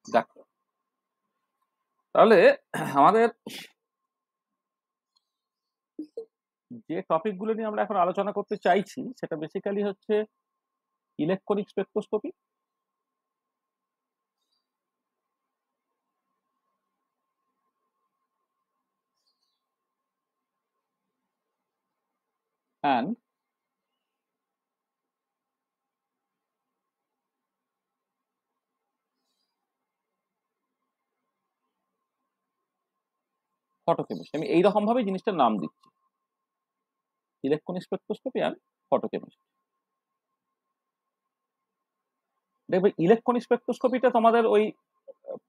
দেখো, তাহলে আমাদের যে টপিক গুলো নিয়ে আমরা এখন আলোচনা করতে চাইছি সেটা বেসিক্যালি হচ্ছে ইলেকট্রনিক স্পেকট্রোস্কোপি অ্যান্ড ফটোকেমিস্ট্রি। আমি এইরকম ভাবে জিনিসটার নাম দিচ্ছি, ইলেকট্রনিক স্পেকট্রোস্কোপি অ্যান্ড ফটোকেমিস্ট্রি। দেখবে ইলেকট্রনিক স্পেকট্রোস্কোপিটা তোমাদের ওই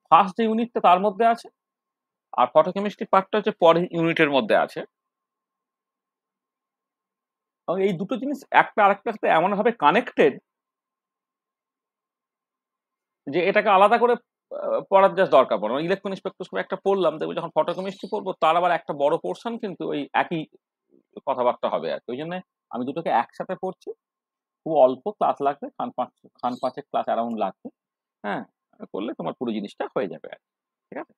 ফার্স্ট যে ইউনিটটা তার মধ্যে আছে, আর ফটোকেমিস্ট্রি পার্টটা হচ্ছে পরের ইউনিটের মধ্যে আছে। এবং এই দুটো জিনিস একটা আরেকটার সাথে এমন ভাবে কানেক্টেড যে এটাকে আলাদা করে পড়ার জাস্ট দরকার পড়ে। ইলেকট্রনিক স্পেকট্রোস্কোপি একটা পড়লাম, দেখবে যখন ফটোকেমিস্ট্রি পড়বো তার আবার একটা বড় পোর্শন কিন্তু ওই একই কথাবার্তা হবে আর কি। ওই জন্য আমি দুটোকে একসাথে পড়ছি। খুব অল্প ক্লাস লাগবে, খান পাঁচেক ক্লাস অ্যারাউন্ড লাগবে। হ্যাঁ, করলে তোমার পুরো জিনিসটা হয়ে যাবে আর কি। ঠিক আছে।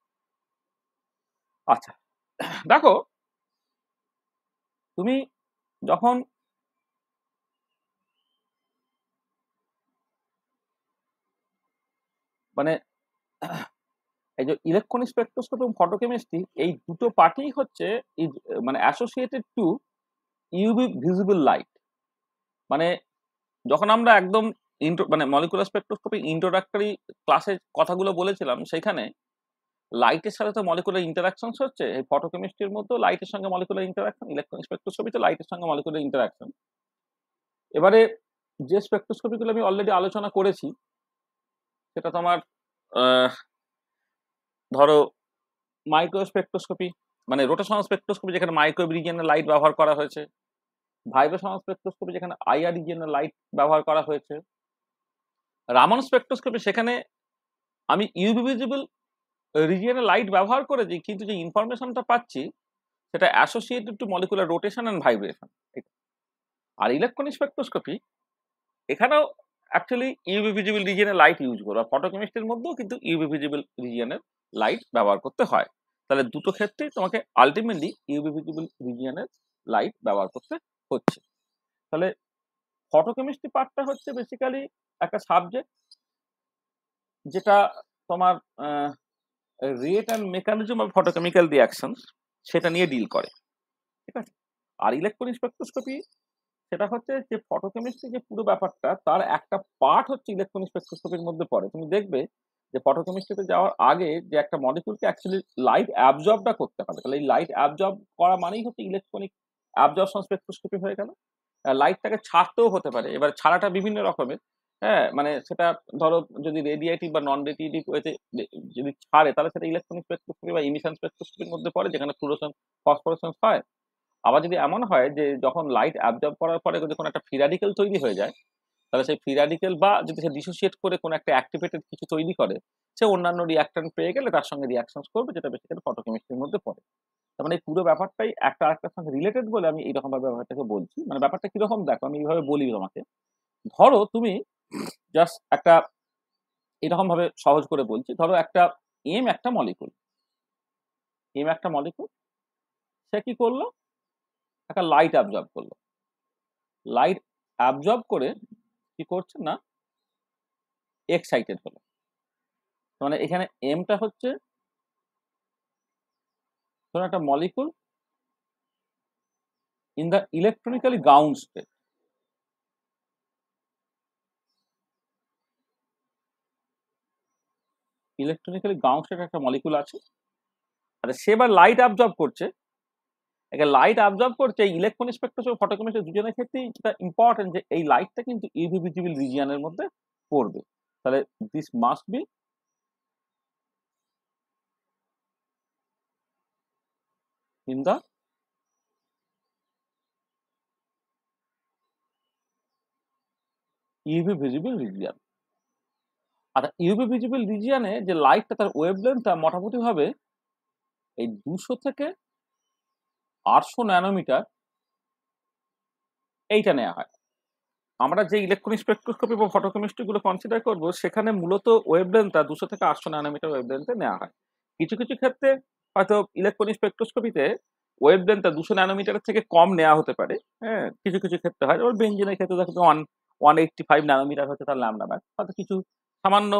আচ্ছা, দেখো, তুমি যখন মানে এই যে ইলেকট্রনিক স্পেকট্রোস্কোপি এবং ফটোকেমিস্ট্রি এই দুটো পার্টই হচ্ছে মানে associated to UV visible light. মানে যখন আমরা একদম মানে মলিকুলার স্পেকট্রোস্কোপি ইন্ট্রোডাক্টরি ক্লাসে কথাগুলো বলেছিলাম, সেখানে লাইটের সাথে তো মলিকুলার ইন্টারাকশন হচ্ছে। এই ফটোকেমিস্ট্রির মধ্যেও লাইটের সঙ্গে মলিকুলার ইন্টারাকশন, ইলেকট্রনিক স্পেকট্রোস্কোপিতে লাইটের সঙ্গে মলিকুলার ইন্টারাকশন। এবারে যে স্পেকট্রোস্কোপি গুলো আমি অলরেডি আলোচনা করেছি সেটা তোমার আহ, ধরো মাইক্রো স্পেকট্রোস্কোপি, মানে রোটেশনাল স্পেকট্রোস্কোপি যেখানে মাইক্রোওয়েভ রিজিয়নের লাইট ব্যবহার করা হয়েছে, ভাইব্রেশনাল স্পেকট্রোস্কোপি যেখানে আইআর রিজিয়নের লাইট ব্যবহার করা হয়েছে, রামন স্পেকট্রোস্কোপি সেখানে আমি ইউভি ভিজিবল রিজিয়নের লাইট ব্যবহার করেছি, কিন্তু যে ইনফরমেশনটা পাচ্ছি সেটা associated to molecular rotation and vibration. আর ইলেকট্রনিক স্পেকট্রোস্কোপি এখানেও অ্যাকচুয়ালি ইউভি ভিজিবল রিজিয়নের লাইট ইউজ করো, আর ফটোকেমিস্ট্রির মধ্যেও কিন্তু ইউভি ভিজিবল রিজিয়নের লাইট ব্যবহার করতে হয়। তাহলে দুটো ক্ষেত্রেই তোমাকে আলটিমেটলি ইউভি ভিজিবল রিজিয়নের লাইট ব্যবহার করতে হচ্ছে। তাহলে ফটোকেমিস্ট্রি পার্টটা হচ্ছে বেসিক্যালি একটা সাবজেক্ট যেটা তোমার rate and mechanism of photochemical reaction সেটা নিয়ে ডিল করে। ঠিক আছে। আর ইলেকট্রনিক স্পেকট্রোস্কোপি সেটা হচ্ছে যে ফটোকেমিস্ট্রি যে পুরো ব্যাপারটা তার একটা পার্ট হচ্ছে ইলেকট্রনিক স্পেকট্রোস্কোপির মধ্যে পড়ে। তুমি দেখবে যে ফটোকেমিস্ট্রিতে যাওয়ার আগে যে একটা মলিকুলকে অ্যাকচুয়ালি লাইট অ্যাবজর্বটা করতে হবে, তাহলে এই লাইট অ্যাবজর্ব করা মানেই হচ্ছে ইলেকট্রনিক অ্যাবজর্পশন স্পেকট্রোস্কোপি হয়ে গেল। লাইটটাকে ছাড়তেও হতে পারে, এবার ছাড়াটা বিভিন্ন রকমের। হ্যাঁ, মানে সেটা ধরো যদি রেডিয়েটিভ বা নন রেডিয়েটিভ ওয়েতে যদি ছাড়ে তাহলে সেটা ইলেকট্রনিক স্পেকট্রোস্কোপি বা ইমিশন স্পেকট্রোস্কোপির মধ্যে পড়ে, যেখানে ফ্লুরোসেন্স ফসফোরেসেন্স হয়। আবার যদি এমন হয় যে যখন লাইট অ্যাবজর্ব করার পরে যখন একটা ফ্রি র্যাডিক্যাল তৈরি হয়ে যায়, তাহলে সেই ফ্রি র্যাডিক্যাল বা যদি সে ডিসোসিয়েট করে কোনো একটা অ্যাক্টিভেটেড কিছু তৈরি করে, সে অন্যান্য রিয়াক্ট্যান্ট পেয়ে গেলে তার সঙ্গে রিয়াকশন করবে, যেটা বেসিক্যালি ফটোকেমিস্ট্রির মধ্যে পড়ে। তার মানে এই পুরো ব্যাপারটাই একটা আরেকটার সঙ্গে রিলেটেড বলে আমি এইরকম ভাবে ব্যাপারটাকে বলছি। মানে ব্যাপারটা কিরকম দেখো, আমি এইভাবে বলি তোমাকে। ধরো তুমি জাস্ট একটা এরকম ভাবে সহজ করে বলছি, ধরো একটা একটা মলিকুল, একটা মলিকুল, সে কি করলো, একটা লাইট অ্যাবজর্ব করলো। লাইট অ্যাবজর্ব করে কি করছে না, এক্সাইটেড হলো। মানে এখানে এমটা হচ্ছে ধরো একটা molecule in the electronically ground state. Electronically ground state একটা মলিকুল আছে, আর সে এবার লাইট অ্যাবজর্ব করছে। এখানে লাইট অ্যাবজর্ব করছে, এই ইলেকট্রনিক স্পেকট্রোস্কোপি ফটোকেমিস্ট্রি দুজনের ক্ষেত্রেই যেটা ইম্পর্টেন্ট যে এই লাইটটা কিন্তু ইউভি ভিজিবল রিজিয়নের মধ্যে পড়বে। তাহলে this must be in the UV visible region. আর ইউভি ভিজিবল রিজিয়নে যে লাইটটা তার ওয়েভলেন্থটা মোটামুটি ভাবে এই 200 থেকে 800 ন্যানোমিটার এইটা নেওয়া হয়। আমরা যে ইলেকট্রনিক স্পেকট্রোস্কোপি বা ফটোকেমিস্ট্রি গুলো কনসিডার করব সেখানে মূলত ওয়েভলেন্থটা 200 থেকে 800 ন্যানোমিটার ওয়েভলেন্থে নেওয়া হয়। কিছু কিছু ক্ষেত্রে হয়তো ইলেকট্রনিক স্পেকট্রোস্কোপিতে ওয়েভলেন্থটা 200 ন্যানোমিটারের থেকে কম নেওয়া হতে পারে। হ্যাঁ, কিছু কিছু ক্ষেত্রে হয়, যেমন বেঞ্জিনের ক্ষেত্রে দেখো 185 ন্যানোমিটার হচ্ছে তার ল্যাম্ডা ম্যাক্স। হয়তো কিছু সামান্য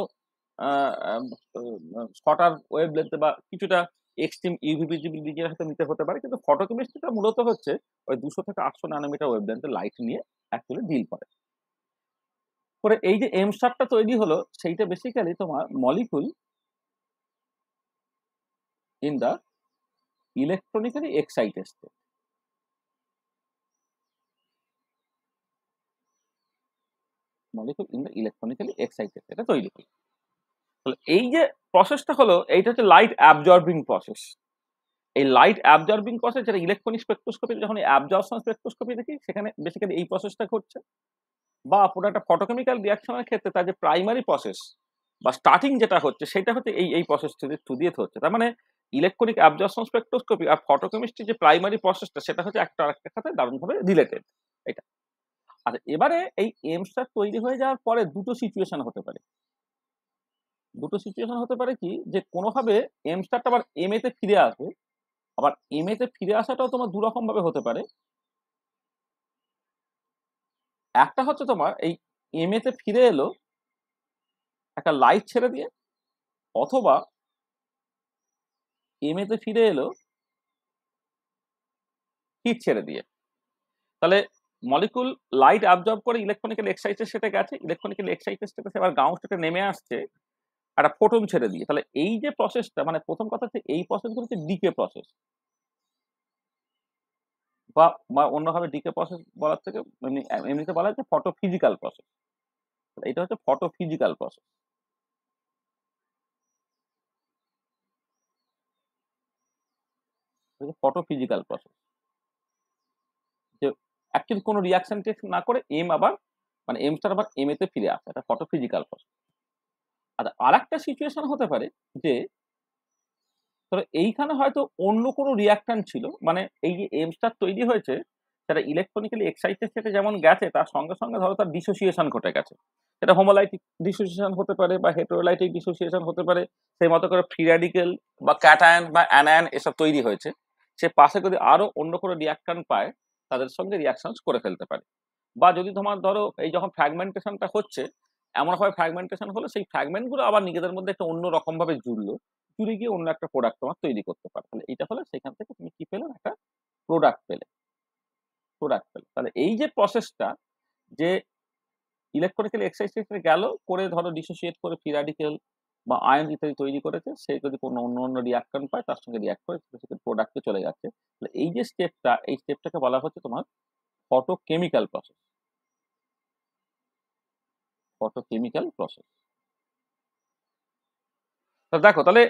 শর্টার ওয়েভলেন্থে বা কিছুটা এক্সট্রিম ইউভি ভিজিবিলিটি হয়তো নিতে হতে পারে, কিন্তু ফটোকেমিস্ট্রিটা মূলত হচ্ছে ওই 200 থেকে 800 ন্যানোমিটার ওয়েভলেন্থের লাইট নিয়ে অ্যাকচুয়ালি ডিল করে। করে এই যে এম স্টারটা তৈরি হলো সেইটা বেসিক্যালি তোমার molecule in the electronically excited state. Molecule in the electronically excited এটা তৈরি হলো। তাহলে এই যে প্রসেসটা হলো এইটা হচ্ছে লাইট অ্যাবজর্বিং প্রসেস। এই লাইট অ্যাবজর্বিং প্রসেস যেটা ইলেকট্রনিক স্পেকট্রোস্কোপি যখন অ্যাবজর্পশন স্পেকট্রোস্কোপি দেখি সেখানে বেসিক্যালি এই প্রসেসটা ঘটছে, বা পুরো একটা ফটোকেমিক্যাল রিয়াকশনের ক্ষেত্রে তার যে প্রাইমারি প্রসেস বা স্টার্টিং যেটা হচ্ছে সেটা হচ্ছে এই প্রসেস থ্রু দিয়ে হচ্ছে। তার মানে ইলেকট্রনিক অ্যাবজর্পশন স্পেকট্রোস্কোপি আর ফটোকেমিস্ট্রি যে প্রাইমারি প্রসেসটা সেটা হচ্ছে একটা আরেকটার সাথে দারুণভাবে রিলেটেড এটা। আচ্ছা, এবারে এই এম স্টার তৈরি হয়ে যাওয়ার পরে দুটো সিচুয়েশন হতে পারে। দুটো সিচুয়েশন হতে পারে কি, যে কোনোভাবে এম স্টারটা আবার এম এ তে ফিরে আসবে। আবার এম এ তে ফিরে আসাটাও তোমার দু রকম ভাবে হতে পারে। একটা হচ্ছে তোমার এই এম এ তে ফিরে এলো একটা লাইট ছেড়ে দিয়ে, অথবা এম এ তে ফিরে এলো হিট ছেড়ে দিয়ে। তাহলে মলিকুল লাইট অ্যাবজর্ব করে ইলেকট্রনিক্যাল এক্সাইটেড স্টেটে গেছে, ইলেকট্রনিক্যাল এক্সাইটেড স্টেটে এবার গ্রাউন্ড স্টেটে নেমে আসছে একটা ফোটন ছেড়ে দিয়ে। তাহলে এই যে প্রসেসটা, মানে প্রথম কথা হচ্ছে এই প্রসেসগুলো হচ্ছে ডিকে প্রসেস, বা বা অন্যভাবে ডিকে প্রসেস বলার থেকে এমনিতে বলা হচ্ছে ফটোফিজিক্যাল প্রসেস। এটা হচ্ছে ফটোফিজিক্যাল প্রসেস, ফটোফিজিক্যাল প্রসেস যে অ্যাকচুয়ালি কোনো রিয়াকশন টেস্ট না করে এম আবার মানে এম স্টার আবার এম এতে ফিরে আসে, এটা ফটোফিজিক্যাল প্রসেস। আচ্ছা, আর একটা সিচুয়েশন হতে পারে যে ধরো এইখানে হয়তো অন্য কোনো রিয়াকট্যান্ট ছিল, মানে এই যে এম স্টার তৈরি হয়েছে সেটা ইলেকট্রনিক্যালি এক্সাইটেড স্টেটে যেমন গেছে তার সঙ্গে সঙ্গে ধরো তার ডিসোসিয়েশন ঘটে গেছে। সেটা হোমোলাইটিক ডিসোসিয়েশন হতে পারে বা হেটেরোলাইটিক ডিসোসিয়েশন হতে পারে। সেই মতো করে ফ্রি র্যাডিক্যাল বা ক্যাটায়ন বা অ্যানায়ন এসব তৈরি হয়েছে। সে পাশে যদি আরো অন্য কোনো রিয়াকট্যান্ট পায় তাদের সঙ্গে রিয়াকশন করে ফেলতে পারে। বা যদি তোমার ধরো এই যখন ফ্র্যাগমেন্টেশনটা হচ্ছে এমনভাবে ফ্র্যাগমেন্টেশন হলো সেই ফ্র্যাগমেন্ট গুলো আবার নিজেদের মধ্যে একটা অন্য রকম ভাবে জুড়লো, জুড়ে গিয়ে অন্য একটা প্রোডাক্ট তোমার তৈরি করতে পারে। তাহলে এটা হলে সেখান থেকে তুমি কি পেলে, একটা প্রোডাক্ট পেলে। তাহলে এই যে প্রসেসটা, যে ইলেকট্রনিক্যাল এক্সাইটেশনে গেল করে ধরো ডিসোসিয়েট করে ফ্রি র্যাডিক্যাল বা আয়ন ইত্যাদি তৈরি করেছে, সে যদি কোনো অন্য অন্য রিয়াকশন পায় তার সঙ্গে রিয়াক্ট করে প্রোডাক্টে চলে যাচ্ছে। তাহলে এই যে স্টেপটা, এই স্টেপটাকে বলা হচ্ছে তোমার ফটোকেমিক্যাল প্রসেস। Photochemical process. দেখো তাহলে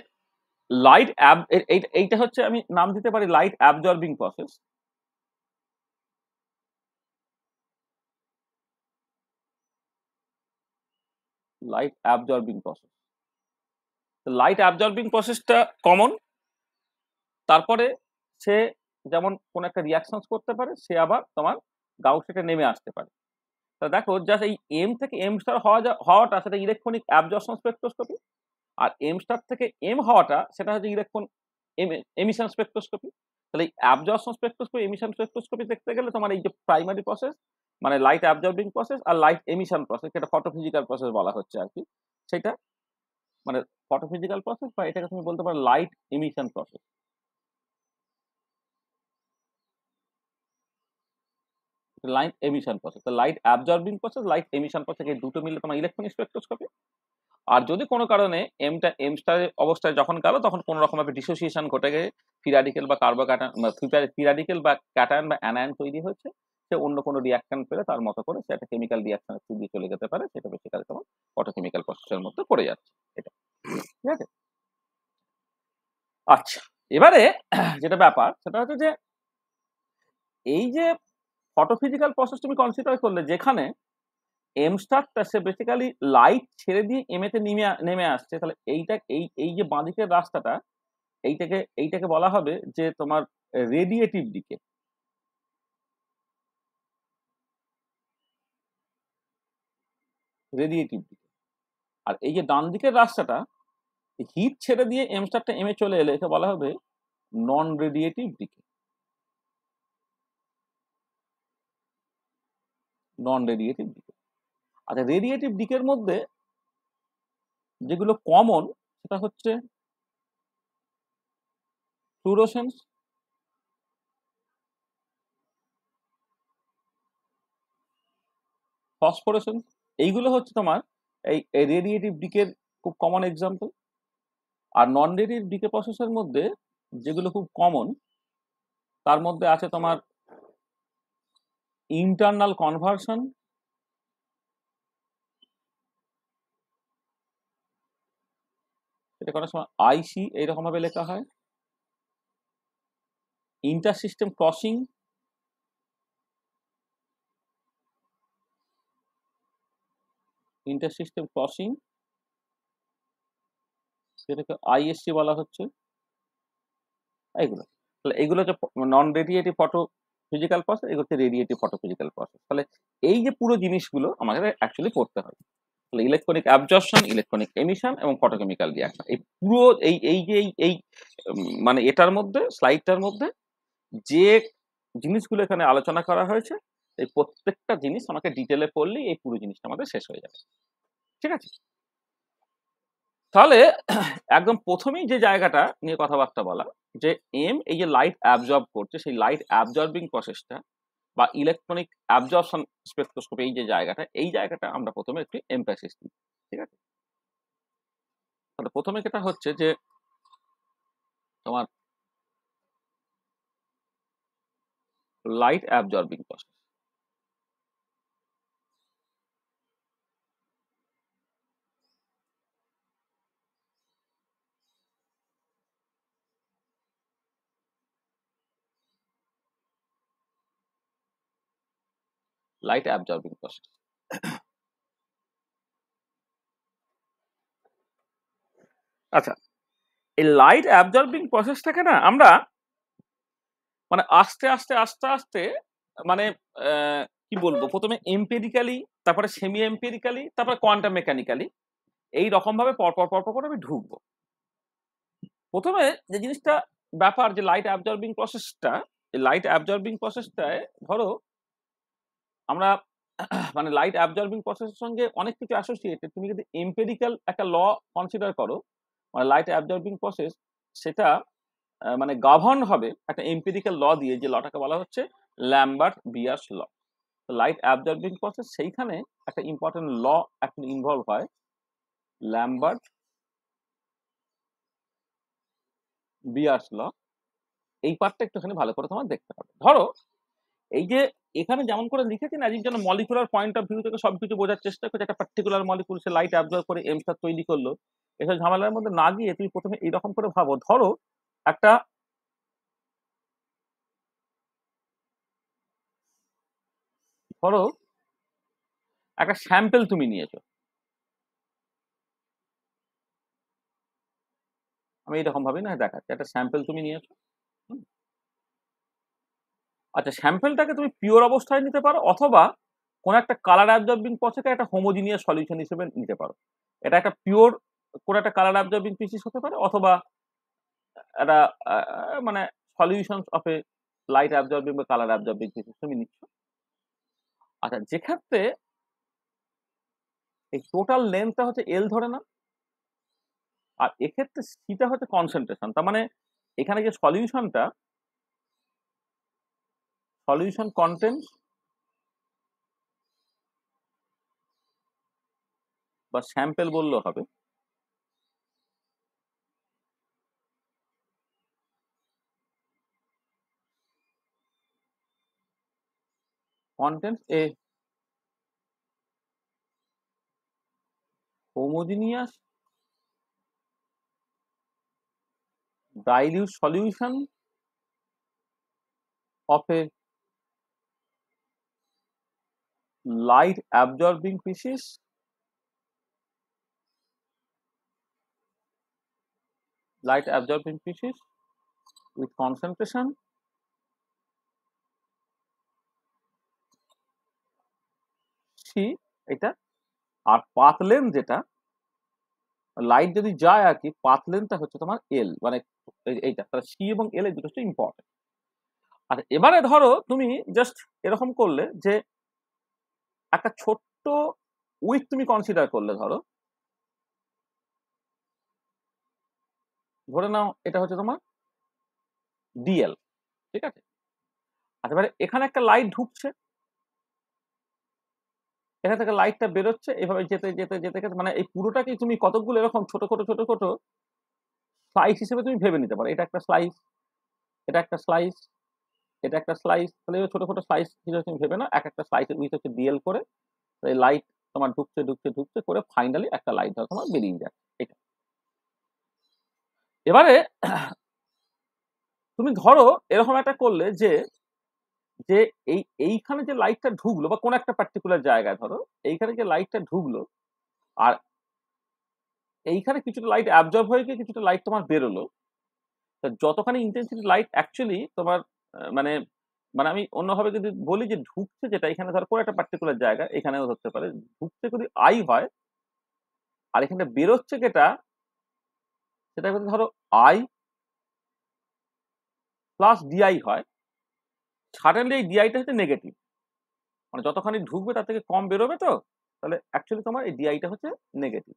লাইট এইটা হচ্ছে আমি নাম দিতে পারি light absorbing process. Light absorbing process, light absorbing প্রসেসটা কমন। তারপরে সে যেমন কোন একটা রিয়াকশন করতে পারে, সে আবার তোমার গাউসেটে নেমে আসতে পারে। তা দেখো জাস্ট এই এম থেকে এম স্টার হওয়াটা সেটা ইলেকট্রনিক অ্যাবজর্পশন স্পেকট্রোস্কোপি, আর এম স্টার থেকে এম হওয়াটা সেটা হচ্ছে ইলেকট্রন এমিশন স্পেকট্রোস্কোপি। তাহলে এই অ্যাবজর্পশন স্পেকট্রোস্কোপি এমিশন স্পেকট্রোস্কোপি দেখতে গেলে তোমার এই যে প্রাইমারি প্রসেস মানে লাইট অ্যাবজর্বিং প্রসেস আর লাইট এমিশন প্রসেস, যেটা ফটোফিজিক্যাল প্রসেস বলা হচ্ছে আর কি, সেটা মানে ফটোফিজিক্যাল প্রসেস বা এটাকে তুমি বলতে পারো light emission process. Light emission process, light absorbing process, light emission process, এই দুটো মিলে তোমার ইলেকট্রনিক স্পেকট্রোস্কোপি। আর যদি কোনো কারণে এমটা এম স্টারের অবস্থায় যখন গেল তখন কোনো রকম ভাবে ডিসোসিয়েশন ঘটে গিয়ে ফ্রি র্যাডিক্যাল বা কার্বোক্যাটায়ন, ফ্রি র্যাডিক্যাল বা ক্যাটায়ন বা অ্যানায়ন তৈরি হচ্ছে, সে অন্য কোনো রিয়াকশন পেলে তার মতো করে সে একটা কেমিক্যাল রিয়াকশনের থ্রু দিয়ে চলে যেতে পারে, সেটা বেসিক্যালি তোমার ফটোকেমিক্যাল প্রসেসের মধ্যে পড়ে যাচ্ছে এটা। ঠিক আছে। আচ্ছা, এবারে যেটা ব্যাপার সেটা হচ্ছে যে এই যে ফটোফিজিক্যাল প্রসেস তুমি কনসিডার করলে যেখানে এম স্টারটা সে বেসিক্যালি লাইট ছেড়ে দিয়ে এম এতে নেমে আসছে, তাহলে এইটা এই যে বাঁদিকের রাস্তাটা এইটাকে বলা হবে যে তোমার রেডিয়েটিভ দিকে। রেডিয়েটিভ দিকে। আর এই যে ডান দিকের রাস্তাটা হিট ছেড়ে দিয়ে এম স্টারটা এম এ চলে এলে একে বলা হবে নন রেডিয়েটিভ দিকে। নন রেডিয়েটিভ দিকে। আচ্ছা, রেডিয়েটিভ দিকের মধ্যে যেগুলো কমন সেটা হচ্ছে ফ্লুরোসেন্স, ফসফোরেসেন্স, এইগুলো হচ্ছে তোমার এই রেডিয়েটিভ দিকের খুব কমন এক্সাম্পল। আর নন রেডিয়েটিভ ডিকে প্রসেসের মধ্যে যেগুলো খুব কমন তার মধ্যে আছে তোমার ইন্টারনাল কনভার্সন, এটা করার সময় আইসি এইরকম ভাবে লেখা হয়, inter system crossing, inter system crossing যেটাকে আইএসসি বলা হচ্ছে, এইগুলো। তাহলে এইগুলো হচ্ছে নন রেডিয়েটিভ ফটো ফিজিক্যাল প্রসেস, এগুলো হচ্ছে রেডিয়েটিভ ফটো ফিজিক্যাল প্রসেস। তাহলে এই যে পুরো জিনিসগুলো আমাদের অ্যাকচুয়ালি পড়তে হবে। তাহলে ইলেকট্রনিক অ্যাবজর্পশন, ইলেকট্রনিক এমিশন এবং ফটোকেমিক্যাল রিঅ্যাকশন, এই পুরো এই যে এই মানে এটার মধ্যে স্লাইডটার মধ্যে যে জিনিসগুলো এখানে আলোচনা করা হয়েছে এই প্রত্যেকটা জিনিস আমাকে ডিটেলে পড়লেই এই পুরো জিনিসটা আমাদের শেষ হয়ে যাবে। ঠিক আছে? তাহলে একদম প্রথমেই যে জায়গাটা নিয়ে কথাবার্তা বলা, যে এম এই যে লাইট অ্যাবজর্ব করছে সেই লাইট অ্যাবজর্বিং প্রসেসটা বা ইলেকট্রনিক অ্যাবজর্পশন স্পেকট্রোস্কোপি, এই জায়গাটা আমরা প্রথমে একটু এমফ্যাসিস দিই। ঠিক আছে? তাহলে প্রথমে যেটা হচ্ছে যে তোমার light absorbing process. Light absorbing process. আচ্ছা, এই লাইট অ্যাবজর্বিং প্রসেসটাকে না আমরা মানে আস্তে আস্তে আস্তে আস্তে মানে কি বলবো, প্রথমে এম্পেরিক্যালি, তারপরে সেমি এম্পেরিক্যালি, তারপরে কোয়ান্টাম মেকানিক্যালি, এই রকম ভাবে পরপর পরপর করে আমি ঢুকবো। প্রথমে যে জিনিসটা ব্যাপার যে লাইট অ্যাবজর্বিং প্রসেসটা, এই লাইট অ্যাবজর্বিং প্রসেসটায় ধরো আমরা মানে লাইট অ্যাবজর্বিং প্রসেসের সঙ্গে অনেক কিছু অ্যাসোসিয়েটেড। তুমি যদি এম্পেরিক্যাল একটা ল কনসিডার করো, মানে লাইট অ্যাবজর্বিং প্রসেস, সেটা মানে গভর্ন হবে একটা এম্পিরিক্যাল ল দিয়ে, যে লটাকে বলা হচ্ছে ল্যাম্বার্ট বিয়ার্স ল। লাইট অ্যাবজর্বিং প্রসেস সেইখানে একটা ইম্পর্টেন্ট ল এখন ইনভলভ হয়, ল্যাম্বার্ট বিয়ার্স ল। এই পার্টটা একটুখানি ভালো করে তোমার দেখতে হবে। ধরো এই যে এখানে যেমন করে লিখেছি না, একজন মলিকুলার পয়েন্ট অফ ভিউ থেকে সবকিছু বোঝার চেষ্টা করছে, একটা পার্টিকুলার মলিকুল সে লাইট অ্যাবজর্ব করে এম স্টার তৈরি করলো, এসব ঝামেলার মধ্যে না গিয়ে তুমি প্রথমে এইরকম করে ভাবো। ধরো একটা ধরো একটা স্যাম্পেল তুমি নিয়েছো, আমি এইরকম ভাবে না দেখাচ্ছি, একটা স্যাম্পেল তুমি নিয়েছো। হুম? আচ্ছা, স্যাম্পেলটাকে তুমি পিওর অবস্থায় নিতে পারো, অথবা কোনো একটা কালার অ্যাবজর্বিং প্রসেসে একটা হোমোজিনিয়াস সলিউশন হিসেবে নিতে পারো। এটা একটা পিওর কোনো একটা কালার অ্যাবজর্বিং স্পিসিস হতে পারে, অথবা একটা মানে solution of A light absorbing বা কালার অ্যাবজর্বিং স্পিসিস তুমি নিচ্ছ। আচ্ছা, যেক্ষেত্রে এই টোটাল লেন্থটা হচ্ছে এল ধরে না, আর এক্ষেত্রে সিটা হচ্ছে কনসেন্ট্রেশন, তার মানে এখানে যে সলিউশন কন্টেন্ট বা স্যাম্পেল বললেও হবে, content A homogeneous dilute solution of a light absorbing species with concentration C, এটা আর পাথ লেন্থ যেটা, লাইট যদি যায় আর কি, পাথ লেন্থটা হচ্ছে তোমার এল, মানে এইটা, তাহলে সি এবং এল এই দুটো হচ্ছে ইম্পর্টেন্ট। আর এবারে ধরো তুমি জাস্ট এরকম করলে যে একটা ছোট্ট উইথ তুমি কনসিডার করলে, ধরে নাও এটা হচ্ছে তোমার ডিএল, ঠিক আছে? আচ্ছা, এবারে এখানে একটা লাইট ঢুকছে, এখান থেকে লাইটটা বেরোচ্ছে, এভাবে যেতে যেতে যেতে যেতে, মানে এই পুরোটাকে তুমি কতগুলো এরকম ছোট ছোট ছোট ছোট স্লাইস হিসেবে তুমি ভেবে নিতে পারো। এটা একটা স্লাইস, এটা একটা স্লাইস, এটা একটা স্লাইস, তাহলে ছোট ছোট স্লাইস হিসেবে তুমি ভেবে না, এক একটা স্লাইসের উইথ হচ্ছে ডিএল করে, এই লাইট তোমার ঢুকছে ঢুকছে ঢুকছে করে ফাইনালি একটা লাইট ধরো তোমার বেরিয়ে যাচ্ছে। এটা এবারে তুমি ধরো এরকম একটা করলে যে যে এইখানে যে লাইটটা ঢুকলো, বা কোন একটা পার্টিকুলার জায়গায় ধরো এইখানে যে লাইটটা ঢুকলো, আর এইখানে কিছুটা লাইট অ্যাবজর্ব হয়ে গিয়ে কিছুটা লাইট তোমার বেরোলো। যতখানি ইন্টেন্সিটি লাইট অ্যাকচুয়ালি তোমার মানে মানে আমি অন্যভাবে যদি বলি যে ঢুকছে যেটা এখানে ধর কোনো একটা পার্টিকুলার জায়গা, এখানেও ধরতে পারে, ঢুকছে যদি আই হয়, আর এখানে বেরোচ্ছে যেটা সেটা যদি ধরো আই প্লাস ডিআই হয়, সাডেনলি এই ডিআইটা হচ্ছে নেগেটিভ, মানে যতখানি ঢুকবে তার থেকে কম বেরোবে, তো তাহলে অ্যাকচুয়ালি তোমার এই ডিআইটা হচ্ছে নেগেটিভ,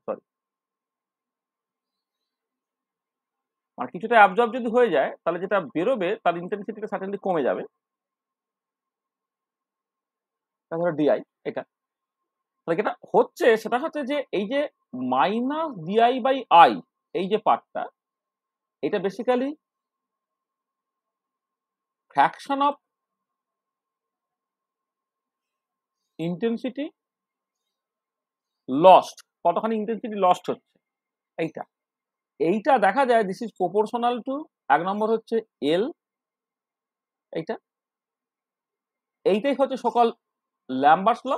সরি, মানে কিছুটা অ্যাবজর্ব যদি হয়ে যায় তাহলে যেটা বেরোবে তার ইন্টেন্সিটিটা সাডেনলি কমে যাবে, ধরো ডিআই। এটা তাহলে যেটা হচ্ছে সেটা হচ্ছে যে এই যে মাইনাস ডিআই বাই আই, এই যে পার্টটা, এটা basically fraction of intensity lost, কতখানি ইন্টেন্সিটি লস্ট হচ্ছে এইটা। এইটা দেখা যায় দিস ইজ প্রপোর্শনাল টু, এক নম্বর হচ্ছে এল, এইটা, এইটাই হচ্ছে সকল ল্যাম্বার্টস ল,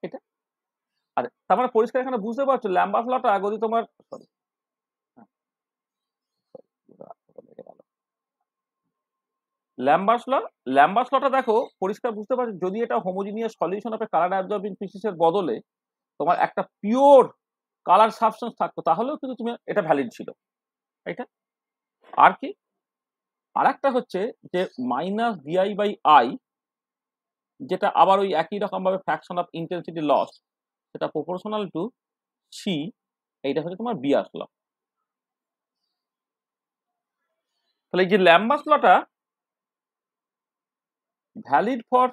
এটা। আর তার মানে পরিষ্কার এখানে বুঝতে পারছো ল্যাম্বার্টস লটা যদি তোমার, সরি, ল্যাম্বার্টস ল, ল্যাম্বার্টস লটা দেখো পরিষ্কার বুঝতে পারছো, যদি এটা homogeneous solution of colour absorbing স্পিসিসের বদলে তোমার একটা পিওর কালার সাবস্টেন্স থাকতো, তাহলেও কিন্তু তুমি এটা ভ্যালিড ছিল, এটা। আর কি, আর একটা হচ্ছে যে মাইনাস ডিআই বাই আই, যেটা আবার ওই একই রকম ভাবে ফ্র্যাকশন অফ ইন্টেন্সিটি লস, সেটা প্রপোর্শনাল টু সি, এইটা হচ্ছে তোমার বিয়াস ল। তাহলে এই যে ল্যাম্বার্টস লটা valid for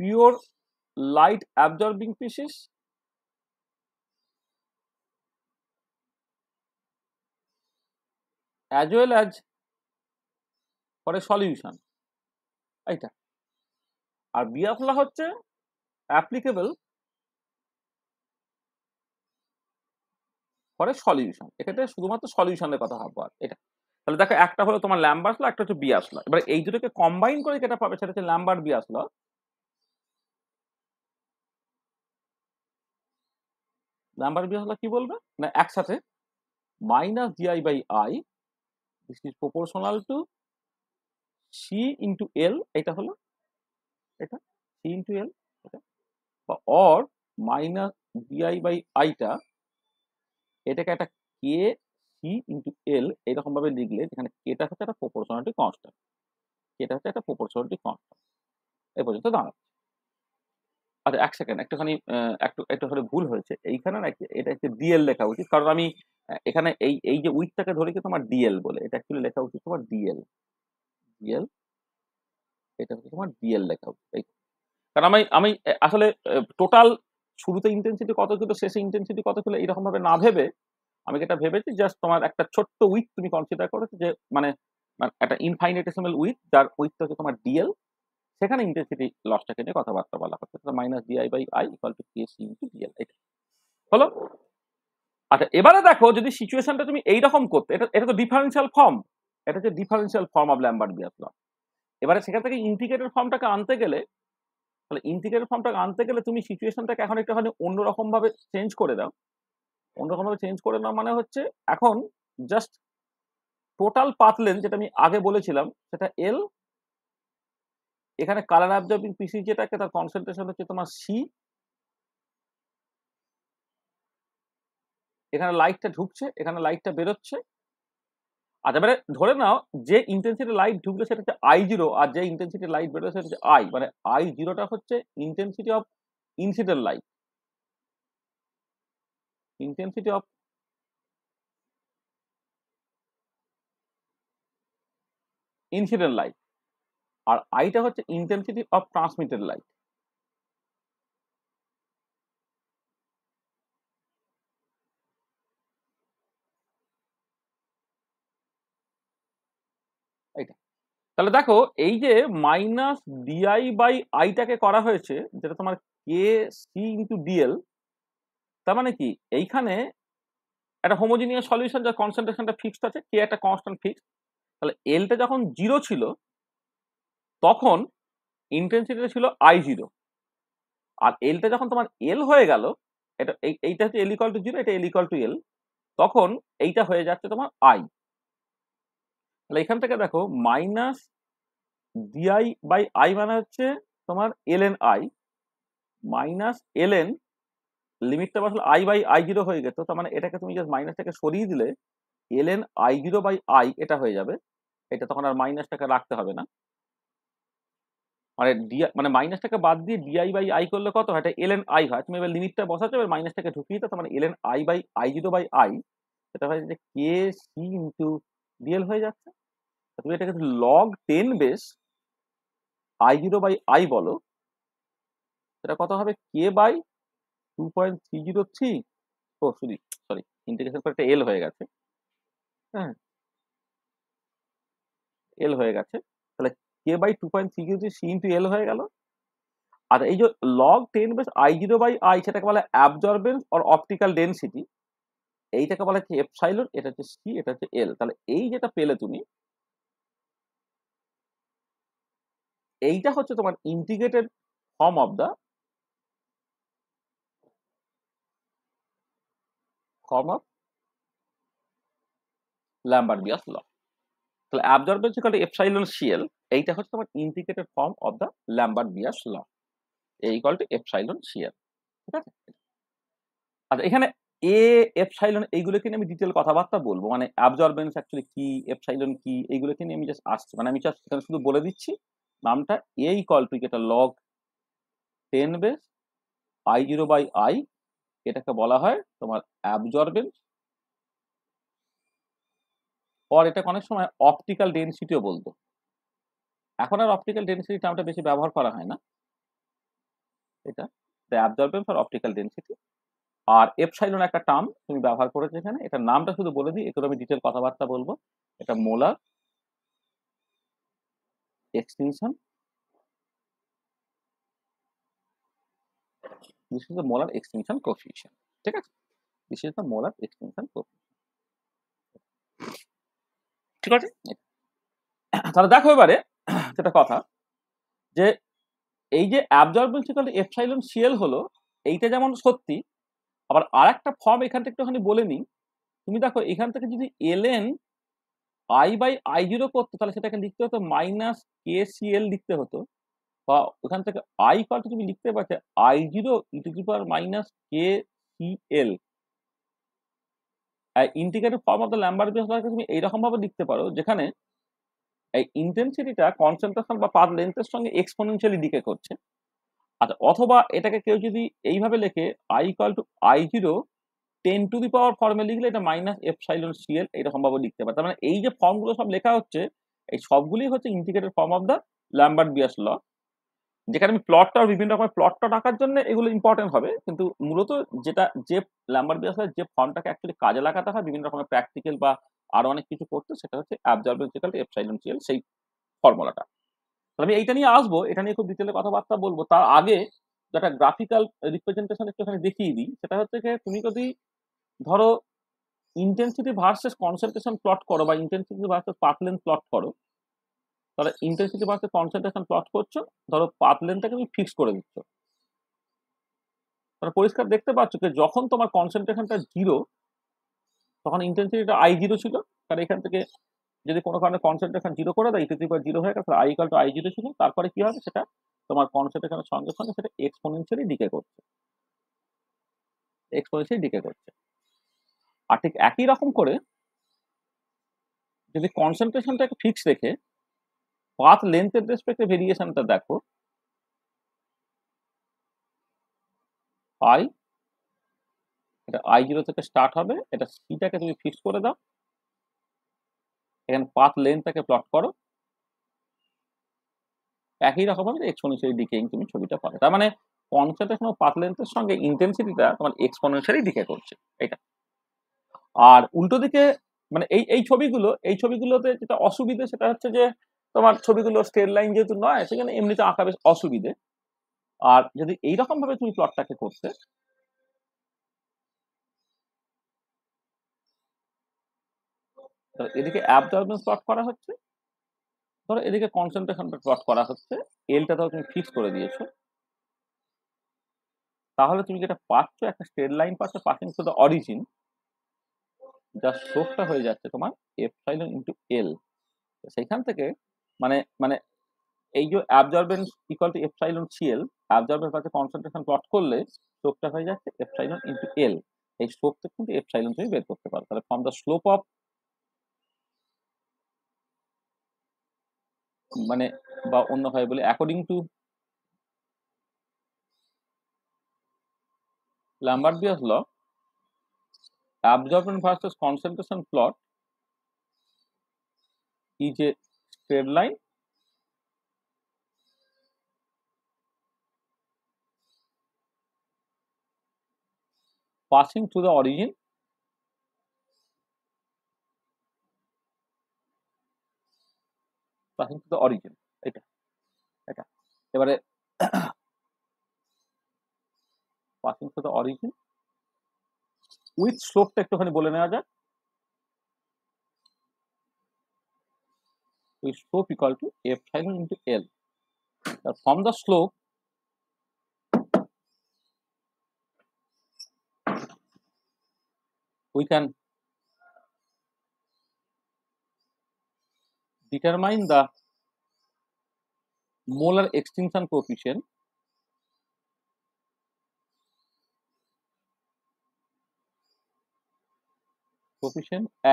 pure light absorbing species as well as for a solution, এইটা। আর বিয়াস ল হচ্ছে অ্যাপ্লিকেবল ফর এ সলিউশন, এক্ষেত্রে শুধুমাত্র সলিউশনের কথা ভাববো। আর এটা তাহলে দেখো একটা হলো তোমার ল্যাম্বার্টস ল, একটা হচ্ছে বিয়াস ল, এবার এই দুটোকে কম্বাইন করে যেটা পাবে সেটা হচ্ছে ল্যাম্বার্ট বিয়াস ল। ল্যাম্বার্ট বিয়াস ল কি বলবে না, একসাথে minus DI by I, this is proportional to C into L, এটা হলো এটা, সি ইন্টু এল, এটা, বা অর মাইনাস ডিআই বাই আইটা, এটাকে একটা কে সি ইন্টু এল এইরকম ভাবে লিখলে, যেখানে কেটা হচ্ছে একটা প্রপোর্শনালিটি কনস্ট্যান্ট, এটা হচ্ছে একটা প্রপোর্শনালিটি কনস্ট্যান্ট, এই পর্যন্ত দাঁড়াচ্ছে। আচ্ছা, এক সেকেন্ড, একটুখানি একটু একটুখানি ভুল হয়েছে এইখানে না, এটা একটু ডিএল লেখা উচিত, কারণ আমি এখানে এই এই যে উইথটাকে ধরে কি তোমার ডিএল বলে, এটা অ্যাকচুয়ালি লেখা উচিত তোমার ডিএল, ডিএল, এটা হচ্ছে তোমার ডিএল লেখা উচিত। কারণ আমি আমি আসলে টোটাল শুরুতে ইন্টেন্সিটি কত ছিল, শেষে ইন্টেন্সিটি কত ছিল, এরকম ভাবে না ভেবে আমি যেটা ভেবেছি জাস্ট তোমার একটা ছোট্ট উইথ তুমি কনসিডার করেছো, যে মানে একটা ইনফাইনিটেসিমাল উইথ, যার উইথটা হচ্ছে তোমার ডিএল, সেখানে ইন্টেন্সিটি লসটাকে নিয়ে কথাবার্তা বলা হচ্ছে, minus DI by I equal to K C into dL, এটা হলো। আচ্ছা, এবারে দেখো যদি সিচুয়েশনটা তুমি এইরকম করতে, এটা এটা তো ডিফারেন্সিয়াল ফর্ম, এটা হচ্ছে ডিফারেন্সিয়াল ফর্ম অফ ল্যাম্বার্ট বিয়াস ল। এবারে সেখান থেকে ইন্টিগ্রেটেড ফর্মটাকে আনতে গেলে, তাহলে ইন্টিগ্রেটেড ফর্মটাকে আনতে গেলে তুমি সিচুয়েশনটাকে এখন একটুখানি অন্যরকম ভাবে চেঞ্জ করে দাও। অন্যরকম ভাবে চেঞ্জ করে নেওয়া মানে হচ্ছে এখন জাস্ট টোটাল পাথ লেন্থ, যেটা আমি আগে বলেছিলাম সেটা এল, এখানে কালার অ্যাবজর্বিং পিসি যেটাকে তার কনসেন্ট্রেশন হচ্ছে তোমার সি, এখানে লাইটটা ঢুকছে, এখানে লাইটটা বেরোচ্ছে। আচ্ছা এবারে ধরে নাও যে ইন্টেন্সিটি লাইট ঢুকলে সেটা হচ্ছে I0, আর যে ইন্টেন্সিটি লাইট বেরোলে সেটা হচ্ছে I, মানে I0টা হচ্ছে intensity of incident light, intensity of incident light, আর আইটা হচ্ছে ইন্টেন্সিটি অফ ট্রান্সমিটেড লাইট। এইটা তাহলে দেখো এই যে মাইনাস ডিআই বাই আইটাকে করা হয়েছে যেটা তোমার কে সি ইন্টু ডিএল, তার মানে কি এইখানে একটা হোমোজিনিয়াস সলিউশন যার কনসেন্ট্রেশনটা ফিক্সড আছে, কে একটা কনস্ট্যান্ট ফিক্সড, তাহলে এলটা যখন 0 ছিল তখন ইন্টেন্সিটিটা ছিল I0, আর এলটা যখন তোমার এল হয়ে গেল, এটা এইটা হচ্ছে এল ইকুয়াল টু 0, এটা এল ইকুয়াল টু এল, তখন এইটা হয়ে যাচ্ছে তোমার আই। তাহলে এখান থেকে দেখো মাইনাস ডিআই বাই আই মানে হচ্ছে তোমার L N I, minus L N লিমিটটা আসলে আই বাই I0 হয়ে গেছে, তার মানে এটাকে তুমি জাস্ট মাইনাসটাকে সরিয়ে দিলে L N I0 by I এটা হয়ে যাবে, এটা তখন আর মাইনাসটাকে রাখতে হবে না, মানে মানে মাইনাসটাকে বাদ দিয়ে ডিআই বাই আই করলে কত হয়, এটা এল এন আই হয়। তুমি এবার লিমিটটা বসাচ্ছো, এবার মাইনাসটাকে ঢুকিয়ে দাও, তার মানে L N I by I0 by I, এটা হয় যে কে সি ইন্টু ডিএল হয়ে যাচ্ছে। তুমি এটাকে log 10 base I0 by I বলো, সেটা কত হবে K by 2.303, oh sorry sorry integration করে একটা এল হয়ে গেছে, হ্যাঁ এল হয়ে গেছে, তাহলে কে বাই 2.303 সি ইন্টু এল হয়ে গেল। আর এই যে log 10 base I0 by I সেটাকে বলে অ্যাবজর্বেন্স অর অপটিক্যাল ডেনসিটি, এইটাকে বলা হচ্ছে এপসাইলন, এটা হচ্ছে সি, এটা হচ্ছে এল। তাহলে এই যেটা পেলে তুমি, এইটা হচ্ছে তোমার integrated form of the Lambert Beer's law. তাহলে absorbance equal to epsilon C L, এইটা হচ্ছে তোমার integrated form of the Lambert Beer's law, equal to epsilon C L. ঠিক আছে, আচ্ছা এখানে এ এপসাইলন এইগুলোকে নিয়ে আমি ডিটেল কথাবার্তা বলবো, মানে অ্যাবজর্বেন্স অ্যাকচুয়ালি কি, এপসাইলন কি, এইগুলোকে নিয়ে আমি জাস্ট আসছি, মানে আমি জাস্ট এখানে শুধু বলে দিচ্ছি নামটা এ ইকুয়াল টু যেটা log 10 base I0 by I, এটাকে বলা হয় তোমার অ্যাবজর্বেন্স, পর এটাকে অনেক সময় অপটিক্যাল ডেনসিটিও বলতো, এখন আর অপটিক্যাল ডেনসিটি টার্মটা বেশি ব্যবহার করা হয় না, এটা অ্যাবজর্বেন্স আর অপটিক্যাল ডেনসিটি। আর এপসাইলন একটা টার্ম তুমি ব্যবহার করেছো এখানে, এটার নামটা শুধু বলে দিই, এগুলো আমি ডিটেল কথাবার্তা বলবো। এটা molar extension, this is the molar extension coefficient. ঠিক আছে, this is the molar extension coefficient. ঠিক আছে, তাহলে দেখো এবারে যেটা কথা, যে এই যে absorbance equal to epsilon CL হলো, এইটা যেমন সত্যি, আবার আর একটা ফর্ম এখান থেকে একটুখানি বলে নিই। তুমি দেখো এখান থেকে যদি এলএন আই বাই I0 করতো, তাহলে সেটাকে লিখতে হতো মাইনাস কে সিএল লিখতে হতো, বা ওখান থেকে আই ইকুয়াল টু তুমি লিখতে পারছো I0 e to the power minus K C L. Integrated form of the Lambert Beer's লকে তুমি এইরকম ভাবে লিখতে পারো, যেখানে এই ইন্টেন্সিটিটা কনসেন্ট্রেশন বা পাথ লেন্থের সঙ্গে এক্সপোনেনশিয়ালি ডিকে করছে। আচ্ছা, অথবা এটাকে কেউ যদি এইভাবে লেখে I equal to I0 10 to the power ফর্মে লিখলে এটা মাইনাস এপসাইলন সিএল, এরকম ভাবে লিখতে পারে। তার মানে এই যে ফর্মগুলো সব লেখা হচ্ছে, এই সবগুলোই হচ্ছে integrated form of the Lambert Beer's ল, যেখানে আমি প্লটটা বিভিন্ন রকমের প্লটটা আঁকার জন্য এগুলো ইম্পর্টেন্ট হবে, কিন্তু মূলত যেটা যে ল্যাম্বার্ট-বিয়াস যে ফর্মটাকে অ্যাকচুয়ালি কাজে লাগাতে হয় বিভিন্ন রকমের প্র্যাকটিক্যাল বা আরো অনেক কিছু করতে, সেটা হচ্ছে absorbance equal to epsilon CL, সেই ফর্মুলাটা। আমি এইটা নিয়ে আসবো, এটা নিয়ে খুব ডিটেলে কথাবার্তা বলবো। তার আগে যেটা গ্রাফিক্যাল রিপ্রেজেন্টেশন একটুখানি দেখিয়ে দিই, সেটা হচ্ছে যে তুমি যদি ধরো ইন্টেন্সিটি ভার্সেস কনসেন্ট্রেশন প্লট করো, বা intensity versus path length plot করো, তাহলে ইন্টেন্সিটি ভার্সেস কনসেন্ট্রেশন প্লট করছো, ধরো পাথ লেন্থটাকে তুমি ফিক্স করে দিচ্ছ, তাহলে পরিষ্কার দেখতে পাচ্ছ যে যখন তোমার কনসেন্ট্রেশনটা 0, তখন ইন্টেন্সিটিটা I0 ছিল, কারণ এখান থেকে যদি কোনো কারণে কনসেন্ট্রেশন 0 করে দেয়, e⁻0 হয়ে গেছে, i = I0 ছিল, তারপরে কি হবে, সেটা তোমার কনসেন্ট্রেশনের সঙ্গে সঙ্গে সেটা এক্সপোনেনশিয়ালি ডিকে করছে, আর ঠিক একই রকম করে যদি কনসেন্ট্রেশনটাকে ফিক্স রেখে পাথ লেন্থের রেসপেক্টে ভেরিয়েশনটা দেখো, i, এটা I0 থেকে স্টার্ট হবে, এটা সিটাকে তুমি ফিক্স করে দাও, এখানে পাথ লেন্থটাকে প্লট করো, একই রকম ভাবে এক্সপোনেনশিয়ালি ডিকেইং তুমি ছবিটা পাবে। তার মানে কনসেন্ট্রেশন ও পাথ লেন্থের সঙ্গে ইন্টেন্সিটিটা তোমার এক্সপোনেনশিয়ালি ডিকে করছে, এটা। আর উল্টো দিকে মানে এই ছবিগুলোতে যেটা অসুবিধে সেটা হচ্ছে যে তোমার ছবিগুলো স্ট্রেট লাইন যেহেতু নয়, সেখানে এমনিতে আঁকা বেশ অসুবিধে। আর যদি এইরকম ভাবে তুমি প্লটটাকে করতে, এদিকে অ্যাবজর্বেন্স প্লট করা হচ্ছে, ধরো এদিকে কনসেন্ট্রেশনটা প্লট করা হচ্ছে, এলটা ধরো তুমি ফিক্স করে দিয়েছো, তাহলে তুমি যেটা পাচ্ছ, একটা স্ট্রেট লাইন পাচ্ছ পাসিং টু দ্য অরিজিন, যার স্লোপটা হয়ে যাচ্ছে তোমার এপসাইলন ইন্টু এল। সেইখান থেকে মানে মানে এই যে absorbance equal to epsilon CL, absorbance পাচ্ছে কনসেন্ট্রেশন প্লট করলে স্লোপটা হয়ে যাচ্ছে এপসাইলন ইন্টু এল। এই স্লোপটা কিন্তু এপসাইলন তুমি বের করতে পারো। তাহলে ফ্রম দ্য স্লোপ অফ, মানে বা অন্যভাবে বলি, according to Lambert-Beer's law, absorption versus concentration plot is a straight line passing through the origin এটা এটা এবারে passing through the origin with slope টা একটুখানি বলে নেওয়া যাক, with slope equal to epsilon into L. From the slope we can determine the molar extinction coefficient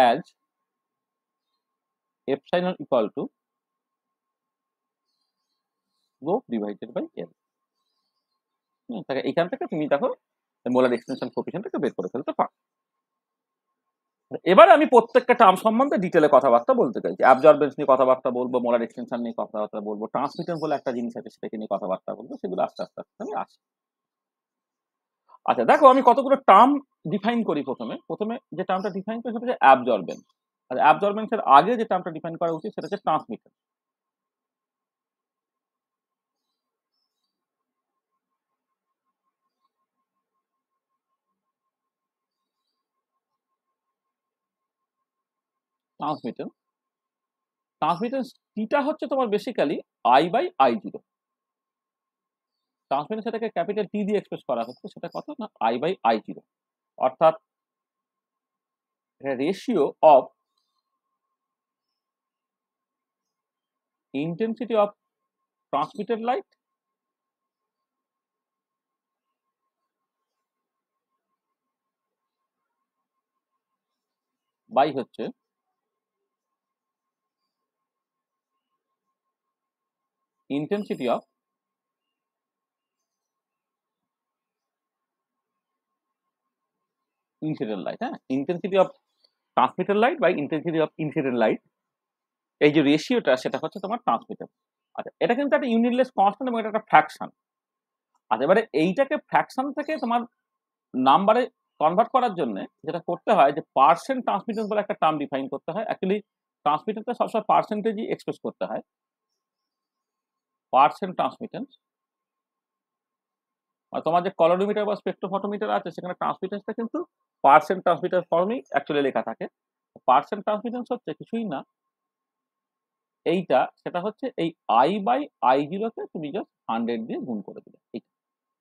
as epsilon equal to slope divided by L. এখান থেকে তুমি দেখো molar extension কোএফিশিয়েন্টটাকে বের করে ফেলতে পারো। এবারে আমি প্রত্যেকটা টার্ম সম্বন্ধে ডিটেলে কথাবার্তা বলতে চাইছি। অ্যাবজর্বেন্স নিয়ে কথাবার্তা বলবো, মোলার এক্সটেনশন নিয়ে কথাবার্তা বলবো, ট্রান্সমিটেন্স বলে একটা জিনিস আছে সেটাকে নিয়ে কথাবার্তা বলবো, সেগুলো আস্তে আস্তে আস্তে আমি আসি। আচ্ছা দেখো, আমি কতগুলো টার্ম ডিফাইন করি। প্রথমে যে টার্মটা ডিফাইন করি সেটা হচ্ছে অ্যাবজর্বেন্স। আর অ্যাবজর্বেন্সের আগে যে টার্মটা ডিফাইন করা উচিত সেটা হচ্ছে ট্রান্সমিটেন্স। ট্রান্সমিটেন্স টিটা হচ্ছে তোমার বেসিক্যালি I/I0। ট্রান্সমিটেন্স সেটাকে ক্যাপিটাল টি দিয়ে এক্সপ্রেস করা হচ্ছে, সেটা কত না I/I0, অর্থাৎ ratio of intensity of transmitted light by হচ্ছে intensity of incident light। হ্যাঁ, intensity of transmitted light by intensity of incident light, এই যে রেশিওটা সেটা হচ্ছে তোমার ট্রান্সমিটার। আচ্ছা, এটা কিন্তু একটা ইউনিটলেস কনস্ট্যান্ট এবং এটা একটা ফ্র্যাকশন। আচ্ছা, এবারে এইটাকে ফ্র্যাকশন থেকে তোমার নাম্বারে কনভার্ট করার জন্য যেটা করতে হয় যে পার্সেন্ট ট্রান্সমিটেন্স বলে একটা টার্ম ডিফাইন করতে হয়। অ্যাকচুয়ালি ট্রান্সমিটেন্সটা সবসময় পার্সেন্টেজই এক্সপ্রেস করতে হয়, পার্সেন্ট ট্রান্সমিটেন্স। আর তোমার যে কলোরিমিটার বা স্পেকট্রোফটোমিটার আছে সেখানে ট্রান্সমিটেন্সটা কিন্তু পার্সেন্ট ট্রান্সমিটার ফর্মেই অ্যাকচুয়ালি লেখা থাকে। পার্সেন্ট ট্রান্সমিটেন্স হচ্ছে কিছুই না, এইটা সেটা হচ্ছে এই I/I0 কে তুমি জাস্ট 100 দিয়ে গুণ করে দিলে, এইটা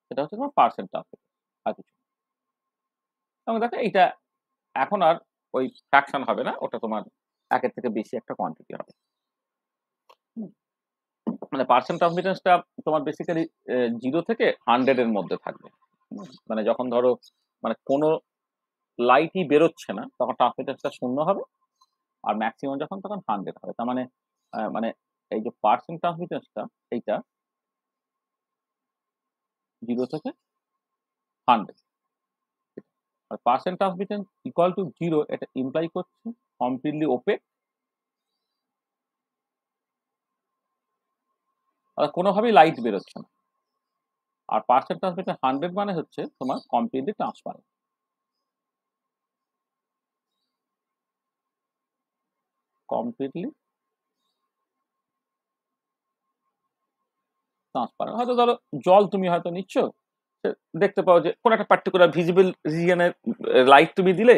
সেটা হচ্ছে তোমার পার্সেন্ট ট্রান্সমিটেন্স, আর কিছু। এবং দেখো এইটা এখন আর ওই ফ্র্যাকশন হবে না, ওটা তোমার একের থেকে বেশি একটা কোয়ান্টিটি হবে। মানে পার্সেন্ট ট্রান্সমিটেন্সটা তোমার বেসিক্যালি 0 থেকে 100 এর মধ্যে থাকবে। মানে যখন ধরো মানে কোনো লাইটই বেরোচ্ছে না তখন ট্রান্সমিটেন্সটা 0 হবে, আর ম্যাক্সিমাম যখন তখন 100 হবে। তার মানে মানে এই যে পার্সেন্ট ট্রান্সমিটেন্সটা এইটা 0 থেকে 100, আর পার্সেন্ট ট্রান্সমিটেন্স ইকুয়াল টু 0 এটা ইমপ্লাই করছে কমপ্লিটলি ওপেক, আর কোনোভাবেই লাইট বেরোচ্ছে না। আর পার্সেন্ট ট্রান্সমিটেন্স 100 মানে হচ্ছে তোমার কমপ্লিটলি ট্রান্সপারেন্ট। Completely transparent. হয়তো ধরো জল তুমি হয়তো নিচ্ছ, দেখতে পাও যে কোন একটা পার্টিকুলার ভিজিবল রিজিয়নের লাইট তুমি দিলে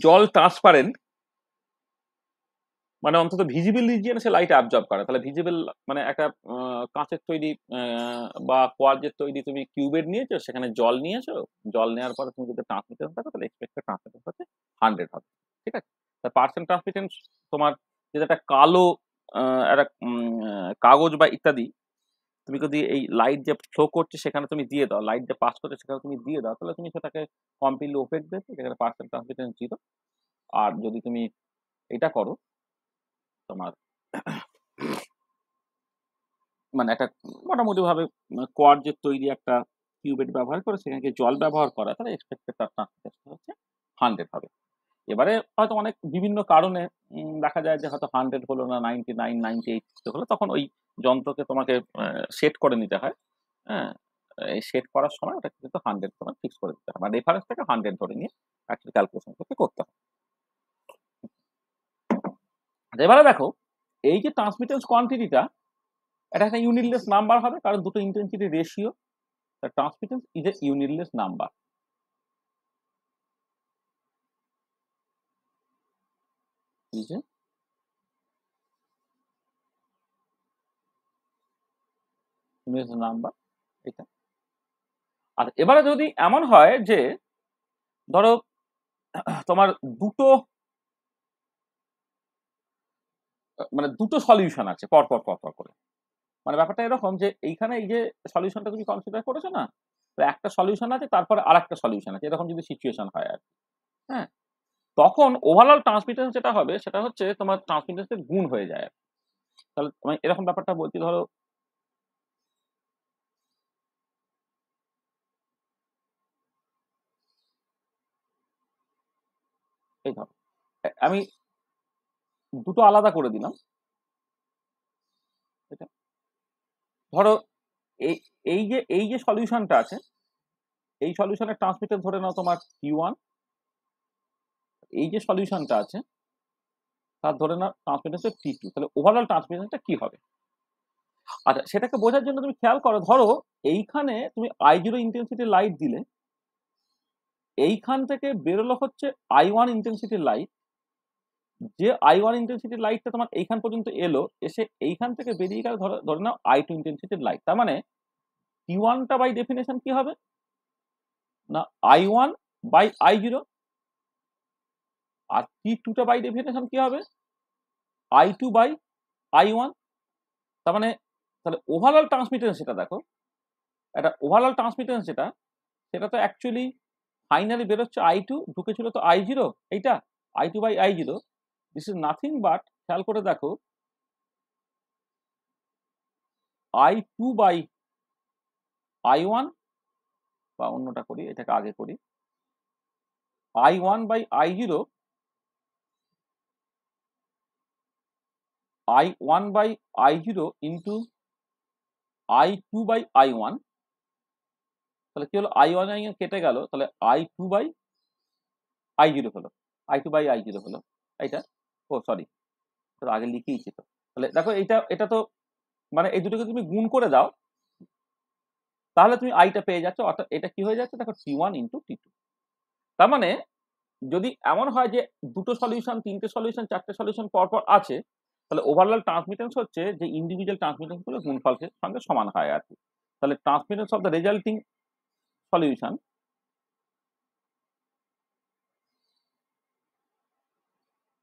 জল ট্রান্সপারেন্ট, মানে অন্তত ভিজিবল রিজিয়নে সে লাইট অ্যাবজর্ব করে। তাহলে ভিজিবল মানে একটা কাঁচের তৈরি বা কোয়ার্জের তৈরি তুমি কিউবেড নিয়েছো, সেখানে জল নিয়েছো, জল নেওয়ার পরে তুমি যদি ট্রান্সমিটেন্স দেখো তাহলে এক্সপেক্টেড ট্রান্সমিটেন্স হচ্ছে 100 হবে। ঠিক আছে, তা পার্সেন্ট ট্রান্সমিটেন্স তোমার যেটা একটা কালো একটা কাগজ বা ইত্যাদি তুমি যদি এই লাইট যে ফ্লো করছে সেখানে তুমি দিয়ে দাও, লাইট যে পাস করছে সেখানে তুমি দিয়ে দাও, তাহলে তুমি সেটাকে কমপ্লিটলি ওপেক দেবে, যেখানে পার্সেন্ট ট্রান্সমিটেন্স 0। আর যদি তুমি এটা করো তোমার মানে একটা মোটামুটি ভাবে কোয়ার্জের তৈরি একটা কিউবেট ব্যবহার করে সেখানে জল ব্যবহার করা, তাহলে এক্সপেক্টেড তার ট্রান্সমিটেন্স হচ্ছে 100 হবে। এবারে হয়তো অনেক বিভিন্ন কারণে দেখা যায় যে হয়তো 100 হলো না, 99, 98 হলো, তখন ওই যন্ত্রকে তোমাকে সেট করে নিতে হয়। হ্যাঁ, এই সেট করার সময় ওটা কিন্তু 100 তোমার ফিক্স করে দিতে হয়, মানে রেফারেন্সটাকে 100 ধরে নিয়ে অ্যাকচুয়ালি ক্যালকুলেশন করতে হয়। এবারে দেখো এই যে ট্রান্সমিটেন্স কোয়ান্টিটিটা, এটা একটা ইউনিটলেস নাম্বার হবে, কারণ দুটো intensity ratio. The transmittance is a unitless number. Is a unitless number এটা। আচ্ছা, এবারে যদি এমন হয় যে ধরো তোমার দুটো মানে দুটো সলিউশন আছে পরপর পরপর করে, মানে ব্যাপারটা এরকম যে এইখানে এই যে সলিউশনটা তুমি কনসিডার করেছো না, তো একটা সলিউশন আছে তারপরে আর একটা সলিউশন আছে, এরকম যদি সিচুয়েশন হয় আর হ্যাঁ, তখন ওভারঅল ট্রান্সমিটেন্স যেটা হবে সেটা হচ্ছে তোমার ট্রান্সমিটেন্সের গুণ হয়ে যায়। তাহলে আমি এরকম ব্যাপারটা বলছি, ধরো এই ধরো আমি দুটো আলাদা করে দিলাম। ধরো এই এই যে সলিউশনটা আছে, এই সলিউশনের ট্রান্সমিটেন্স ধরে নাও তোমার Q1, এই যে সলিউশনটা আছে তার ধরে নাও ট্রান্সমিটেন্স T2, তাহলে ওভারঅল ট্রান্সমিটেন্সটা কি হবে? আচ্ছা, সেটাকে বোঝার জন্য তুমি খেয়াল করো, ধরো এইখানে তুমি I0 ইন্টেন্সিটি লাইট দিলে, এইখান থেকে বেরোলো হচ্ছে I1 ইন্টেন্সিটি লাইট, যে I1 ইন্টেন্সিটি লাইটটা তোমার এইখান পর্যন্ত এলো, এসে এইখান থেকে বেরিয়ে গেল ধরে নাও I2 ইন্টেন্সিটির লাইট। তার মানে T1টা বাই ডেফিনেশন কি হবে না I1 বাই I0, আর T2টা বাই ডেফিনেশন কি হবে I2 বাই I1। তার মানে তাহলে ওভারঅল ট্রান্সমিটেন্স যেটা দেখো, একটা ওভারঅল ট্রান্সমিটেন্স যেটা, সেটা তো অ্যাকচুয়ালি ফাইনালি বেরোচ্ছে I2, ঢুকেছিল তো I0, এইটা I2 by I0, this is nothing but, খেয়াল করে দেখো, I2 বাই I1, বা অন্যটা করি, এটাকে আগে করি, I1 by I0, I1 by I0 into I2 by I1, তাহলে কি হলো I1 কেটে গেল, তাহলে I2 বাই I0 হলো, I2 বাই I0 হলো এইটা। ও সরি, আগে লিখেইছি তো। তাহলে দেখো এটা এটা তো মানে এই দুটোকে তুমি গুণ করে দাও, তাহলে তুমি আইটা পেয়ে যাচ্ছ, অর্থাৎ এটা কি হয়ে যাচ্ছে দেখো T1 ইন্টু T2। তার মানে যদি এমন হয় যে দুটো সলিউশন, তিনটে সলিউশন, চারটে সলিউশন পরপর আছে, তাহলে ওভারঅল ট্রান্সমিটেন্স হচ্ছে যে ইন্ডিভিজুয়াল ট্রান্সমিটেন্স গুলো গুণফলের সঙ্গে সমান হয় আর কি। তাহলে transmittance of the resulting solution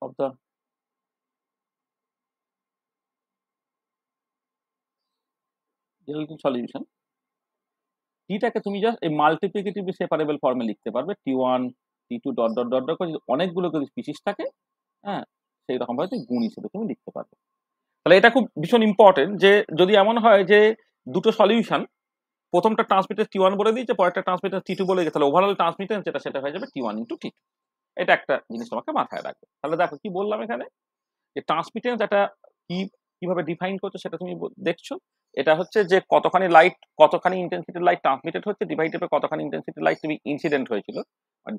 of the relative solution টিটাকে তুমি জাস্ট এই মাল্টিপ্লিকেটিভলি সেপারেবল ফর্মে লিখতে পারবে, টি1 টি2 ডট ডট ডট ডট করে অনেকগুলো যদি স্পিসিস থাকে, হ্যাঁ, সেই রকম ভাবে গুণ হিসেবে তুমি লিখতে পারবে। তাহলে এটা খুব ভীষণ ইম্পর্টেন্ট যে যদি এমন হয় যে দুটো সলিউশন, প্রথমটা ট্রান্সমিটেন্স টি1 বলে দিয়েছে, পরেরটা ট্রান্সমিটেন্স টি2 বলে দিয়েছে, তাহলে ওভারঅল ট্রান্সমিটেন্স যেটা সেটা হয়ে যাবে টি1 ইন্টু টি2। এটা একটা জিনিস তোমাকে মাথায় রাখবে। তাহলে দেখো কি বললাম এখানে, যে ট্রান্সমিটেন্স একটা কিভাবে ডিফাইন করছো সেটা তুমি দেখছো। এটা হচ্ছে যে কতখানি লাইট, কতখানি ইন্টেন্সিটির লাইট ট্রান্সমিটেড হচ্ছে ডিভাইডেড বাই কতখানি ইন্টেন্সিটির লাইট তুমি ইনসিডেন্ট হয়েছিল, মানে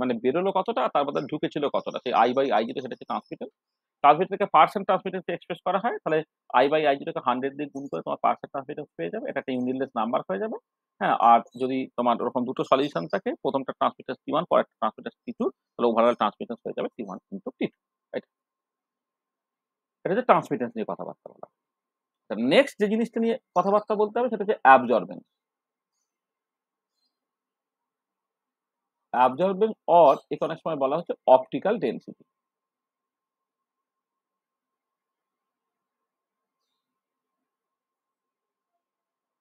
মানে বেরোলো কতটা তার মধ্যে ঢুকেছিল কতটা, সেই আই বাই আই যেটা সেটা হচ্ছে ট্রান্সমিটেন্স। ট্রান্সমিটারকে পার্সেন্ট ট্রান্সমিটেন্স এক্সপ্রেস করা হয়, তাহলে আই বাই আই যেটাকে 100 দিয়ে গুণ করে তোমার পার্সেন্ট ট্রান্সমিটেন্স পেয়ে যাবে, এটা একটা ইউনিটলেস নাম্বার হয়ে যাবে। হ্যাঁ, আর যদি তোমার ওরকম দুটো সলিউশন থাকে, প্রথমটা ট্রান্সমিটেন্স টি1, পরেরটা ট্রান্সমিটেন্স টি2, তাহলে ওভারঅল ট্রান্সমিটেন্স হয়ে যাবে টি1 ইন্টু টি2। এটা হচ্ছে ট্রান্সমিটেন্স নিয়ে কথাবার্তা বলা। নেক্সট যে জিনিসটা নিয়ে কথাবার্তা বলতে হবে সেটা হচ্ছে অ্যাবজর্বেন্স। অ্যাবজর্বেন্স অর একে অনেক সময় বলা হচ্ছে optical density.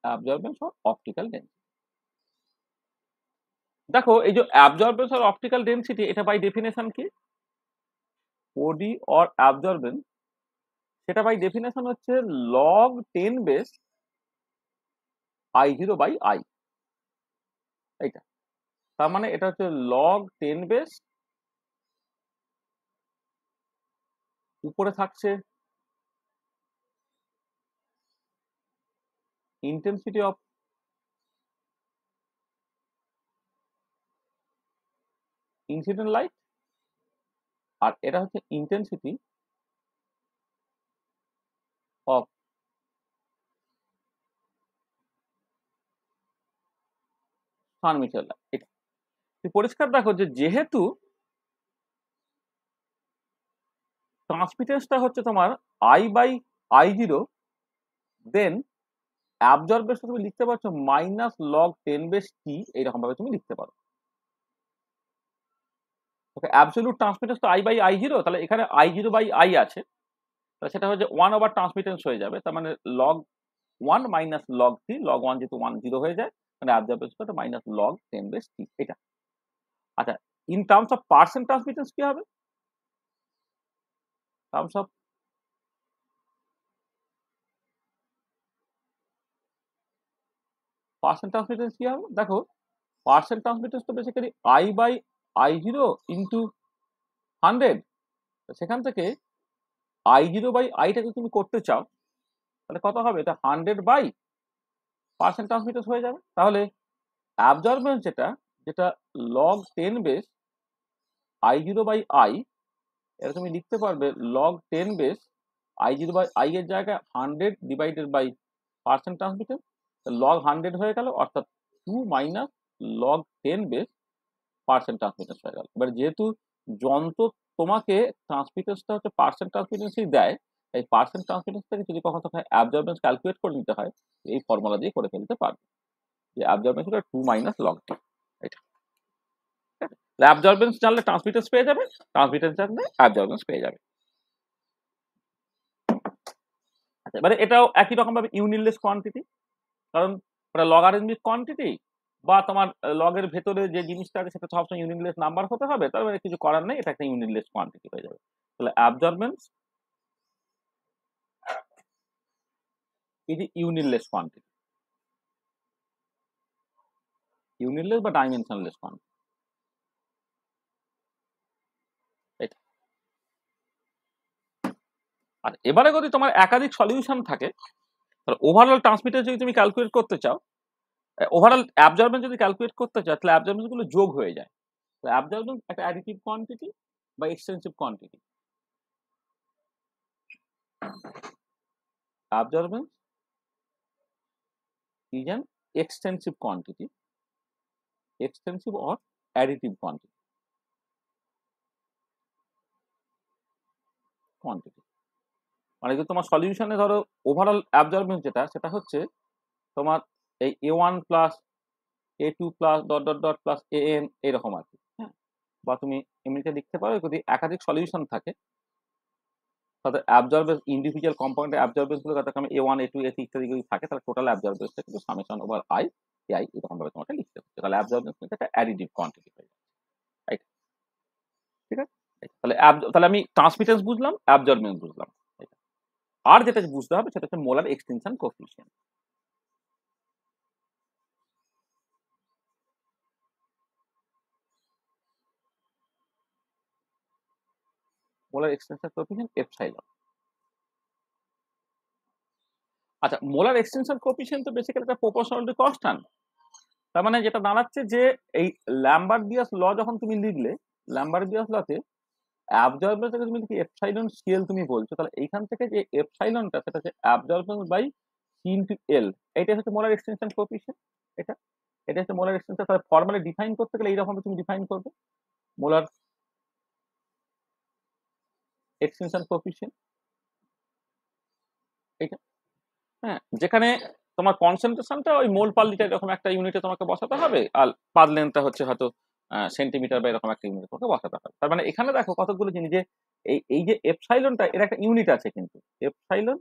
Absorbance or optical density, দেখো এই যে অ্যাবজর্বেন্স অর অপটিক্যাল ডেনসিটি, এটা বাই ডেফিনেশন কি, ওডি অর অ্যাবজর্বেন্স, সেটা বাই ডেফিনেশন হচ্ছে log 10 base I0 by I. এইটা তার মানে এটা হচ্ছে লগ 10 বেস, উপরে থাকছে ইন্টেন্সিটি অফ ইনসিডেন্ট লাইট, আর এটা হচ্ছে ইন্টেন্সিটি অফ ট্রান্সমিটেড লাইট। এটা পরিষ্কার দেখো যে যেহেতু ট্রান্সমিটেন্সটা হচ্ছে তোমার I by I0, then absorption তুমি লিখতে পারছো মাইনাস লগ 10 বেস টি, এইরকম ভাবে তুমি লিখতে পারো। ওকে, অ্যাবসলিউট ট্রান্সমিটেন্স তো আই বাই I0, তাহলে এখানে I0 বাই আই আছে, তাহলে সেটা হচ্ছে 1 ওভার ট্রান্সমিটেন্স হয়ে যাবে, তার মানে লগ 1 মাইনাস লগ টি, লগ 1 যেহেতু 1 0 হয়ে যায়, মানে অ্যাবজর্বেশনটা মাইনাস লগ 10 বেস টি। এটা আচ্ছা, ইন টার্মস অফ পার্সেন্ট ট্রান্সমিটেন্স কি হবে, টার্মস অফ পার্সেন্ট ট্রান্সমিটেন্স কি হবে, দেখো পার্সেন্ট ট্রান্সমিটেন্স তো basically I by I0 into 100, সেখান থেকে I0 বাই আইটাকে তুমি করতে চাও, তাহলে কত হবে, এটা 100 বাই পার্সেন্ট ট্রান্সমিটেন্স হয়ে যাবে। তাহলে অ্যাবজর্বেন্স যেটা, যেটা log 10 base I0 by I, এটা তুমি লিখতে পারবে log 10 base I0 by I এর জায়গায় 100 ডিভাইডেড বাই পার্সেন্ট ট্রান্সমিটেন্স, লগ 100 হয়ে গেল, অর্থাৎ 2 মাইনাস লগ 10 বেস পার্সেন্ট ট্রান্সমিটেন্স হয়ে গেল। এবার যেহেতু যন্ত্র তোমাকে ট্রান্সমিটেন্সটা হচ্ছে পার্সেন্ট ট্রান্সমিটেন্সই দেয়, এই পার্সেন্ট ট্রান্সমিটেন্স থেকে যদি কখনো তোমাকে অ্যাবজর্বেন্স ক্যালকুলেট করে নিতে হয়, এই ফর্মুলা দিয়ে করে ফেলতে পারবে, যে অ্যাবজর্বেন্স হলো 2 মাইনাস লগ টি। এটা অ্যাবজর্বেন্স জানলে ট্রান্সমিটেন্স পেয়ে যাবে, ট্রান্সমিটেন্স জানলে অ্যাবজর্বেন্স পেয়ে যাবে। আচ্ছা, এবারে এটাও একই রকম ভাবে ইউনিটলেস কোয়ান্টিটি, কারণ ওটা লগারিদমিক কোয়ান্টিটি, বা তোমার লগের ভেতরে যে জিনিসটা আছে সেটা সবসময় ইউনিটলেস নাম্বার হতে হবে, তার মানে কিছু করার নেই, এটা একটা ইউনিটলেস কোয়ান্টিটি হয়ে যাবে। তাহলে অ্যাবজর্বেন্স ইজ ইউনিটলেস কোয়ান্টিটি, ইউনিটলেস বা ডাইমেনশনলেস কোয়ান্টিটি। এটা আর এবারে যদি তোমার একাধিক সলিউশন থাকে, তাহলে ওভারঅল ট্রান্সমিটার যদি তুমি ক্যালকুলেট করতে চাও, ওভারঅল অ্যাবজর্বেন্স যদি ক্যালকুলেট করতে চাও, তাহলে অ্যাবজর্বেন্স গুলো যোগ হয়ে যায়। অ্যাবজর্বেন্স একটা অ্যাডিটিভ কোয়ান্টিটি বা extensive quantity. Absorbance is an extensive quantity, extensive or additive quantity, মানে যে তোমার সলিউশনে ধরো ওভারঅল অ্যাবজর্বেন্স যেটা সেটা হচ্ছে তোমার এই A1 plus A2 plus dot dot dot plus AN এরকম আর কি। হ্যাঁ, বা তুমি এমনিতে লিখতে পারো যদি একাধিক সলিউশন থাকে, তাতে অ্যাবজর্বেন্স ইন্ডিভিজুয়াল কম্পাউন্ডের অ্যাবজর্বেন্স গুলো যাতে আমি A1 A2 A3 ইত্যাদি যদি থাকে তাহলে টোটাল অ্যাবজর্বেন্সটা কিন্তু সামেশন ওভার আই আই এরকম ভাবে তোমাকে লিখতে হচ্ছে, তাহলে অ্যাবজর্বেন্স কিন্তু একটা অ্যাডিটিভ কোয়ান্টিটি হয়ে যাবে, রাইট? ঠিক আছে, তাহলে তাহলে আমি ট্রান্সমিটেন্স বুঝলাম, অ্যাবজর্বেন্স বুঝলাম। আর যেটা বুঝতে হবে সেটা হচ্ছে molar extension coefficient. Molar extension coefficient epsilon. আচ্ছা, মোলার এক্সটেনশন কোএফিসিয়েন্ট তো বেসিক্যালি একটা প্রপোর্শনালিটি কনস্ট্যান্ট। তার মানে যেটা দাঁড়াচ্ছে যে এই ল্যাম্বার্ট-বিয়াস ল যখন তুমি লিখলে, ল্যাম্বার্ট-বিয়াস লতে অ্যাবজর্বেন্সটাকে তুমি কি এপসাইলন স্কেল তুমি বলছো, তাহলে এইখান থেকে যে এপসাইলনটা সেটা হচ্ছে absorbance by C into L, এইটা হচ্ছে মোলার এক্সটেনশন কোএফিসিয়েন্ট। এটা এটা হচ্ছে মোলার এক্সটেনশন। তাহলে ফর্মালি ডিফাইন করতে গেলে এইরকম তুমি ডিফাইন করবে মোলার এক্সটেনশন কোএফিসিয়েন্ট, এইটা। হ্যাঁ, যেখানে তোমার কনসেন্ট্রেশনটা ওই মোল পার লিটার এরকম একটা ইউনিটে তোমাকে বসাতে হবে, আর পার লেন্থটা হচ্ছে হয়তো সেন্টিমিটার বা এরকম একটা ইউনিটে তোমাকে বসাতে হবে। তার মানে এখানে দেখো কতগুলো জিনিস, যে এই যে এপসাইলনটা এর একটা ইউনিট আছে, কিন্তু এপসাইলন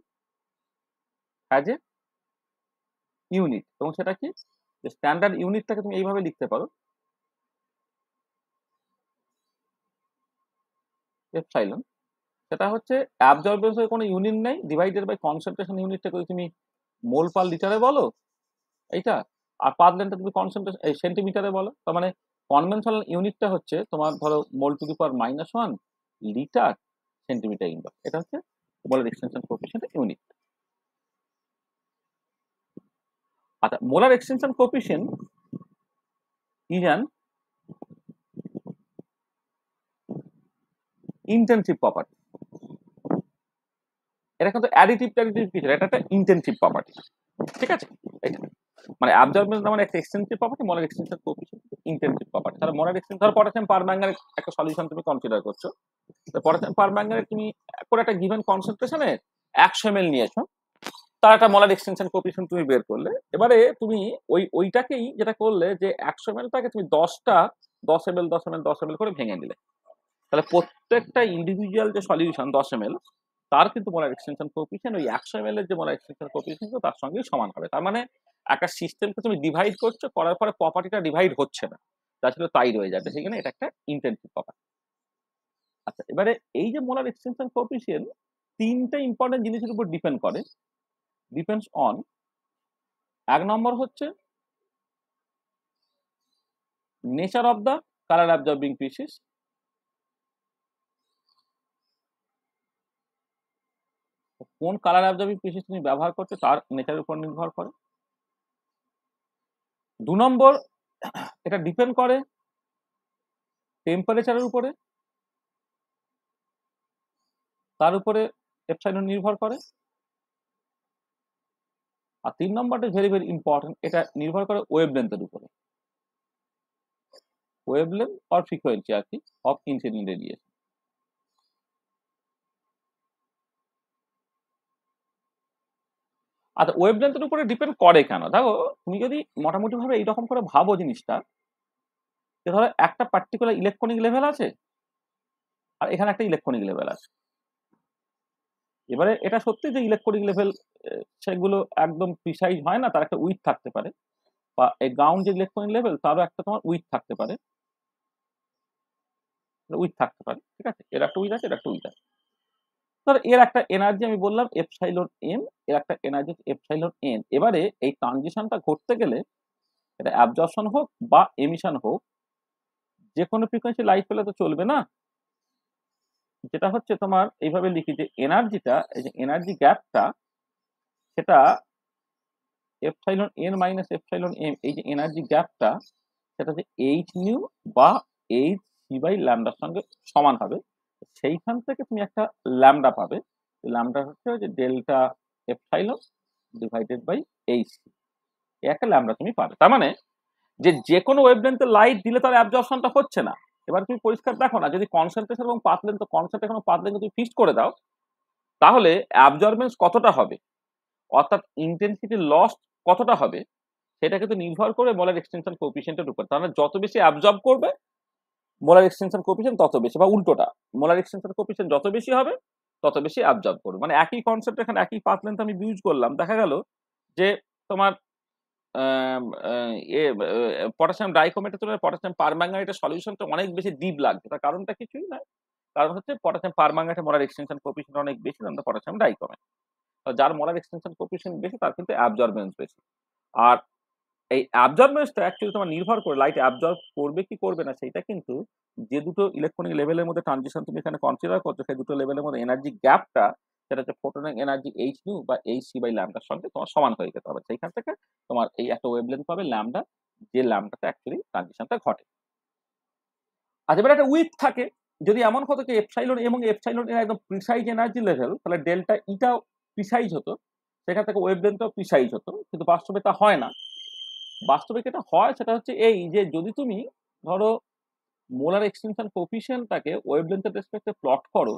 হ্যাজ এ ইউনিট, এবং সেটা কি স্ট্যান্ডার্ড ইউনিটটাকে তুমি এইভাবে লিখতে পারো, এপসাইলন। সেটা হচ্ছে অ্যাবজর্বেন্সের কোনো ইউনিট নেই, ডিভাইডেড বাই কনসেন্ট্রেশন ইউনিটটাকে তুমি মোল পার লিটারে বলো এইটা, আর পার লেন্থটা তুমি কনসেন্ট্রেশন এই সেন্টিমিটারে বলো। তার মানে কনভেনশনাল ইউনিটটা হচ্ছে তোমার ধরো mole to the power -1 litre centimetre inverse, এটা হচ্ছে মোলার এক্সটেনশন কোএফিসিয়েন্ট ইউনিট। আচ্ছা, molar extension coefficient is an intensive property. এটা কিন্তু অ্যাডিটিভ ট্যাডিটিভ কিছু না, এটা একটা ইন্টেনসিভ প্রপার্টি, ঠিক আছে? এটা মানে অ্যাবজর্বেন্স মানে একটা extensive property, molar extension coefficient intensive property. তাহলে মোলার এক্সটেনশন ধরো পটাশিয়াম পারম্যাঙ্গানেট একটা সলিউশন তুমি কনসিডার করছো, তো পটাশিয়াম পারম্যাঙ্গানেট তুমি করে একটা গিভেন কনসেন্ট্রেশনে 100 ml নিয়েছো, তার একটা মোলার এক্সটেনশন কোএফিসিয়েন্ট তুমি বের করলে, এবারে তুমি ওইটাকেই যেটা করলে যে 100 ml-টাকে তুমি 10টা 10 ml 10 ml 10 ml করে ভেঙে নিলে, তাহলে প্রত্যেকটা ইন্ডিভিজুয়াল যে সলিউশন 10 ml তার কিন্তু মোলার এক্সটেনশন কোএফিসিয়েন্ট ওই 100 ml এর যে মোলার এক্সটেনশন কোএফিসিয়েন্ট তার সঙ্গেই সমান হবে। তার মানে একটা সিস্টেমকে তুমি ডিভাইড করছো, করার পরে প্রপার্টিটা ডিভাইড হচ্ছে না, যা ছিল তাই রয়ে যাবে, সেখানে এটা একটা ইন্টেনসিভ প্রপার্টি। আচ্ছা, এবারে এই যে মোলার এক্সটেনশন কোএফিসিয়েন্ট তিনটা ইম্পর্টেন্ট জিনিসের উপর ডিপেন্ড করে, ডিপেন্ডস অন, এক নম্বর হচ্ছে nature of the colour absorbing species, কোন কালার অ্যাবজর্বিং স্পিসিস তুমি ব্যবহার করছো তার নেচারের উপর নির্ভর করে। 2 নম্বর, এটা ডিপেন্ড করে টেম্পারেচারের উপরে, তার উপরে এপসাইলন নির্ভর করে। আর 3 নম্বরটা ভেরি ভেরি ইম্পর্টেন্ট, এটা নির্ভর করে ওয়েভলেন্থের উপরে, ওয়েভলেন্থ অর ফ্রিকোয়েন্সি আর কি অফ ইনসিডেন্ট রেডিয়েশন। আচ্ছা, ওয়েভলেন্থের উপরে ডিপেন্ড করে কেন? দেখো, তুমি যদি মোটামুটি ভাবে এইরকম করে ভাবো জিনিসটা, যে ধরো একটা পার্টিকুলার ইলেকট্রনিক লেভেল আছে আর এখানে একটা ইলেকট্রনিক লেভেল আছে। এবারে এটা সত্যি যে ইলেকট্রনিক লেভেল সেগুলো একদম প্রিসাইজ হয় না, তার একটা উইথ থাকতে পারে, বা এই গ্রাউন্ড যে ইলেকট্রনিক লেভেল তারও একটা তোমার উইথ থাকতে পারে, ঠিক আছে? এর একটা উইথ আছে, এর একটা উইথ আছে। ধর এর একটা এনার্জি আমি বললাম এপসাইলন এম, এর একটা এনার্জি এপসাইলন এন। এবারে এই ট্রানজিশনটা ঘটতে গেলে এটা অ্যাবজর্পশন হোক বা এমিশন হোক, যে কোনো ফ্রিকোয়েন্সি লাইট পেলে তো চলবে না। যেটা হচ্ছে তোমার এইভাবে লিখি যে এনার্জিটা, এই যে এনার্জি গ্যাপটা, সেটা epsilon N minus epsilon M, এই যে এনার্জি গ্যাপটা সেটা যে এইচ নিউ বা এইচ সি বাই ল্যামডার সঙ্গে সমান হবে। সেইখান থেকে তুমি একটা ল্যামডা পাবে, ল্যামডা হচ্ছে যে delta epsilon divided by H, এই একটা ল্যামডা তুমি পাবে। তার মানে যে কোনো ওয়েভলেন্থে লাইট দিলে তার অ্যাবজর্পশনটা হচ্ছে না। এবার তুমি পরিষ্কার দেখো না, যদি কনসেন্ট্রেশন এবং পাথ লেন্থ, কনসেন্ট্রেশন এবং পাথ লেন্থ তুমি ফিক্সড করে দাও, তাহলে অ্যাবজর্বেন্স কতটা হবে, অর্থাৎ ইন্টেন্সিটি লস কতটা হবে, সেটা কিন্তু নির্ভর করে মোলার এক্সটেনশন কোএফিসিয়েন্টের উপর। তাহলে যত বেশি অ্যাবজর্ব করবে মোলার এক্সটেনশন কোএফিসিয়েন্ট তত বেশি, বা উল্টোটা, মোলার এক্সটেনশন কোএফিসিয়েন্ট যত বেশি হবে তত বেশি অ্যাবজর্ব করবে। মানে একই কনসেপ্ট, এখানে একই পাথ লেন্থ আমি ইউজ করলাম, দেখা গেল যে তোমার পটাশিয়াম ডাইক্রোমেটের তুলনায় পটাশিয়াম পারম্যাঙ্গানেটের সলিউশনটা অনেক বেশি ডিপ লাগবে। তার কারণটা কিছুই না, কারণ হচ্ছে পটাশিয়াম পারম্যাঙ্গানেটের মোলার এক্সটেনশন কোএফিসিয়েন্ট অনেক বেশি than the পটাশিয়াম ডাইক্রোমেট। যার মোলার এক্সটেনশন কোএফিসিয়েন্ট বেশি তার কিন্তু অ্যাবজর্বেন্স বেশি। আর এই অ্যাবজর্বেন্সটা অ্যাকচুয়ালি তোমার নির্ভর করে লাইট অ্যাবজর্ব করবে কি করবে না, সেইটা কিন্তু যে দুটো ইলেকট্রনিক লেভেলের মধ্যে ট্রানজিশন তুমি এখানে কনসিডার করছো, সেই দুটো লেভেলের মধ্যে এনার্জি গ্যাপটা, সেটা হচ্ছে ফোটনের এনার্জি এইচ নিউ বা এইচ সি বাই ল্যামডার সঙ্গে তোমার সমান হয়ে যেতে হবে। সেইখান থেকে তোমার এই একটা ওয়েভলেন্থ পাবে ল্যামডা, যে ল্যামডাতে অ্যাকচুয়ালি ট্রানজিশনটা ঘটে। আচ্ছা, এবার একটা উইথ থাকে, যদি এমন হতো যে এপসাইলন এবং এপসাইলন এর একদম প্রিসাইজ এনার্জি লেভেল, তাহলে ডেল্টা ইটাও প্রিসাইজ হতো, সেখান থেকে ওয়েভলেন্থটাও প্রিসাইজ হতো, কিন্তু বাস্তবে তা হয় না। বাস্তবে যেটা হয় সেটা হচ্ছে এই যে যদি তুমি ধরো মোলার এক্সটেনশন কোএফিসিয়েন্টটাকে ওয়েভলেন্থের রেসপেক্টে প্লট করো,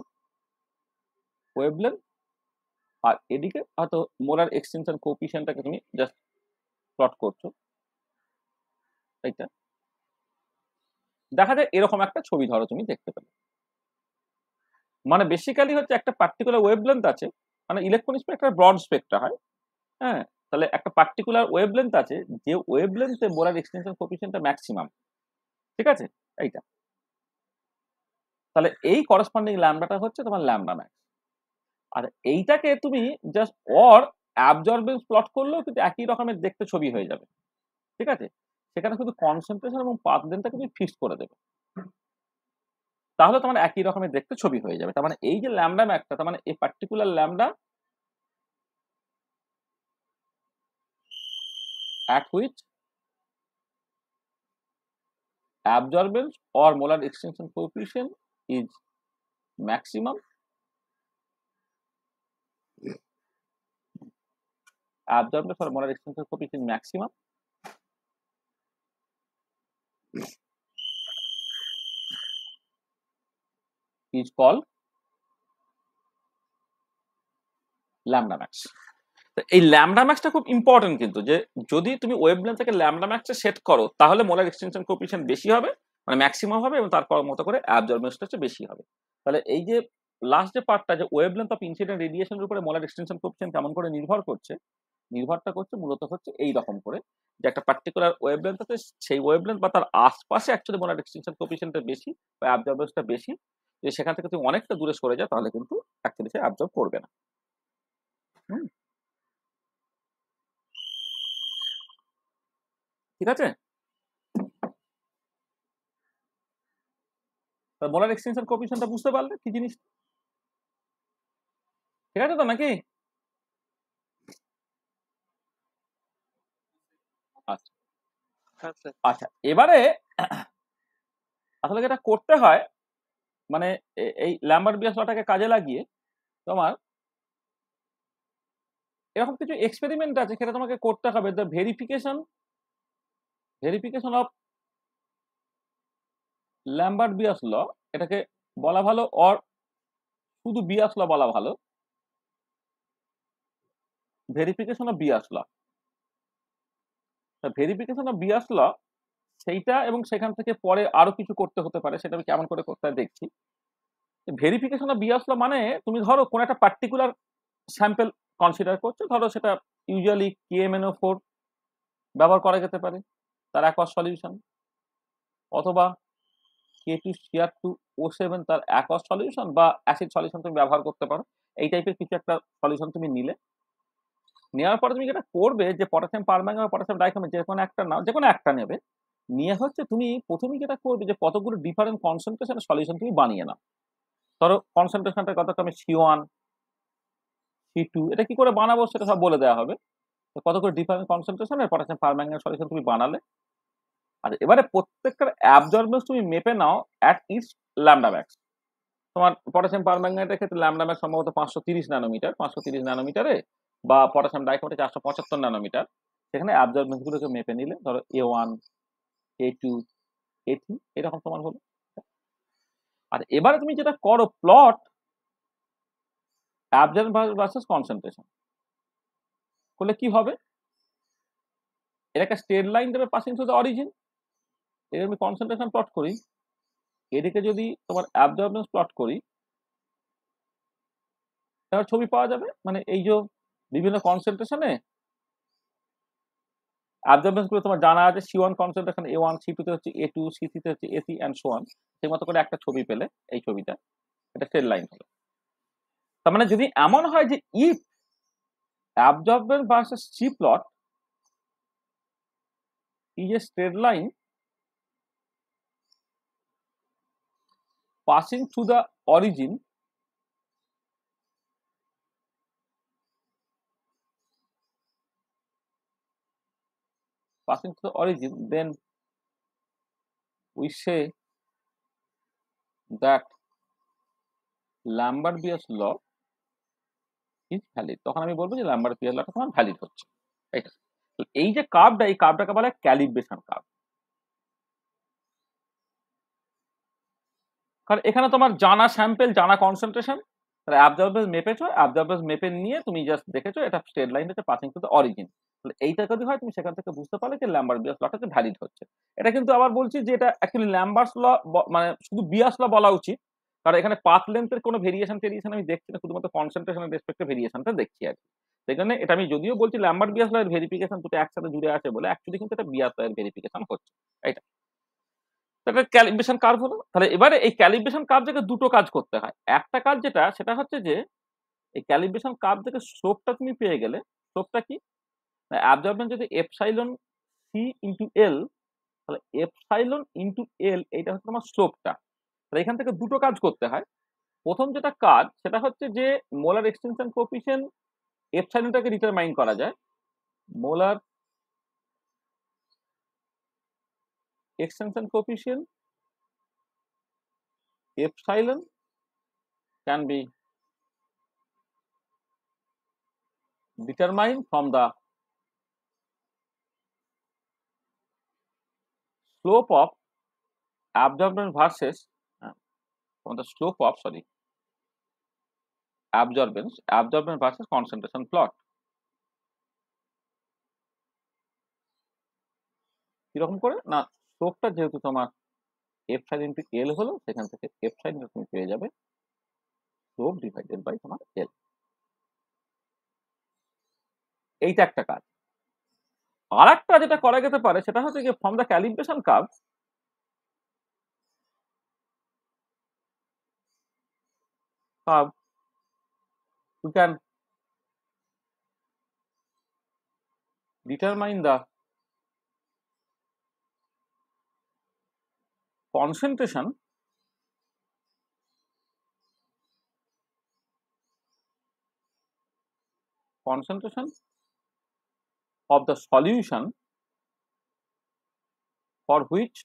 ওয়েভলেন্থ আর এদিকে হয়তো মোলার এক্সটেনশন কোএফিসিয়েন্টটাকে তুমি জাস্ট প্লট করছো, এইটা দেখা যায় এরকম একটা ছবি ধরো তুমি দেখতে পেলে। মানে বেসিক্যালি হচ্ছে একটা পার্টিকুলার ওয়েভলেন্থ আছে, মানে ইলেকট্রন স্পেক্ট্রাম ব্রড স্পেক্ট্রা হয়, হ্যাঁ, তাহলে একটা পার্টিকুলার ওয়েভলেন্থ আছে, যে ওয়েভলেন্থে মোলার এক্সটেনশন কোএফিসিয়েন্টটা ম্যাক্সিমাম, ঠিক আছে, এইটা, তাহলে এই করসপন্ডিং ল্যামডাটা হচ্ছে তোমার ল্যামডা ম্যাক্স। আর এইটাকে তুমি জাস্ট অর অ্যাবজর্বেন্স প্লট করলেও কিন্তু একই রকমের দেখতে ছবি হয়ে যাবে, ঠিক আছে, সেখানে শুধু কনসেন্ট্রেশন এবং পাথ লেন্থটাকে তুমি ফিক্স করে দেবে, তাহলে তোমার একই রকমের দেখতে ছবি হয়ে যাবে। তার মানে এই যে ল্যামডা ম্যাক্সটা, তার মানে এই particular lambda at which absorbance or molar extension coefficient is maximum, absorbance or molar extension coefficient maximum is called lambda max। এই ল্যামডা ম্যাক্সটা খুব ইম্পর্টেন্ট কিন্তু, যে যদি তুমি ওয়েভলেন্থ থেকে ল্যামডা ম্যাক্সে সেট করো, তাহলে মোলার এক্সটেনশন কোএফিসিয়েন্ট বেশি হবে, মানে ম্যাক্সিমাম হবে, এবং তারপর মতো করে অ্যাবজর্বেন্সটা হচ্ছে বেশি হবে। তাহলে এই যে লাস্ট যে পার্টটা, যে ওয়েভলেন্থ অফ ইনসিডেন্ট রেডিয়েশনের উপরে মোলার এক্সটেনশন কোএফিসিয়েন্ট কেমন করে নির্ভর করছে, নির্ভরটা করছে মূলত হচ্ছে এই রকম করে, যে একটা পার্টিকুলার ওয়েভলেন্থ আছে, সেই ওয়েভলেন্থ বা তার আশপাশে অ্যাকচুয়ালি মোলার এক্সটেনশন কোএফিসিয়েন্টটা বেশি বা অ্যাবজর্বেন্সটা বেশি, যে সেখান থেকে তুমি অনেকটা দূরে সরে যাও, তাহলে কিন্তু অ্যাকচুয়ালি সে অ্যাবজর্ব করবে না। ঠিক আছে, মোলার এক্সটেনশন কোএফিসিয়েন্টটা বুঝতে পারলে কি জিনিস, ঠিক আছে তো নাকি? আচ্ছা আচ্ছা, এবারে আসলে যেটা করতে হয়, মানে এই ল্যাম্বার্ট-বিয়াস লটাকে কাজে লাগিয়ে তোমার এরকম কিছু এক্সপেরিমেন্ট আছে, সেটা তোমাকে করতে হবে। The verification of Lambert Beer's law, এটাকে বলা ভালো, অর শুধু বিয়াস ল বলা ভালো, verification of Beer's law. Verification of Beer's law সেইটা, এবং সেখান থেকে পরে আরো কিছু করতে হতে পারে, সেটা আমি কেমন করে করতে হয় দেখছি। ভেরিফিকেশন অফ বিয়াস ল মানে তুমি ধরো কোন একটা পার্টিকুলার স্যাম্পল কনসিডার করছো, ধরো সেটা ইউজুয়ালি KMnO4 ব্যবহার করা যেতে পারে তার অ্যাকোয়াস সলিউশন, অথবা K2Cr2O7 তার অ্যাকোয়াস সলিউশন বা অ্যাসিড সলিউশন তুমি ব্যবহার করতে পারো। এই টাইপের কিছু একটা সলিউশন তুমি নিলে, নেওয়ার পরে তুমি যেটা করবে, যে পটাশিয়াম পারম্যাঙ্গানেট বা পটাশিয়াম ডাইক্রোমেট যে কোনো একটা নাও, যে কোনো একটা নেবে, নিয়ে হচ্ছে তুমি প্রথমেই যেটা করবে, যে কতগুলো ডিফারেন্ট কনসেন্ট্রেশনের সলিউশন তুমি বানিয়ে নাও। ধরো কনসেন্ট্রেশনটা কত, আমি C1 C2 এটা কি করে বানাবো সেটা সব বলে দেওয়া হবে। কত করে ডিফারেন্ট কনসেন্ট্রেশনের পটাশিয়াম পারম্যাঙ্গানেট সলিউশন তুমি বানালে, আর এবারে প্রত্যেকটার অ্যাবজর্বেন্স তুমি মেপে নাও অ্যাট ইচ ল্যামডা ম্যাক্স। তোমার পটাশিয়াম পারম্যাঙ্গানেটের ক্ষেত্রে ল্যামডা ম্যাক্স সম্ভবত 530 ন্যানোমিটার, 530 ন্যানোমিটারে, বা পটাশিয়াম ডাইক্রোমেটে 475 ন্যানোমিটার, সেখানে অ্যাবজর্বেন্স গুলোকে মেপে নিলে, ধরো A1 A2 A3 এরকম তোমার হলো। আর এবারে তুমি যেটা করো, প্লট অ্যাবজর্বেন্স ভার্সেস কনসেন্ট্রেশন করলে কি হবে, এর একটা স্ট্রেট লাইন দেবে পাসিং থ্রু দ্য অরিজিন, এর আমি কনসেন্ট্রেশন প্লট করি, এদিকে যদি তোমার অ্যাবজর্বেন্স প্লট করি, তার ছবি পাওয়া যাবে। মানে এই যে বিভিন্ন কনসেন্ট্রেশনে অ্যাবজর্বেন্স গুলো তোমার জানা আছে, C1 কনসেন্ট্রেশন A1, C2 তে হচ্ছে A2, C3 তে হচ্ছে AC অ্যান্ড সো অন। সেই মতো করে একটা ছবি পেলে, এই ছবিটা এটা স্ট্রেট লাইন হলো। তার মানে যদি এমন হয় যে if absorbance versus C plot is a straight line passing through the origin then we say that Lambert-Beer's law is valid। তখন আমি বলবো যে Lambert-Beer's lawটা তোমার ভ্যালিড হচ্ছে। এইটা এই যে কার্ভটা, এই কার্ভটাকে বলা হয় ক্যালিব্রেশন কার্ভ। কারণ এখানে তোমার জানা স্যাম্পেল, জানা কনসেন্ট্রেশন, তাহলে অ্যাবজর্বেন্স মেপেছো, অ্যাবজর্বেন্স মেপে নিয়ে তুমি জাস্ট দেখেছো এটা স্ট্রেট লাইন হচ্ছে পাসিং টু দ্য অরিজিন। তাহলে এইটা যদি হয় তুমি সেখান থেকে বুঝতে পারলে যে ল্যাম্বার্ট-বিয়াস লটা যে ভ্যালিড হচ্ছে। এটা কিন্তু আবার বলছি যে এটা অ্যাকচুয়ালি ল্যাম্বার্টস ল, মানে শুধু বিয়াস ল বলা উচিত, কারণ এখানে পাথ লেন্থের কোনো ভেরিয়েশন আমি দেখছি না, শুধুমাত্র কনসেন্ট্রেশনের রেসপেক্টে ভেরিয়েশনটা দেখছি আর কি। সেখানে এটা আমি যদিও বলছি ল্যাম্বার্ট-বিয়াস ল এর ভেরিফিকেশন দুটো একসাথে জুড়ে আছে বলে, অ্যাকচুয়ালি কিন্তু এটা বিয়াস ল এর ভেরিফিকেশন হচ্ছে। এটা ক্যালিব্রেশন কার্ভ হলো। তাহলে এবারে এই ক্যালিব্রেশন কার্ভ থেকে দুটো কাজ করতে হয়। একটা কাজ যেটা, সেটা হচ্ছে যে এই ক্যালিব্রেশন কার্ভ থেকে স্লোপটা তুমি পেয়ে গেলে, স্লোপটা কি, অ্যাবজর্বেন্স যদি এপসাইলন সি ইন্টু এল, তাহলে এপসাইলন ইন্টু এল এইটা হচ্ছে তোমার স্লোপটা। তাহলে এখান থেকে দুটো কাজ করতে হয়। প্রথম যেটা কাজ সেটা হচ্ছে যে মোলার এক্সটেনশন কোএফিসিয়েন্ট এপসাইলনটাকে ডিটারমাইন করা যায়। Molar extension coefficient epsilon can be determined from the slope of absorbance versus from the slope of absorbance versus concentration plot। কিরকম করে না, স্লোপটা যেহেতু তোমার এফ সাইন ইন্টু এল হলো, সেখান থেকে এফ সাইন তুমি পেয়ে যাবে স্লোপ ডিভাইডেড বাই তোমার এল। এইটা একটা কাজ। আর একটা যেটা করা যেতে পারে সেটা হচ্ছে যে from the calibration curve we can determine the concentration of the solution for which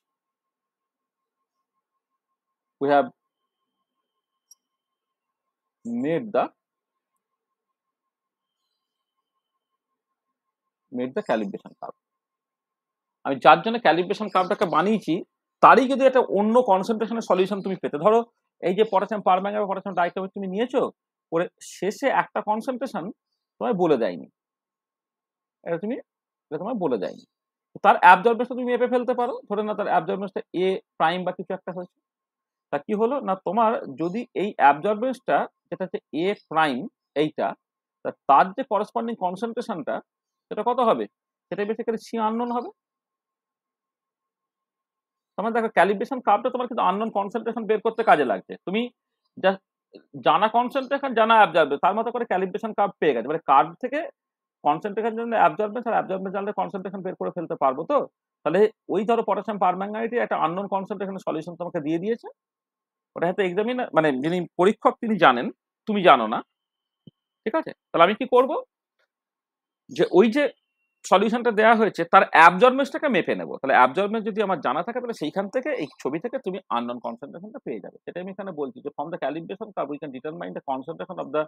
we have made the calibration curve। আমি যার জন্য ক্যালিব্রেশন কার্ভটাকে বানিয়েছি তারই যদি একটা অন্য কনসেন্ট্রেশনের সলিউশন তুমি পেতে, ধরো এই যে পটাশিয়াম পারম্যাঙ্গানেট বা পটাশিয়াম ডাইক্রোমেট তুমি নিয়েছো, পরে শেষে একটা কনসেন্ট্রেশন তোমায় বলে দেয়নি, এটা তোমায় বলে দেয়নি, তার অ্যাবজর্বেন্সটা তুমি মেপে ফেলতে পারো। ধরে না তার অ্যাবজর্বেন্সটা এ প্রাইম বা কিছু একটা হয়েছে, তা কি হলো না, তোমার যদি এই অ্যাবজর্বেন্সটা যেটা হচ্ছে এ প্রাইম এইটা, তার যে করসপন্ডিং কনসেন্ট্রেশনটা সেটা কত হবে, সেটা বেসিক্যালি সি আননোন হবে। তোমার দেখো ক্যালিব্রেশন কার্ভটা তোমার কিন্তু আননোন কনসেন্ট্রেশন বের করতে কাজে লাগছে। তুমি জানা কনসেন্ট্রেশন, জানা অ্যাবজর্বেন্স, তার মতো করে ক্যালিব্রেশন কার্ভ পেয়ে গেছে। মানে কার্ভ থেকে কনসেন্ট্রেশন জন্য অ্যাবজর্বেন্স আর অ্যাবজর্বেন্স জানলে কনসেন্ট্রেশন বের করে ফেলতে পারবো। তো তাহলে ওই ধরো পটাশিয়াম পারম্যাঙ্গানেটে একটা আননোন কনসেন্ট্রেশনের সলিউশন তোমাকে দিয়ে দিয়েছে, ওটা হয়তো এক্সামিনার মানে যিনি পরীক্ষক তিনি জানেন, তুমি জানো না, ঠিক আছে। তাহলে আমি কি করব, যে ওই যে সলিউশনটা দেওয়া হয়েছে তার অ্যাবজর্বেন্সটাকে মেপে নেবো। তাহলে অ্যাবজর্বেন্স যদি আমার জানা থাকে তাহলে সেইখান থেকে এই ছবি থেকে তুমি আননোন কনসেন্ট্রেশনটা পেয়ে যাবে। সেটা আমি এখানে বলছি যে from the calibration curve we can determine the concentration of the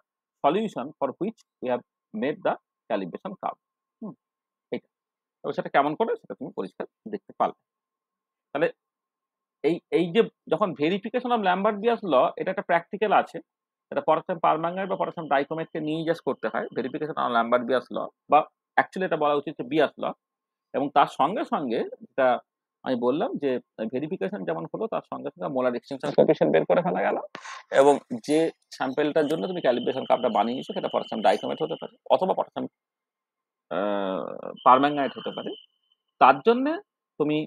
solution for which we have made the calibration curve. এইটা তবে সেটা কেমন করে সেটা তুমি পরিষ্কার দেখতে পারবে। তাহলে এই যে যখন ভেরিফিকেশন অফ ল্যাম্বার্ট-বিয়াস ল, এটা একটা প্র্যাকটিক্যাল আছে, এটা পটাশিয়াম পারম্যাঙ্গানেট বা পটাশিয়াম ডাইক্রোমেটকে নিয়ে জাস্ট করতে হয় ভেরিফিকেশন অফ ল্যাম্বার্ট-বিয়াস ল, বা অ্যাকচুয়ালি এটা বলা উচিত যে বিয়াস ল। এবং তার সঙ্গে সঙ্গে যেটা আমি বললাম যে ভেরিফিকেশন যেমন হলো তার সঙ্গে সঙ্গে মোলার এক্সটেনশন কোএফিশিয়েন্ট বের করে ফেলা গেল, এবং যে স্যাম্পেলটার জন্য তুমি ক্যালিব্রেশন কাপটা বানিয়েছো সেটা পটাশিয়াম ডাইক্রোমেট হতে পারে অথবা পটাশিয়াম পারম্যাঙ্গানেট হতে পারে। তার জন্য তুমি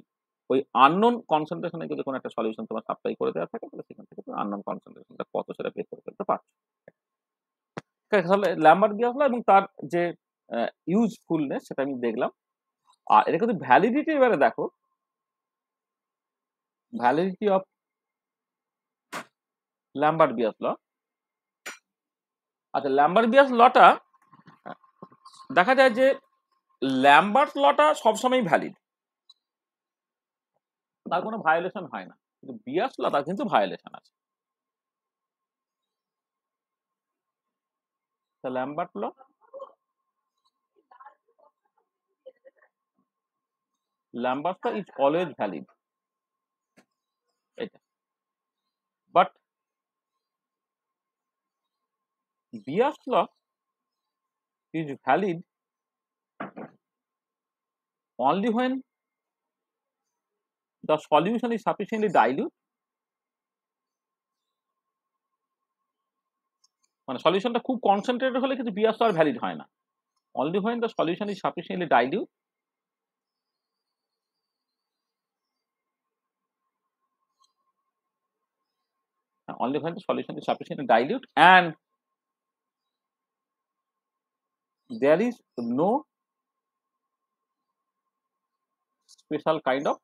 ওই আননোন কনসেন্ট্রেশনে যদি কোনো একটা সলিউশন তোমার সাপ্লাই করে দেওয়া থাকে তাহলে সেখান থেকে তুমি আননোন কনসেন্ট্রেশনটা কত সেটা বের করে ফেলতে পারছো। তাহলে ল্যাম্বার্ট গ্যাস ল এবং তার যে ইউজফুলনেস সেটা আমি দেখলাম। আর এটা কিন্তু ভ্যালিডিটি এবারে দেখো, ভ্যালিডিটি অফ ল্যাম্বার্ট বিয়াস ল। আচ্ছা, ল্যাম্বার্ট বিয়াস লটা দেখা যায় যে ল্যাম্বার্ট লটা সবসময় ভ্যালিড, তার কোনো ভায়োলেশন হয় না, কিন্তু বিয়াস ল তার কিন্তু ভায়োলেশন আছে। Lambert law Lambert law is always valid, এটা। But Beer's law is valid only when the solution is sufficiently dilute, মানে সলিউশনটা খুব কনসেন্ট্রেটেড হলে কিন্তু বিয়াস আর ভ্যালিড হয় না। only when the solution is sufficiently dilute only when the solution is sufficiently dilute and there is no special kind of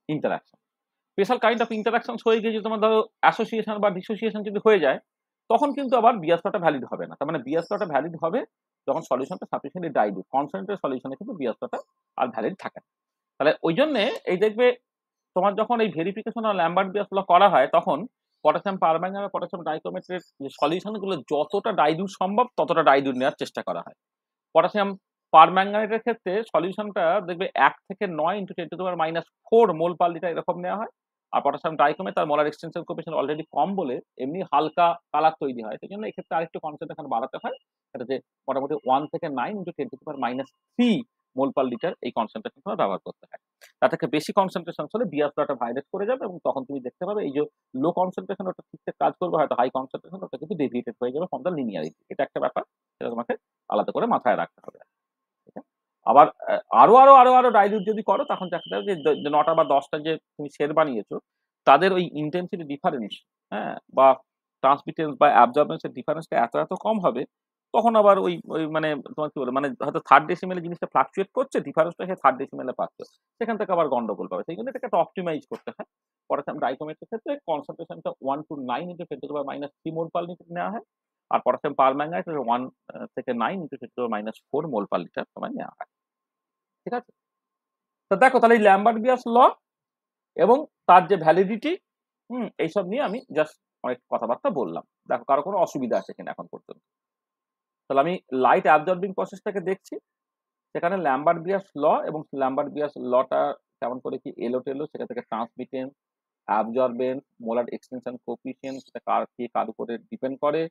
interaction. Special kind of interaction হয়ে গিয়ে যদি তোমার ধরো অ্যাসোসিয়েশন বা ডিসোসিয়েশন যদি হয়ে যায় তখন কিন্তু আবার বিয়াস লটা ভ্যালিড হবে না। তার মানে বিয়াস লটা ভ্যালিড হবে যখন সলিউশনটা সাফিসিয়েন্টলি ডাইলিউট, কনসেন্ট্রেটেড সলিউশনে কিন্তু বিয়াস লটা আর ভ্যালিড থাকে না। তাহলে ওই জন্যে এই দেখবে তোমার যখন এই ভেরিফিকেশন আর ল্যাম্বার্ট বিয়াস ল করা হয় তখন পটাশিয়াম পারম্যাঙ্গানেট বা পটাশিয়াম ডাইক্রোমেটের যে সলিউশনগুলো যতটা ডাইলিউট সম্ভব ততটা ডাইলিউট নেওয়ার চেষ্টা করা হয়। পটাশিয়াম পারম্যাঙ্গানেটের ক্ষেত্রে সলিউশনটা দেখবে 1 থেকে 9 × 10⁻⁴ মোল পার লিটার এরকম নেওয়া হয়। আর পটাশিয়াম ডাইক্রোমেট তার মোলার এক্সটেনশন কোএফিশিয়েন্ট অলরেডি কম বলে এমনি হালকা কালার তৈরি হয়, সেই জন্য এক্ষেত্রে আরেকটু কনসেন্ট্রেশন বাড়াতে হয়। এটা যে মোটামুটি 1 থেকে 9 × 10⁻³ মোল পার লিটার এই কনসেন্ট্রেশন ব্যবহার করতে হয়। তার থেকে বেশি কনসেন্ট্রেশন হলে বিয়াস লটা ভায়োলেট করে যাবে এবং তখন তুমি দেখতে পাবে এই যে লো কনসেন্ট্রেশন ওটা ঠিকঠাক কাজ করবে, হয়তো হাই কনসেন্ট্রেশন ওটা কিন্তু ডেভিয়েটেড হয়ে যাবে ফ্রম দ্য লিনিয়ারিটি। এটা একটা ব্যাপার, সেটা তোমাকে আলাদা করে মাথায় রাখতে হবে। আবার আরো আরো আরো আরো ডাইলিউট যদি করো তখন দেখা যাবে যে 9টা বা 10টা যে তুমি শেড বানিয়েছো তাদের ওই ইন্টেন্সিটি ডিফারেন্স, হ্যাঁ, বা ট্রান্সমিটেন্স বা অ্যাবজর্বেন্সের ডিফারেন্সটা এত কম হবে তখন আবার ওই ওই মানে তোমার কি বলে মানে হয়তো থার্ড ডেসিমেলে জিনিসটা ফ্লাকচুয়েট করছে, ডিফারেন্সটা সে থার্ড ডেসিমেলে পাচ্ছে, সেখান থেকে আবার গন্ডগোল পাবে। সেই জন্য এটাকে একটা অপটিমাইজ করতে হয়। পটাশিয়াম ডাইক্রোমেটের ক্ষেত্রে কনসেন্ট্রেশনটা 1 to 9 × 10⁻³ মোল পার লিটার নেওয়া হয়, আর পটাশিয়াম পারম্যাঙ্গানেট 1 থেকে 9 × 10⁻⁴ মোল পার লিটার তোমার নেওয়া হয়। ঠিক আছে, তো দেখো তাহলে এই ল্যাম্বার্ট বিয়াস ল এবং তার যে ভ্যালিডিটি এইসব নিয়ে আমি জাস্ট অনেক কথাবার্তা বললাম। দেখো কারো কোনো অসুবিধা আছে কিনা এখন পর্যন্ত। তাহলে আমি লাইট অ্যাবজর্বিং প্রসেসটাকে দেখছি, সেখানে ল্যাম্বার্ট বিয়াস ল এবং ল্যাম্বার্ট বিয়াস লটা কেমন করে কি এলো টেলো, সেটা থেকে ট্রান্সমিটেন্স, অ্যাবজর্বেন্স, মোলার এক্সটেনশন কোএফিশিয়েন্ট সেটা কার উপরে ডিপেন্ড করে,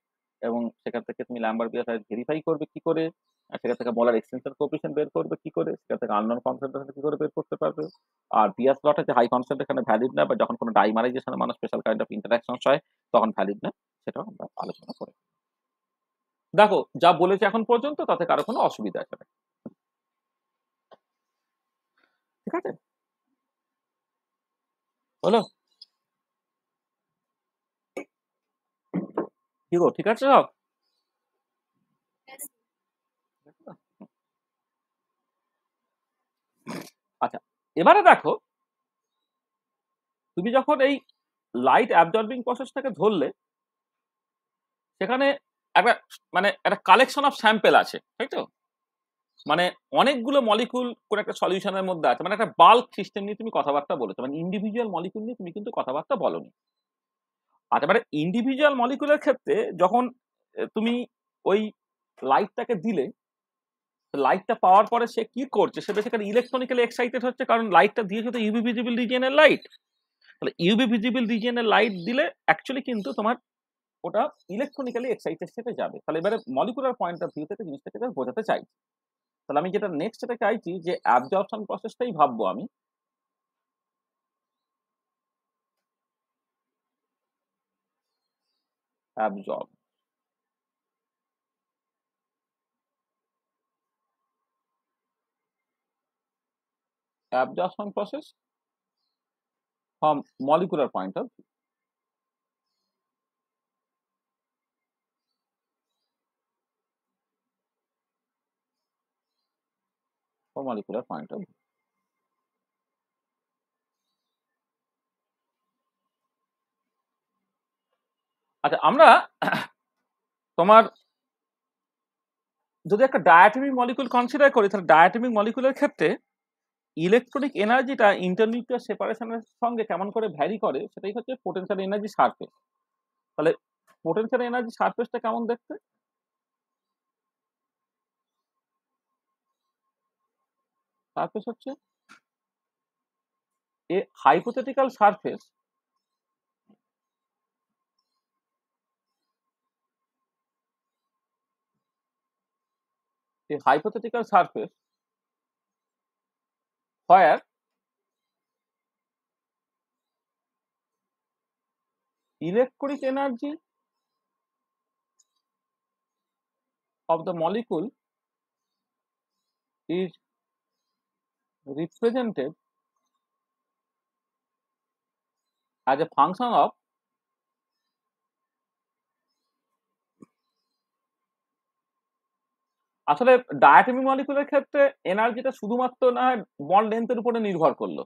এবং সেখান থেকে তুমি ল্যাম্বার্ট বিয়াস ভেরিফাই করবে কি করে, সেখান থেকে মোলার এক্সটেনশন কোএফিশিয়েন্ট বের করবে কি করে, সেখান থেকে আননোন কনসেন্ট্রেশন কি করে বের করতে পারবে, আর বিয়াস লটা যে হাই কনসেন্ট্রেশনে ভ্যালিড না, বা যখন কোনো ডাইমারাইজেশনে মানুষ স্পেশাল কাইন্ড অফ ইন্টারাকশন হয় তখন ভ্যালিড না, সেটাও আমরা আলোচনা করে। দেখো যা বলেছে এখন পর্যন্ত তাতে কারো কোনো অসুবিধা আছে না, ঠিক আছে? হলো কি গো, ঠিক আছে সব? আচ্ছা, এবারে দেখো তুমি যখন এই লাইট অ্যাবজর্বিং প্রসেসটাকে ধরলে সেখানে একটা মানে একটা কালেকশন অফ স্যাম্পেল আছে, তাই তো? মানে অনেকগুলো মলিকুল কোন একটা সলিউশনের মধ্যে আছে, মানে একটা বাল্ক সিস্টেম নিয়ে তুমি কথাবার্তা বলেছো, মানে ইন্ডিভিজুয়াল মলিকুল নিয়ে তুমি কিন্তু কথাবার্তা বলোনি। আচ্ছা, মানে ইন্ডিভিজুয়াল মলিকুলের ক্ষেত্রে যখন তুমি ওই লাইটটাকে দিলে, লাইটটা পাওয়ার পরে সে কি করছে, সে বেসিক্যালি ইলেকট্রনিক্যালি এক্সাইটেড হচ্ছে, কারণ লাইটটা দিয়েছে তো ইউভি ভিজিবল রিজিয়নের লাইট। তাহলে ইউভি ভিজিবল রিজিয়নের লাইট দিলে অ্যাকচুয়ালি কিন্তু তোমার ওটা ইলেকট্রনিক্যালি এক্সাইটেড যাবে। তাহলে এবারে মলিকুলার পয়েন্ট অফ ভিউ থেকে জিনিসটাকে বোঝাতে চাই। তাহলে আমি যেটা নেক্সট যেটা চাইছি যে অ্যাবজর্পশন প্রসেসটাই ভাববো আমি। Absorb absorption process from molecular point of view. From molecular point of view. আচ্ছা, আমরা তোমার যদি একটা ডায়াটমিক মলিকুল কনসিডার করি, তাহলে ডায়াটমিক মলিকুলের ক্ষেত্রে ইলেকট্রনিক এনার্জিটা ইন্টারনিউক্লিয়ার সেপারেশনের সঙ্গে কেমন করে ভ্যারি করে, সেটাই হচ্ছে পোটেনশিয়াল এনার্জি সারফেস। তাহলে পোটেনশিয়াল এনার্জি সারফেসটা কেমন দেখতে? সারফেস হচ্ছে a hypothetical surface where electronic energy of the molecule is represented as a function of আসলে ডায়াটমিক মলিকুলের ক্ষেত্রে এনার্জিটা শুধুমাত্র না হয় বন্ড লেন্থের উপরে নির্ভর করলো,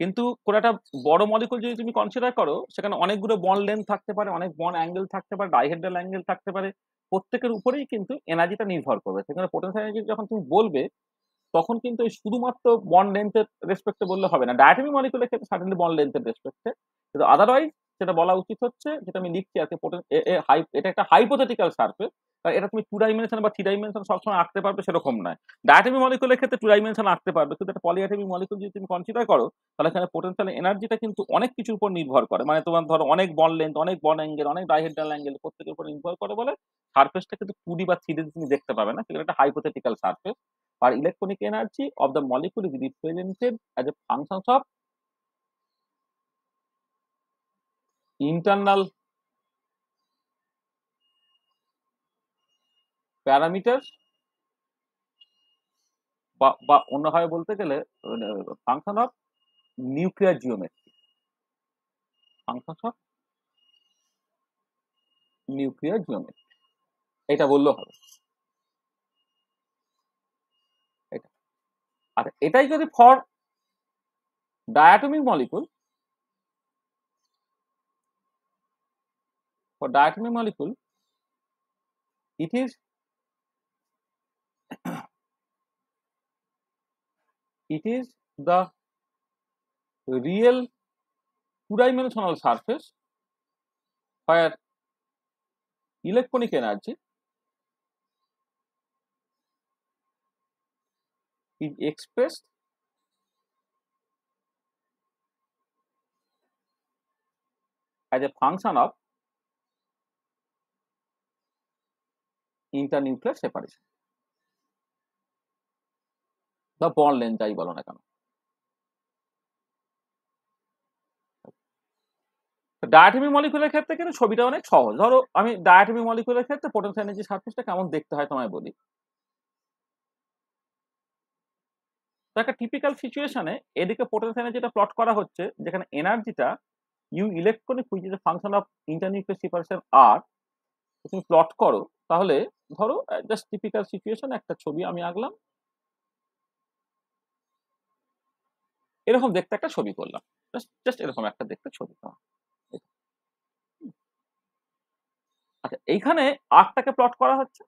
কিন্তু কোনো একটা বড় মলিকুল যদি তুমি কনসিডার করো, সেখানে অনেকগুলো বন্ড লেন্থ থাকতে পারে, অনেক বন্ড অ্যাঙ্গেল থাকতে পারে, ডাইহেড্রাল অ্যাঙ্গেল থাকতে পারে, প্রত্যেকের উপরেই কিন্তু এনার্জিটা নির্ভর করবে। সেখানে পোটেনশিয়াল এনার্জি যখন তুমি বলবে, তখন কিন্তু এই শুধুমাত্র বন্ড লেন্থের রেসপেক্টে বললে হবে না। ডায়াটমিক মলিকুলের ক্ষেত্রে সার্টেনলি বন্ড লেন্থের রেসপেক্টে, কিন্তু আদারওয়াইজ যেটা বলা উচিত হচ্ছে, যেটা আমি লিখছি আর কি, এটা একটা হাইপোথেটিক্যাল সারফেস। এটা তুমি 2 ডাইমেনশন বা 3 ডাইমেনশন সবসময় আঁকতে পারবে সেরকম নয়। ডায়াটমিক মলিকুলের ক্ষেত্রে 2 ডাইমেনশন আঁকতে পারবে, কিন্তু একটা পলিঅ্যাটমিক মলিকুল যদি তুমি কনসিডার করো, তাহলে এখানে পোটেনশিয়াল এনার্জিটা কিন্তু অনেক কিছুর উপর নির্ভর করে। মানে তোমার ধরো অনেক বন্ড লেন্থ, অনেক বন্ড অ্যাঙ্গেল, অনেক ডাইহেড্রাল অ্যাঙ্গেল, প্রত্যেকের উপর নির্ভর করে বলে সারফেসটা কিন্তু 2D বা 3D তুমি দেখতে পাবে না, সেটা একটা হাইপোথেটিক্যাল সারফেস। আর electronic energy of the molecule is represented as a function of internal parameters, বা অন্যভাবে বলতে গেলে function of nuclear geometry, function of nuclear geometry, এটা বললেও হবে। এটা আচ্ছা, এটাই যদি for diatomic molecule, it is the real two-dimensional surface where electronic energy is expressed as a function of internuclear separation বা বন্ড লেন্থ যাই বলো না কেন। ডায়াটমিক মলিকুলের ক্ষেত্রে কিন্তু ছবিটা অনেক সহজ। ধরো আমি ডায়াটমিক মলিকুলের ক্ষেত্রে পোটেনশিয়াল এনার্জি সারফেসটা কেমন দেখতে হয় তোমায় বলি। তো একটা টিপিক্যাল সিচুয়েশনে এদিকে পোটেনশিয়াল এনার্জিটা প্লট করা হচ্ছে, যেখানে এনার্জিটা U electronic which is a function of internuclear separation আর তুমি প্লট করো, তাহলে ধরো জাস্ট টিপিক্যাল সিচুয়েশন একটা ছবি আমি আঁকলাম, এরকম দেখতে একটা ছবি করলাম, জাস্ট এরকম একটা দেখতে ছবি। আচ্ছা, এইখানে আরটাকে প্লট করা হচ্ছে।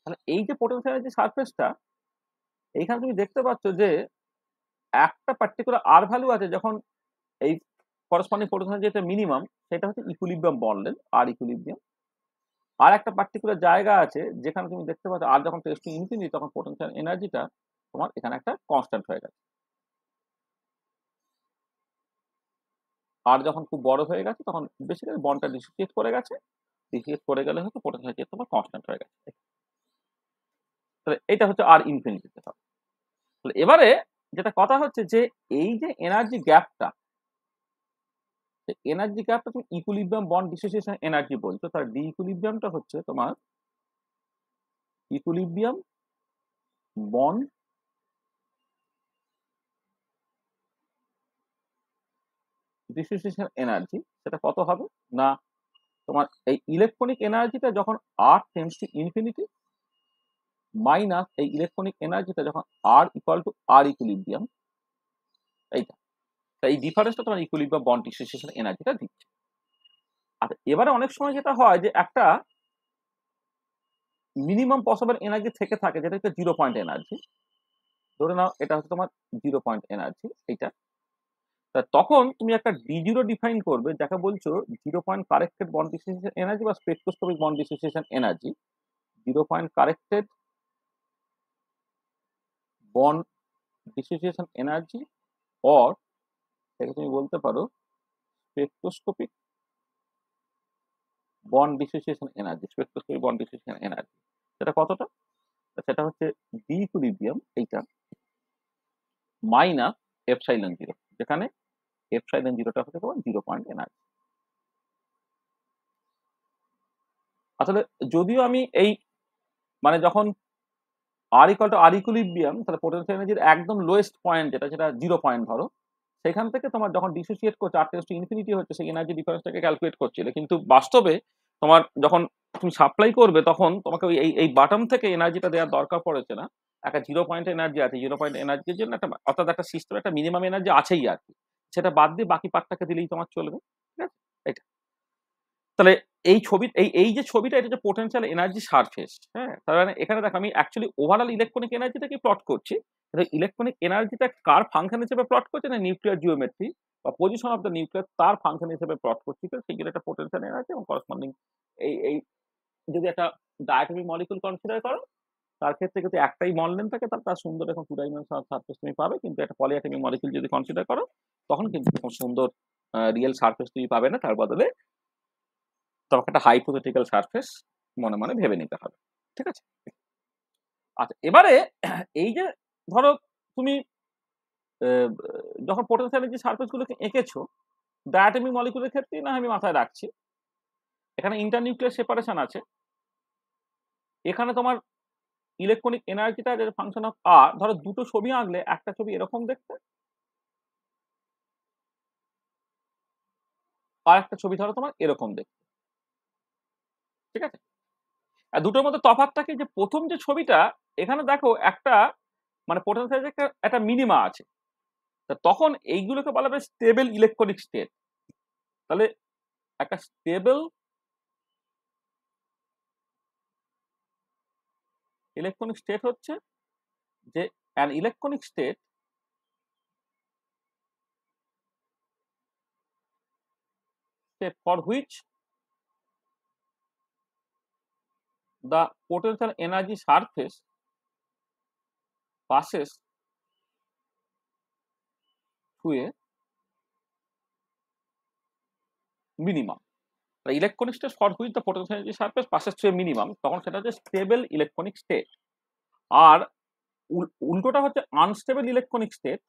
তাহলে এই যে পোটেনশিয়াল এনার্জি সারফেসটা, এইখানে তুমি দেখতে পাচ্ছ যে একটা পার্টিকুলার আর ভ্যালু আছে, যখন এই করসপন্ডিং পোটেনশিয়াল যেটা মিনিমাম, সেটা হচ্ছে ইকুইলিব্রিয়াম বন্ড লেন্থ, আর ইকুইলিব্রিয়াম। আর একটা পার্টিকুলার জায়গা আছে যেখানে তুমি দেখতে পাচ্ছ আর যখন টেন্ডস টু ইনফিনিটি, তখন পোটেনশিয়াল এনার্জিটা তোমার এখানে একটা কনস্ট্যান্ট হয়ে গেছে। আর যখন খুব বড় হয়ে গেছে, তখন বেসিক্যালি বন্ডটা ডিসোসিয়েট করে গেছে, ডিসোসিয়েট করে গেলে হয়তো পোটেনশিয়াল তোমার কনস্ট্যান্ট হয়ে গেছে। তাহলে এটা হচ্ছে আর ইনফিনিটিতে হবে। তাহলে এবারে যেটা কথা হচ্ছে যে এই যে এনার্জি গ্যাপটা, এনার্জি গ্যাপটা তুমি ইকুইলিব্রিয়াম বন্ড ডিসোসিয়েশন এনার্জি বলছো, তার ডি ইকুইলিব্রিয়ামটা হচ্ছে তোমার ইকুইলিব্রিয়াম বন্ড ডিসোসিয়েশন এনার্জি। সেটা কত হবে না, তোমার এই ইলেকট্রনিক এনার্জিটা যখন আর টেন্ডস টু ইনফিনিটি মাইনাস এই ইলেকট্রনিক এনার্জিটা যখন আর ইকুয়াল টু আর ইকুইলিব্রিয়াম, এইটা, এই ডিফারেন্সটা তোমার ইকুইলিব্রিয়াম বন্ড ডিসোসিয়েশন এনার্জিটা দিচ্ছে। আচ্ছা এবারে অনেক সময় যেটা হয় যে একটা মিনিমাম পসিবল এনার্জি থেকে থাকে, যেটা হচ্ছে 0 পয়েন্ট এনার্জি, ধরে নাও এটা হচ্ছে তোমার 0 পয়েন্ট এনার্জি এইটা। তখন তুমি একটা D0 ডিফাইন করবে, যাকে বলছো 0 point corrected bond dissociation energy বা spectroscopic bond dissociation energy. 0 point corrected bond dissociation energy or এটাকে তুমি বলতে পারো spectroscopic bond dissociation energy. Spectroscopic bond dissociation energy সেটা কতটা, সেটা হচ্ছে ডি ইকুইলিব্রিয়াম এইটা মাইনাস এপসাইলন 0, যেখানে এপসাইলন 0টা হচ্ছে তোমার 0 পয়েন্ট এনার্জি। আসলে যদিও আমি এই মানে যখন আর ইকুয়াল টু আর ইকুইলিব্রিয়াম, তাহলে পোটেনশিয়াল এনার্জির একদম লোয়েস্ট পয়েন্ট যেটা, সেটা 0 পয়েন্ট ধরো, সেখান থেকে তোমার যখন ডিসোসিয়েট করছে আর টেন্ডস টু ইনফিনিটি হচ্ছে, সেই এনার্জি ডিফারেন্সটাকে ক্যালকুলেট করছিলে, কিন্তু বাস্তবে তোমার যখন তুমি সাপ্লাই করবে তখন তোমাকে ওই এই বাটম থেকে এনার্জিটা দেওয়ার দরকার পড়েছে না। একটা 0 পয়েন্ট এনার্জি আছে, 0 পয়েন্ট এনার্জির জন্য একটা, অর্থাৎ একটা সিস্টেম একটা মিনিমাম এনার্জি আছেই আর কি, সেটা বাদ দিয়ে বাকি পার্টটাকে দিলেই তোমার চলবে। ঠিক আছে, এটা তাহলে এই ছবি এই যে ছবিটা, এটা হচ্ছে পোটেনশিয়াল এনার্জি সারফেস। হ্যাঁ, তার মানে এখানে দেখো আমি অ্যাকচুয়ালি ওভারঅল ইলেকট্রনিক এনার্জিটাকে প্লট করছি। ইলেকট্রনিক এনার্জিটা কার ফাংশন হিসেবে প্লট করছে না, নিউক্লিয়ার জিওমেট্রি বা পজিশন অফ দ্য নিউক্লিয়ার তার ফাংশন হিসেবে প্লট করছি, সেই জন্য একটা পোটেনশিয়াল এনার্জি এবং করসপন্ডিং এই যদি একটা ডায়াটমিক মলিকুল কনসিডার করো, তার ক্ষেত্রে কিন্তু একটাই মল লেন্থ থাকে, তার সুন্দর এখন 2 ডাইমেনশনাল সারফেস তুমি পাবে। কিন্তু একটা পলিঅ্যাটমিক মলিকুল যদি কনসিডার করো, তখন কিন্তু খুব সুন্দর রিয়েল সারফেস তুমি পাবে না, তার বদলে তোমাকে একটা হাইপোথেটিক্যাল সারফেস মনে মনে ভেবে নিতে হবে। ঠিক আছে, আচ্ছা এবারে এই যে ধরো তুমি যখন পোটেনশিয়াল যে সারফেস গুলোকে এঁকেছো, ডায়াটমিক মলিকুলের ক্ষেত্রে না আমি মাথায় রাখছি, এখানে ইন্টারনিউক্লিয়ার সেপারেশন আছে, এখানে তোমার ইলেকট্রনিক এনার্জিটা যে ফাংশন অফ আর, ধরো দুটো ছবি আঁকলে একটা ছবি এরকম দেখতে, আর একটা ছবি ধরো তোমার এরকম দেখতে। ঠিক আছে, আর দুটোর মধ্যে তফাৎটা কি, যে প্রথম যে ছবিটা এখানে দেখো একটা মানে পোটেনশিয়াল একটা মিনিমা আছে, তখন এইগুলোকে বলা হবে স্টেবল ইলেকট্রনিক স্টেট। তাহলে একটা স্টেবল ইলেকট্রনিক স্টেট হচ্ছে যে an electronic state for which the potential energy surface passes through a minimum. The electronic state for which the potential energy surface passes through a minimum, তখন সেটা হচ্ছে stable electronic state. আর উল্টোটা হচ্ছে unstable electronic state.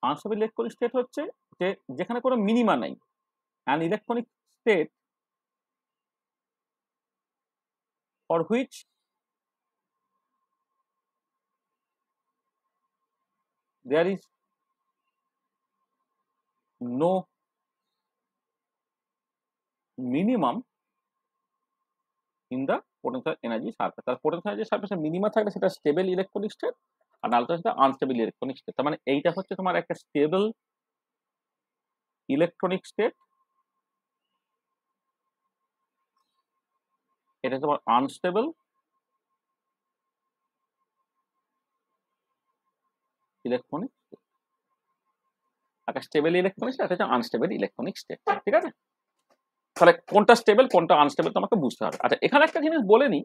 Unstable electronic state হচ্ছে যে যেখানে কোনো minima নাই, an electronic state for which there is no minimum in the potential energy surface। তার পোটেনশিয়াল এনার্জি সারফেসে মিনিমা থাকলে সেটা স্টেবল ইলেকট্রনিক স্টেট, আর নাহলে সেটা আনস্টেবল ইলেকট্রনিক স্টেট। তার মানে এইটা হচ্ছে তোমার একটা স্টেবল ইলেকট্রনিক স্টেট, এটা তোমার আনস্টেবল ইলেকট্রনিক, একটা স্টেবল ইলেকট্রনিক স্টেট, এটা আনস্টেবল ইলেকট্রনিক স্টেট। ঠিক আছে, তাহলে কোনটা স্টেবল কোনটা আনস্টেবল তোমাকে বুঝতে হবে। আচ্ছা এখানে একটা জিনিস বলে নি,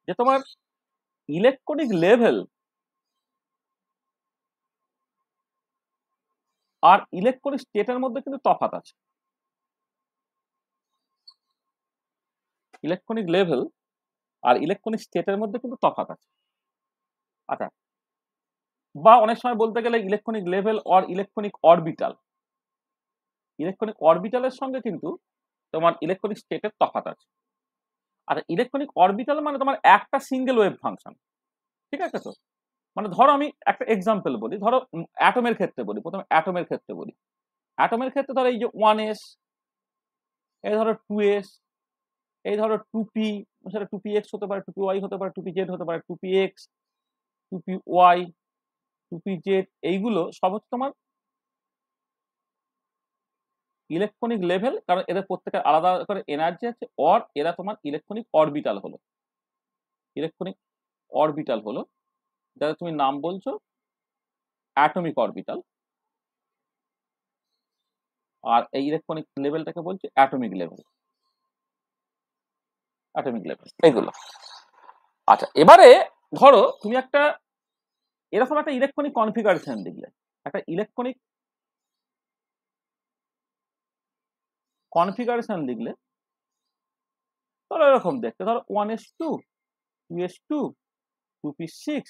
যে তোমার ইলেকট্রনিক লেভেল আর ইলেকট্রনিক স্টেটের মধ্যে কিন্তু তফাৎ আছে। ইলেকট্রনিক লেভেল আর ইলেকট্রনিক স্টেটের মধ্যে কিন্তু তফাৎ আছে। আচ্ছা, বা অনেক সময় বলতে গেলে electronic level or electronic orbital. Electronic অরবিটালের সঙ্গে কিন্তু তোমার ইলেকট্রনিক স্টেটের তফাৎ আছে। আচ্ছা, ইলেকট্রনিক অরবিটাল মানে তোমার একটা সিঙ্গেল ওয়েভ ফাংশন, ঠিক আছে তো? মানে ধরো আমি একটা এক্সাম্পল বলি, ধরো অ্যাটমের ক্ষেত্রে বলি, প্রথমে অ্যাটমের ক্ষেত্রে বলি। অ্যাটমের ক্ষেত্রে ধরো এই যে 1s, এই ধরো 2s, এই ধরো 2p, সেটা 2px হতে পারে, 2py হতে পারে, 2pz হতে পারে, 2px, 2py, 2pz, এইগুলো সব হচ্ছে তোমার ইলেকট্রনিক লেভেল, কারণ এদের প্রত্যেকের আলাদা করে এনার্জি আছে, অর এরা তোমার ইলেকট্রনিক অরবিটাল হলো। ইলেকট্রনিক অরবিটাল হলো যাদের তুমি নাম বলছো অ্যাটমিক অরবিটাল, আর এই ইলেকট্রনিক লেভেলটাকে বলছে অ্যাটমিক লেভেল। অ্যাটমিক লেভেল এইগুলো। আচ্ছা, এবারে ধরো তুমি একটা এরকম একটা ইলেকট্রনিক কনফিগারেশন লিখলে, একটা ইলেকট্রনিক কনফিগারেশন লিখলে, ধরো এরকম দেখতে, ধরো 1s2, 2s2, 2p6,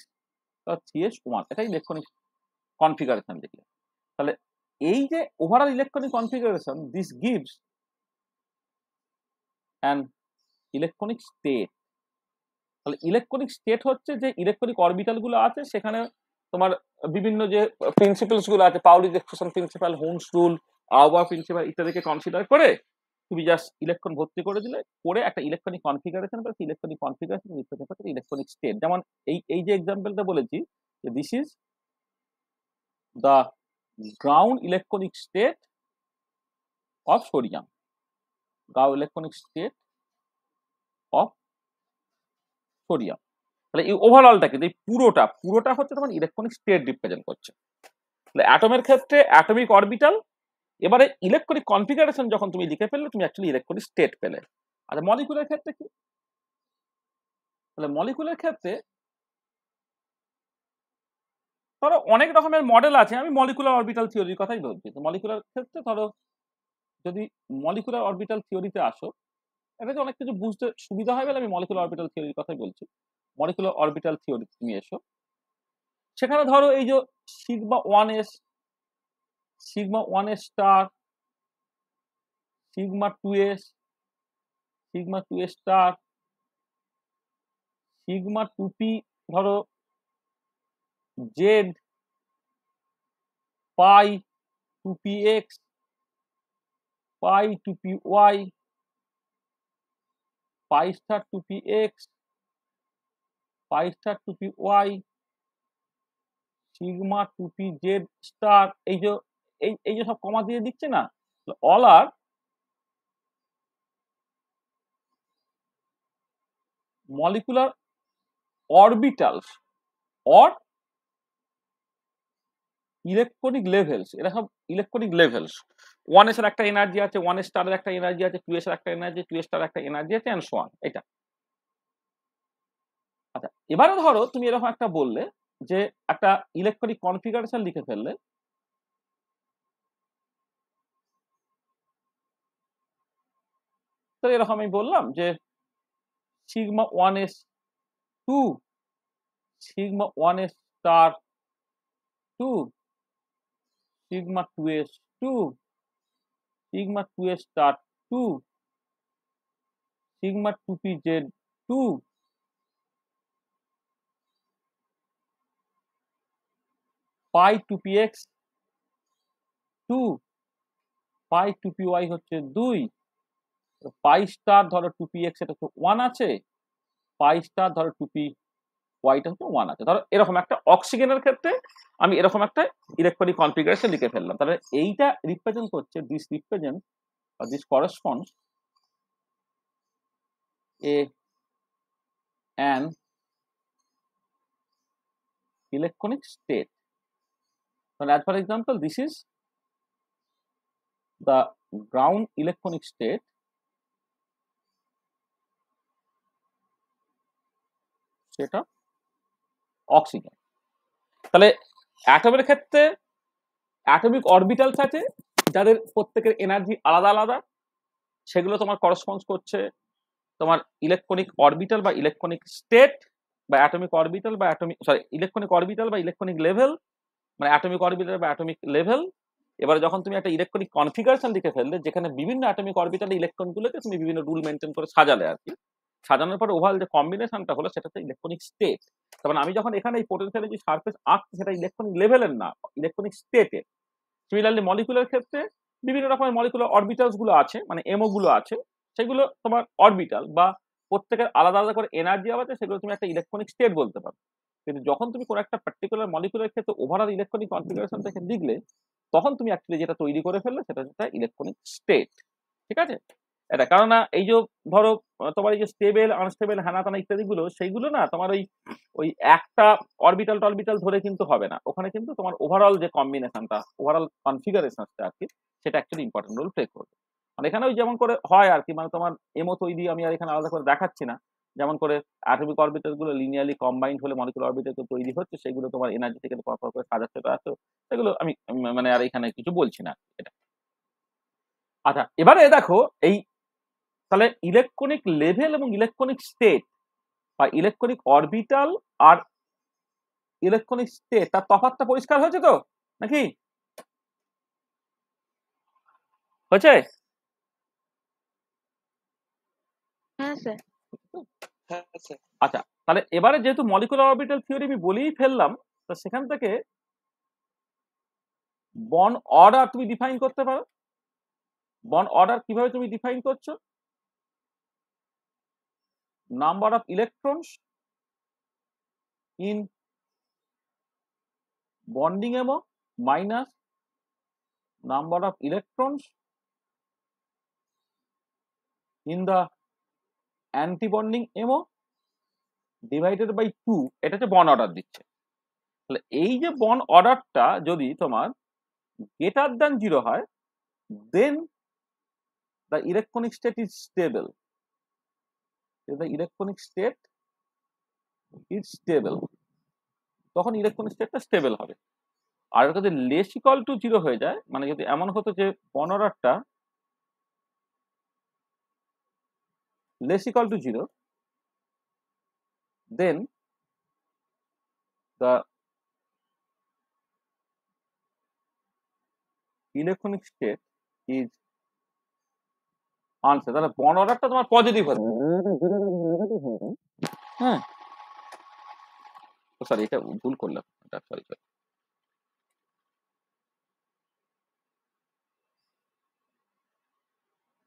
3s1, এটা ইলেকট্রনিক কনফিগারেশন লিখলে। তাহলে এই যে overall electronic configuration, this gives an electronic state. তাহলে ইলেকট্রনিক স্টেট হচ্ছে যে ইলেকট্রনিক অরবিটাল গুলো আছে, সেখানে তোমার বিভিন্ন যে প্রিন্সিপালস গুলো আছে, পাউলির exclusion principle, Hund's rule, Aufbau principle ইত্যাদিকে কনসিডার করে তুমি জাস্ট ইলেকট্রন ভর্তি করে দিলে, করে একটা ইলেকট্রনিক কনফিগারেশন বা ইলেকট্রনিক কনফিগারেশন ইলেকট্রনিক স্টেট। যেমন এই যে এক্সাম্পলটা বলেছি, যে this is the ground electronic state of sodium, ground electronic state of sodium. তাহলে এই ওভারঅলটাকে, এই পুরোটা হচ্ছে তোমার ইলেকট্রনিক স্টেট রিপ্রেজেন্ট করছে। তাহলে অ্যাটমের ক্ষেত্রে অ্যাটমিক অরবিটাল, এবারে ইলেকট্রনিক কনফিগারেশন যখন তুমি লিখে ফেললে, তুমি অ্যাকচুয়ালি ইলেকট্রনিক স্টেট পেলে। আর মলিকুলার ক্ষেত্রে কি? তাহলে মলিকুলার ক্ষেত্রে ধরো অনেক রকমের মডেল আছে, আমি মলিকুলার অরবিটাল থিওরির কথাই বলছি। তো মলিকুলার ক্ষেত্রে ধরো যদি মলিকুলার অরবিটাল থিওরিতে আসো, এটাতে অনেক কিছু বুঝতে সুবিধা হয় বলে আমি মলিকুলার অরবিটাল থিওরির কথাই বলছি। মলিকুলার অরবিটাল থিওরি তুমি এসো, সেখানে ধরো এই যে sigma 1s, sigma 1s star, sigma 2s, sigma 2s star, sigma 2p, ধরো Z, pi 2px, pi 2py, pi star 2px, pi star 2py, sigma 2pz star, এই যে সব কমা দিয়ে দিচ্ছে না, all are molecular orbitals or electronic levels. এরা সব electronic levels. 1s এর একটা এনার্জি আছে, 1s স্টারের একটা এনার্জি আছে, 2s এর একটা এনার্জি, 2s স্টারের একটা এনার্জি আছে, এন্ড সো অন। এটা আচ্ছা, এবারে ধরো তুমি এরকম একটা বললে যে একটা ইলেকট্রনিক কনফিগারেশন লিখে ফেললে, তো এরকম আমি বললাম যে sigma 1s 2, sigma 1s star 2, sigma 2s 2, sigma 2s star 2, sigma 2pz 2, পাই 2px 2, পাই 2py হচ্ছে 2, পাই স্টার ধরো 2px এটা হচ্ছে 1 আছে, পাই স্টার ধরো 2py টা হচ্ছে 1 আছে। ধরো এরকম একটা অক্সিজেনের ক্ষেত্রে আমি এরকম একটা ইলেকট্রনিক কনফিগারেশন লিখে ফেললাম। তাহলে এইটা রিপ্রেজেন্ট করছে, this represent or this corresponds an electronic state. And as for example, this is the ground electronic state of oxygen. তাহলে অ্যাটমের ক্ষেত্রে অ্যাটমিক অরবিটালস আছে যাদের প্রত্যেকের এনার্জি আলাদা আলাদা, সেগুলো তোমার করসপন্ডস করছে তোমার ইলেকট্রনিক অরবিটাল বা ইলেকট্রনিক স্টেট বা অ্যাটমিক অরবিটাল বা ইলেকট্রনিক অরবিটাল বা ইলেকট্রনিক লেভেল, মানে অ্যাটমিক অরবিটাল বা অ্যাটমিক লেভেল। এবারে যখন তুমি একটা ইলেকট্রনিক কনফিগারেশন লিখে ফেললে, যেখানে বিভিন্ন অ্যাটমিক অরবিটাল ইলেকট্রনগুলোকে তুমি বিভিন্ন রুল মেনটেন করে সাজালে আর কি, সাজানোর পরে ওভারঅল যে কম্বিনেশনটা হলো সেটা হচ্ছে ইলেকট্রনিক স্টেট। তার মানে আমি যখন এখানে এই পোটেনশিয়াল যে সারফেস আঁকছি সেটা ইলেকট্রনিক লেভেলের না, ইলেকট্রনিক স্টেটের। সিমিলারলি মলিকুলার ক্ষেত্রে বিভিন্ন রকমের মলিকুলার অরবিটালস গুলো আছে, মানে এমও গুলো আছে, সেগুলো তোমার অরবিটাল বা প্রত্যেকের আলাদা আলাদা করে এনার্জি আছে, সেগুলো তুমি একটা ইলেকট্রনিক স্টেট বলতে পারো। কিন্তু যখন তুমি কোনো একটা পার্টিকুলার মলিকুলার ক্ষেত্রে ওভারঅল ইলেকট্রনিক কনফিগারেশন থেকে লিখলে, তখন তুমি অ্যাকচুয়ালি যেটা তৈরি করে ফেললে সেটা হচ্ছে ইলেকট্রনিক স্টেট। ঠিক আছে? এটা কারণ না এই যে ধরো তোমার এই যে স্টেবল আনস্টেবল হ্যানাতানা ইত্যাদি গুলো, সেইগুলো না তোমার ওই ওই একটা অরবিটাল টরবিটাল ধরে কিন্তু হবে না, ওখানে কিন্তু তোমার ওভারঅল যে কম্বিনেশনটা, ওভারঅল কনফিগারেশনটা আর কি, সেটা অ্যাকচুয়ালি ইম্পর্টেন্ট রোল প্লে করবে। মানে এখানে ওই যেমন করে হয় আর কি, মানে তোমার এমও তৈরি আমি আর এখানে আলাদা করে দেখাচ্ছি না, যেমন করে অ্যাটমিক অরবিটাল গুলো লিনিয়ারলি কম্বাইন্ড হলে মলিকুলার অরবিটাল তৈরি হচ্ছে, সেগুলো তোমার এনার্জি থেকে পরপর করে সাজাচ্ছে আছে, সেগুলো আমি মানে আর এখানে কিছু বলছি না এটা। আচ্ছা, এবারে দেখো এই তাহলে ইলেকট্রনিক লেভেল এবং ইলেকট্রনিক স্টেট বা ইলেকট্রনিক অরবিটাল আর ইলেকট্রনিক স্টেট, তার তফাৎটা পরিষ্কার হয়েছে তো নাকি? হয়েছে? হ্যাঁ স্যার। হ্যাঁ স্যার। আচ্ছা, তাহলে এবারে যেহেতু মলিকুলার অরবিটাল থিওরি আমি বলেই ফেললাম, তো সেখান থেকে বন্ড অর্ডার তুমি ডিফাইন করতে পারো। বন্ড অর্ডার কিভাবে তুমি ডিফাইন করছো? Number of electrons in bonding MO minus number of electrons in the antibonding MO divided by 2, এটা হচ্ছে বন্ড অর্ডার দিচ্ছে। তাহলে এই যে বন্ড অর্ডারটা যদি তোমার গ্রেটার দ্যান 0 হয়, then the electronic state is stable. If the electronic state is stable, তখন ইলেকট্রনিক স্টেটটা স্টেবল হবে। আর যদি লেস ইকুয়াল টু 0 হয়ে যায়, মানে যদি এমন হতো যে বন্ড অর্ডারটা less equal two 0, then the electronic state is unstable. তাহলে বন্ড অর্ডারটা তোমার পজিটিভ হবে। হ্যাঁ, সরি এটা ভুল করলাম, এটা সরি সরি,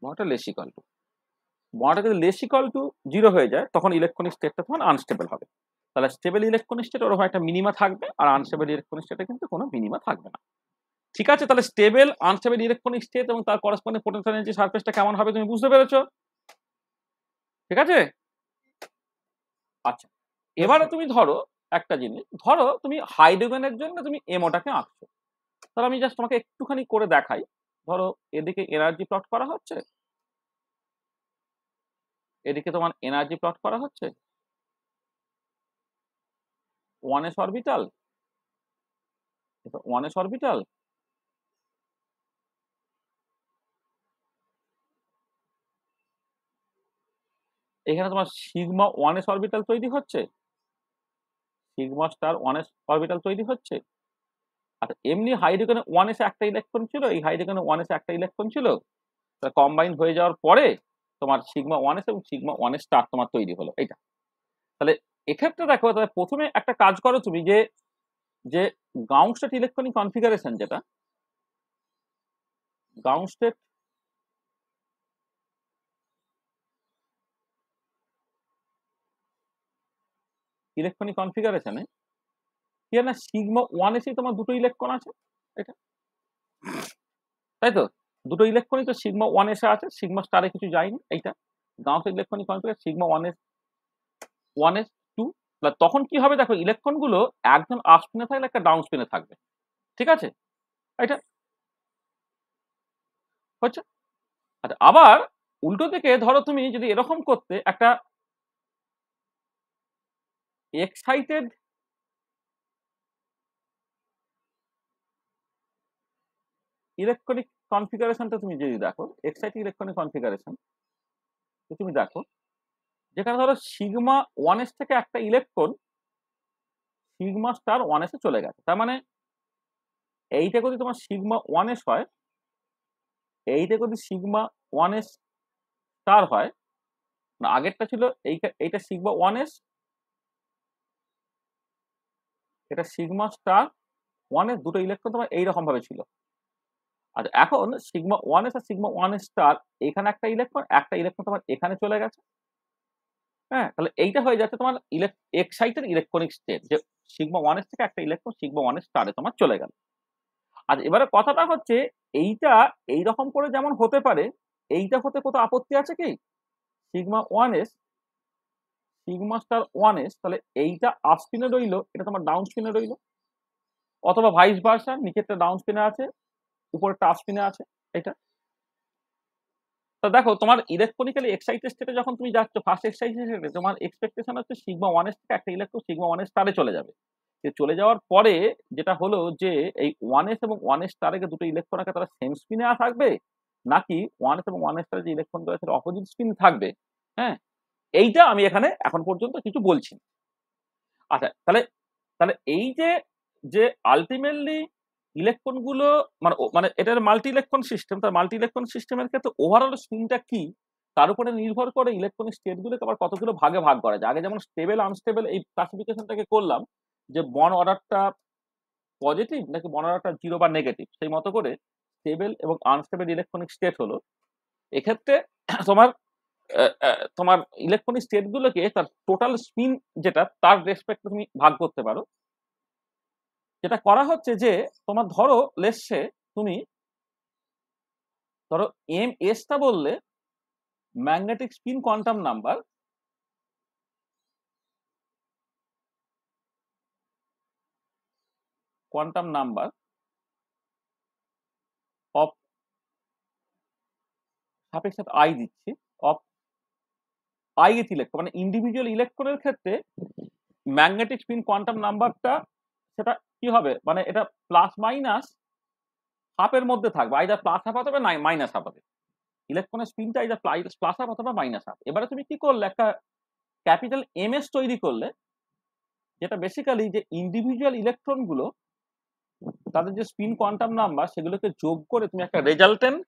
বন্ডটা লেস ইকুয়াল টু, বন্ডটা যদি লেস ইকুয়াল টু 0 হয়ে যায়, তখন ইলেকট্রনিক স্টেটটা তোমার আনস্টেবল হবে। তাহলে স্টেবল ইলেকট্রনিক স্টেট ওর একটা মিনিমা থাকবে, আর আনস্টেবল ইলেকট্রনিক স্টেটে কিন্তু কোনো মিনিমা থাকবে না। ঠিক আছে? তাহলে স্টেবল আনস্টেবল ইলেকট্রনিক স্টেট এবং তার করেসপন্ডিং পোটেনশিয়াল এনার্জি সারফেসটা কেমন হবে তুমি বুঝতে পেরেছো? ঠিক আছে? আচ্ছা, এবারে তুমি ধরো একটা জিনিস, ধরো তুমি হাইড্রোজেনের জন্য তুমি এমওটাকে আঁকছো। তাহলে আমি জাস্ট তোমাকে একটুখানি করে দেখাই। ধরো এদিকে এনার্জি প্লট করা হচ্ছে, এদিকে তোমার এনার্জি প্লট করা হচ্ছে 1s অরবিটাল, 1s অরবিটাল, এখানে তোমার সিগমা 1s অরবিটাল তৈরি হচ্ছে, সিগমা স্টার 1s অরবিটাল তৈরি হচ্ছে। আচ্ছা, এমনি হাইড্রোজেনে 1s একটা ইলেকট্রন ছিল, এই হাইড্রোজেনে 1s একটা ইলেকট্রন ছিল, তা কম্বাইন হয়ে যাওয়ার পরে তোমার সিগমা 1s এবং সিগমা 1s স্টার তোমার তৈরি হলো এইটা। তাহলে এক্ষেত্রে দেখো, তাহলে প্রথমে একটা কাজ করো তুমি, যে যে গ্রাউন্ড স্টেট ইলেকট্রনিক কনফিগারেশন, যেটা গ্রাউন্ড স্টেট ইলেকট্রনিক কনফিগারেশনে কি না, সিগমা 1s তোমার দুটো ইলেকট্রন আছে, এটা তাই তো, দুটো ইলেকট্রনই তো সিগমা 1s আছে, সিগমা স্টারে কিছু যায়নি, এইটা ground state electronic configuration sigma 1s 1s 2। তখন কি হবে দেখো, ইলেকট্রন গুলো একজন আপ স্পিনে থাকলে একটা ডাউন স্পিনে থাকবে। ঠিক আছে? এটা হচ্ছে। আচ্ছা, আবার উল্টো দিকে ধরো তুমি যদি এরকম করতে, একটা এক্সাইটেড ইলেকট্রনিক কনফিগারেশনটা তুমি যদি দেখো, এক্সাইটেড ইলেকট্রনিক কনফিগারেশন তুমি দেখো, যেখানে ধরো সিগমা 1s থেকে একটা ইলেকট্রন সিগমা স্টার 1s এ চলে গেছে। তার মানে এইটা যদি তোমার সিগমা 1s হয়, এইটা যদি সিগমা 1s স্টার হয়, না আগেরটা ছিল এইটা সিগমা 1s, এটা সিগমা স্টার 1s, দুটো ইলেকট্রন তোমার এইরকম ভাবে ছিল। আচ্ছা এখন সিগমা 1s আর সিগমা 1s স্টার, এখানে একটা ইলেকট্রন তোমার এখানে চলে গেছে। হ্যাঁ, তাহলে এইটা হয়ে যাচ্ছে তোমার এক্সাইটেড ইলেকট্রনিক স্টেট, যে সিগমা 1s থেকে একটা ইলেকট্রন সিগমা 1s স্টারে তোমার চলে গেল। আর এবারে কথাটা হচ্ছে এইটা এইরকম করে যেমন হতে পারে, এইটা হতে কত আপত্তি আছে কি? Sigma 1s sigma star 1s, তাহলে এইটা আপ স্পিনে রইলো, এটা তোমার ডাউন স্পিনে রইলো, অথবা ভাইস ভার্সা, নিচেরটা ডাউন স্পিনে আছে, উপরেরটা আপ স্পিনে আছে। এটা তো দেখো তোমার ইলেকট্রনিক্যালি এক্সাইটেড স্টেটে যখন তুমি যাচ্ছ, ফার্স্ট এক্সাইটেড স্টেটে তোমার এক্সপেকটেশন হচ্ছে সিগমা 1s থেকে একটা ইলেকট্রন সিগমা 1s স্টারে চলে যাবে। চলে যাওয়ার পরে যেটা হলো যে এই 1s এবং 1s স্টারে দুটো ইলেকট্রন আছে, তারা সেম স্পিনে থাকবে, নাকি 1s এবং 1s স্টারে যে ইলেকট্রন রয়েছে সেটা অপোজিট স্পিন থাকবে। হ্যাঁ, এইটা আমি এখানে এখন পর্যন্ত কিছু বলছি না। আচ্ছা তাহলে তাহলে এই যে যে আলটিমেটলি ইলেকট্রন গুলো মানে এটার মাল্টি ইলেকট্রন সিস্টেম, তার মাল্টি ইলেকট্রন সিস্টেমের ক্ষেত্রে ওভারঅল স্পিনটা কি তার উপরে নির্ভর করে ইলেকট্রনিক স্টেট গুলোকে আবার কতগুলো ভাগে ভাগ করা যায়। আগে যেমন স্টেবল আনস্টেবল এই ক্লাসিফিকেশনটাকে করলাম, যে বন অর্ডারটা পজিটিভ নাকি বন অর্ডারটা জিরো বা নেগেটিভ, সেই মতো করে স্টেবল এবং আনস্টেবল ইলেকট্রনিক স্টেট হলো। এক্ষেত্রে তোমার তোমার ইলেকট্রনিক স্টেট গুলোকে তার টোটাল স্পিন যেটা তার রেসপেক্টে তুমি ভাগ করতে পারো। যেটা করা হচ্ছে যে তোমার ধরো লেসে তুমি ধরো এম এসটা বললে magnetic spin quantum number, of সাপেক্ষে আই দিচ্ছি, অফ আই এথ ইলেকট্রন, মানে ইন্ডিভিজুয়াল ইলেকট্রনের ক্ষেত্রে ম্যাগনেটিক স্পিন কোয়ান্টাম নাম্বারটা সেটা কি হবে, মানে এটা প্লাস মাইনাস হাফের মধ্যে থাকবে, আইদার প্লাস হাফ অথবা মাইনাস হাফ হবে। ইলেকট্রনের স্পিনটা আইদার প্লাস হাফ অথবা মাইনাস হাফ। এবারে তুমি কি করলে, একটা ক্যাপিটাল এম এস তৈরি করলে, যেটা বেসিক্যালি যে ইন্ডিভিজুয়াল ইলেকট্রন গুলো তাদের যে স্পিন কোয়ান্টাম নাম্বার সেগুলোকে যোগ করে তুমি একটা resultant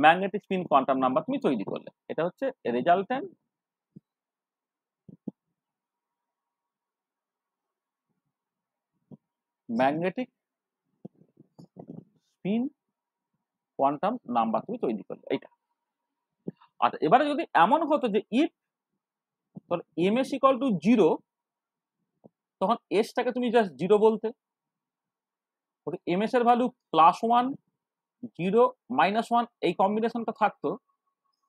magnetic spin quantum number তুমি তৈরি করলে। এটা হচ্ছে resultant magnetic spin quantum number তুমি তৈরি করলে এইটা। আচ্ছা এবারে যদি এমন হতো যে if M S equal to zero, তখন এসটাকে তুমি জাস্ট জিরো বলতে, এম এস এর ভ্যালু +1 0 -1 এই কম্বিনেশনটা থাকতো,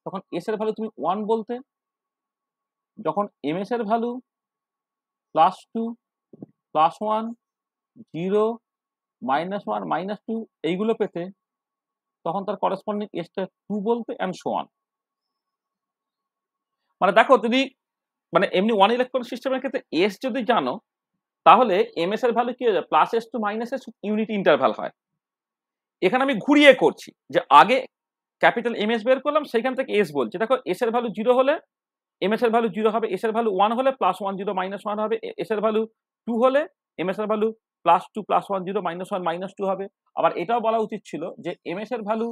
তখন এস এর ভ্যালু তুমি 1 বলতে। যখন এম এস এর ভ্যালু +2 +1 0 -1 -2 এইগুলো পেতে, তখন তার করেসপন্ডিং এসটা 2 বলতে, অ্যান্ড সো অন। মানে দেখো যদি মানে এমনি ওয়ান ইলেকট্রন সিস্টেমের ক্ষেত্রে এস যদি জানো, তাহলে এম এস এর ভ্যালু কি হয়ে যায়, +s to -s unit interval হয়। এখানে আমি ঘুরিয়ে করছি, যে আগে ক্যাপিটাল এম এস বের করলাম, সেখান থেকে এস বলছি। দেখো এস এর ভ্যালু 0 হলে এম এস এর ভ্যালু 0 হবে, এস এর ভ্যালু 1 হলে +1 0 -1 হবে, এস এর ভ্যালু 2 হলে এম এস এর ভ্যালু +2 +1 0 -1 -2 হবে। আবার এটাও বলা উচিত ছিল যে এম এস এর ভ্যালু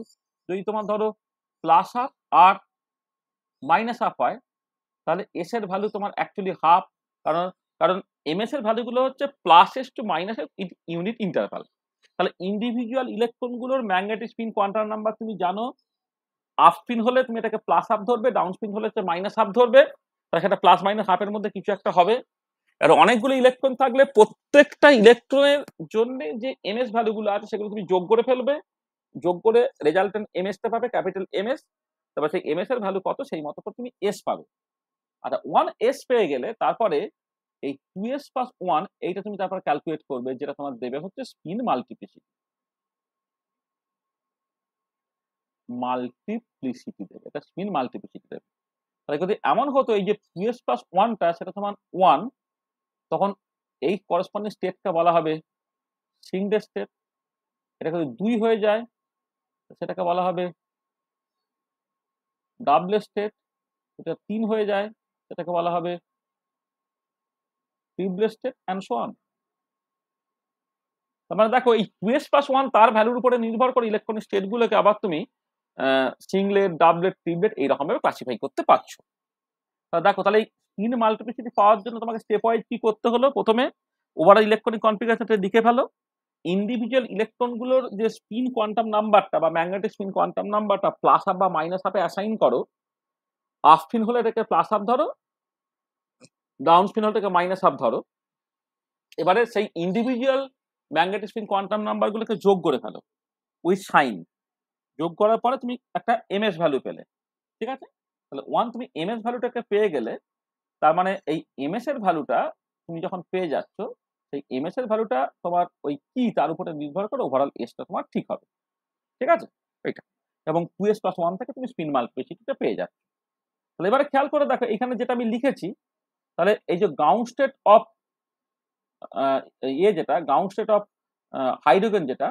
যদি তোমার ধরো +1/2 আর -1/2 হয়, তাহলে এস এর ভ্যালু তোমার অ্যাকচুয়ালি হাফ, কারণ কারণ এম এস এর ভ্যালুগুলো হচ্ছে +s to -s unit interval. তাহলে ইন্ডিভিজুয়াল ইলেকট্রন গুলোর ম্যাগনেটিক স্পিন কোয়ান্টাম নাম্বার তুমি জানো, আপ স্পিন হলে তুমি এটাকে প্লাস হাফ ধরবে, ডাউন স্পিন হলে মাইনাস হাফ ধরবে, তাহলে সেটা প্লাস মাইনাস হাফের মধ্যে কিছু একটা হবে। আর অনেকগুলো ইলেকট্রন থাকলে প্রত্যেকটা ইলেকট্রনের জন্য যে এমএস ভ্যালুগুলো আছে সেগুলো তুমি যোগ করে ফেলবে, যোগ করে রেজাল্টেন্ট এমএসটা পাবে, ক্যাপিটাল এমএস। তারপর সেই এমএস এর ভ্যালু কত সেই মতো তুমি এস পাবে। আচ্ছা 1s পেয়ে গেলে তারপরে এই 2s + 1 এইটা তুমি তারপর ক্যালকুলেট করবে, যেটা তোমার দেবে হচ্ছে স্পিন মাল্টিপ্লিসিটি দেবে, এটা স্পিন মাল্টিপ্লিসিটি দেবে। তাহলে যদি এমন হতো এই যে 2s + 1টা সেটা তোমার 1, তখন এই করসপন্ডিং স্টেটটা বলা হবে সিঙ্গল স্টেট। এটা যদি 2 হয়ে যায় সেটাকে বলা হবে ডাবল স্টেট। এটা 3 হয়ে যায় সেটাকে বলা হবে triplet state and so on. তার মানে দেখো এই 2s+1 তার ভ্যালুর উপরে নির্ভর করে ইলেকট্রনিক স্টেট গুলোকে আবার তুমি সিংলেট, ডাবলেট, ট্রিপলেট এইরকম ভাবে ক্লাসিফাই করতে পারছো। দেখো তাহলে এই স্পিন মাল্টিপ্লিসিটি পাওয়ার জন্য তোমাকে স্টেপ ওয়াইজ কি করতে হলো, প্রথমে ওভারঅল ইলেকট্রনিক কনফিগারেশনটা লিখে ফেলো, ইন্ডিভিজুয়াল ইলেকট্রন গুলোর যে স্পিন কোয়ান্টাম নাম্বারটা বা ম্যাগনেটিক স্পিন কোয়ান্টাম নাম্বারটা প্লাস হাফ বা মাইনাস হাফে অ্যাসাইন করো। আপ স্পিন হলে এটাকে প্লাস হাফ ধরো, ডাউন স্পিন হলে এটাকে মাইনাস হাফ ধরো। এবারে সেই individual magnetic spin quantum number গুলোকে যোগ করে ফেলো উইথ সাইন। যোগ করার পরে তুমি একটা এমএস ভ্যালু পেলে, ঠিক আছে? তাহলে 1 তুমি এমএস ভ্যালুটাকে পেয়ে গেলে, তার মানে এই এমএস এর ভ্যালুটা তুমি যখন পেয়ে যাচ্ছ, সেই এমএস এর ভ্যালুটা তোমার ওই কি তার উপরে নির্ভর করে ওভারঅল এসটা তোমার ঠিক হবে, ঠিক আছে? এইটা এবং 2s+1 থেকে তুমি স্পিন মাল্টিপ্লিসিটিটা পেয়ে যাচ্ছ। তাহলে এবারে খেয়াল করে দেখো এখানে যেটা আমি লিখেছি, তাহলে এই যে গ্রাউন্ড স্টেট অফ যেটা গ্রাউন্ড স্টেট অফ হাইড্রোজেন, যেটা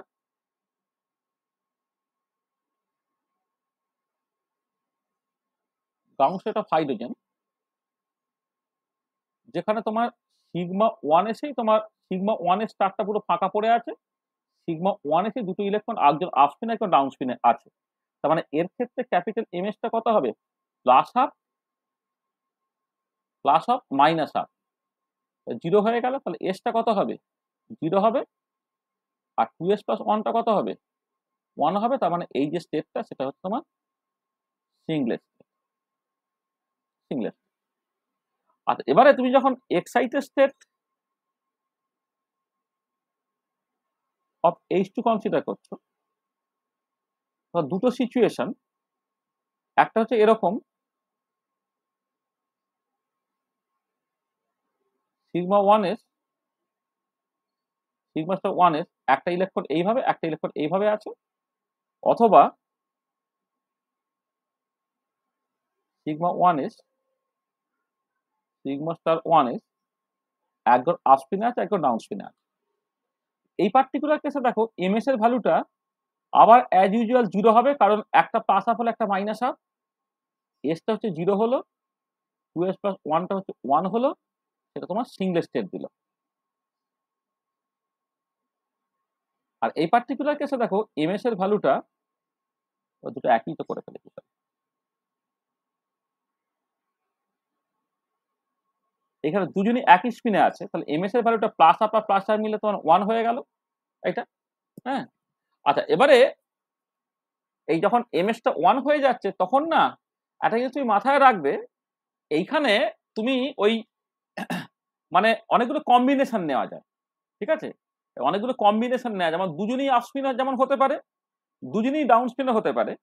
গ্রাউন্ড স্টেট অফ হাইড্রোজেন, যেখানে তোমার সিগমা 1 এসেই তোমার সিগমা 1 এর স্টারটা পুরো ফাঁকা পড়ে আছে, সিগমা 1 এসে দুটো ইলেকট্রন একজন আপ স্পিনে একজন ডাউন স্পিনে আছে। তার মানে এর ক্ষেত্রে ক্যাপিটাল এমএস টা কত হবে? প্লাস হাফ মাইনাস হাফ, 0 হয়ে গেল। তাহলে এসটা কত হবে? 0 হবে। আর 2s+1টা কত হবে? 1 হবে। তার মানে এই যে স্টেটটা সেটা হচ্ছে তোমার সিংলেট। আচ্ছা, এবারে তুমি যখন excited state of H2 consider করছো, দুটো সিচুয়েশন, একটা হচ্ছে এরকম সিগমা 1s একটা ইলেকট্রন এইভাবে একটা ইলেকট্রন এইভাবে আছে, অথবা সিগমা 1s একজন আপ স্পিনে আছে একজন ডাউন স্পিনে আছে। এই পার্টিকুলার কেসে দেখো এমএস এর ভ্যালুটা আবার অ্যাজ ইউজুয়াল 0 হবে, কারণ একটা প্লাস হাফ হলো একটা মাইনাস হাফ। এসটা হচ্ছে 0 হলো, 2s+1টা হচ্ছে 1 হলো, সেটা তোমার সিঙ্গেল স্টেট দিল। আর এই পার্টিকুলার কেসে দেখো এমএস এর ভ্যালুটা দুটো একই তো করে ফেলেছি, এখানে দুজনই একই স্পিনে আছে, তাহলে এমএস এর ভ্যালুটা প্লাস হাফ আর প্লাস হাফ মিলে তোমার 1 হয়ে গেল, এটা। হ্যাঁ, আচ্ছা, এবারে এই যখন এমএসটা 1 হয়ে যাচ্ছে তখন না একটা জিনিস তুমি মাথায় রাখবে, এইখানে তুমি ওই মানে অনেকগুলো কম্বিনেশন নেওয়া যায়, ঠিক আছে? অনেকগুলো কম্বিনেশন নেওয়া, যেমন দুজনই আপ স্পিনার যেমন হতে পারে, দুজনই ডাউন স্পিনার হতে পারে।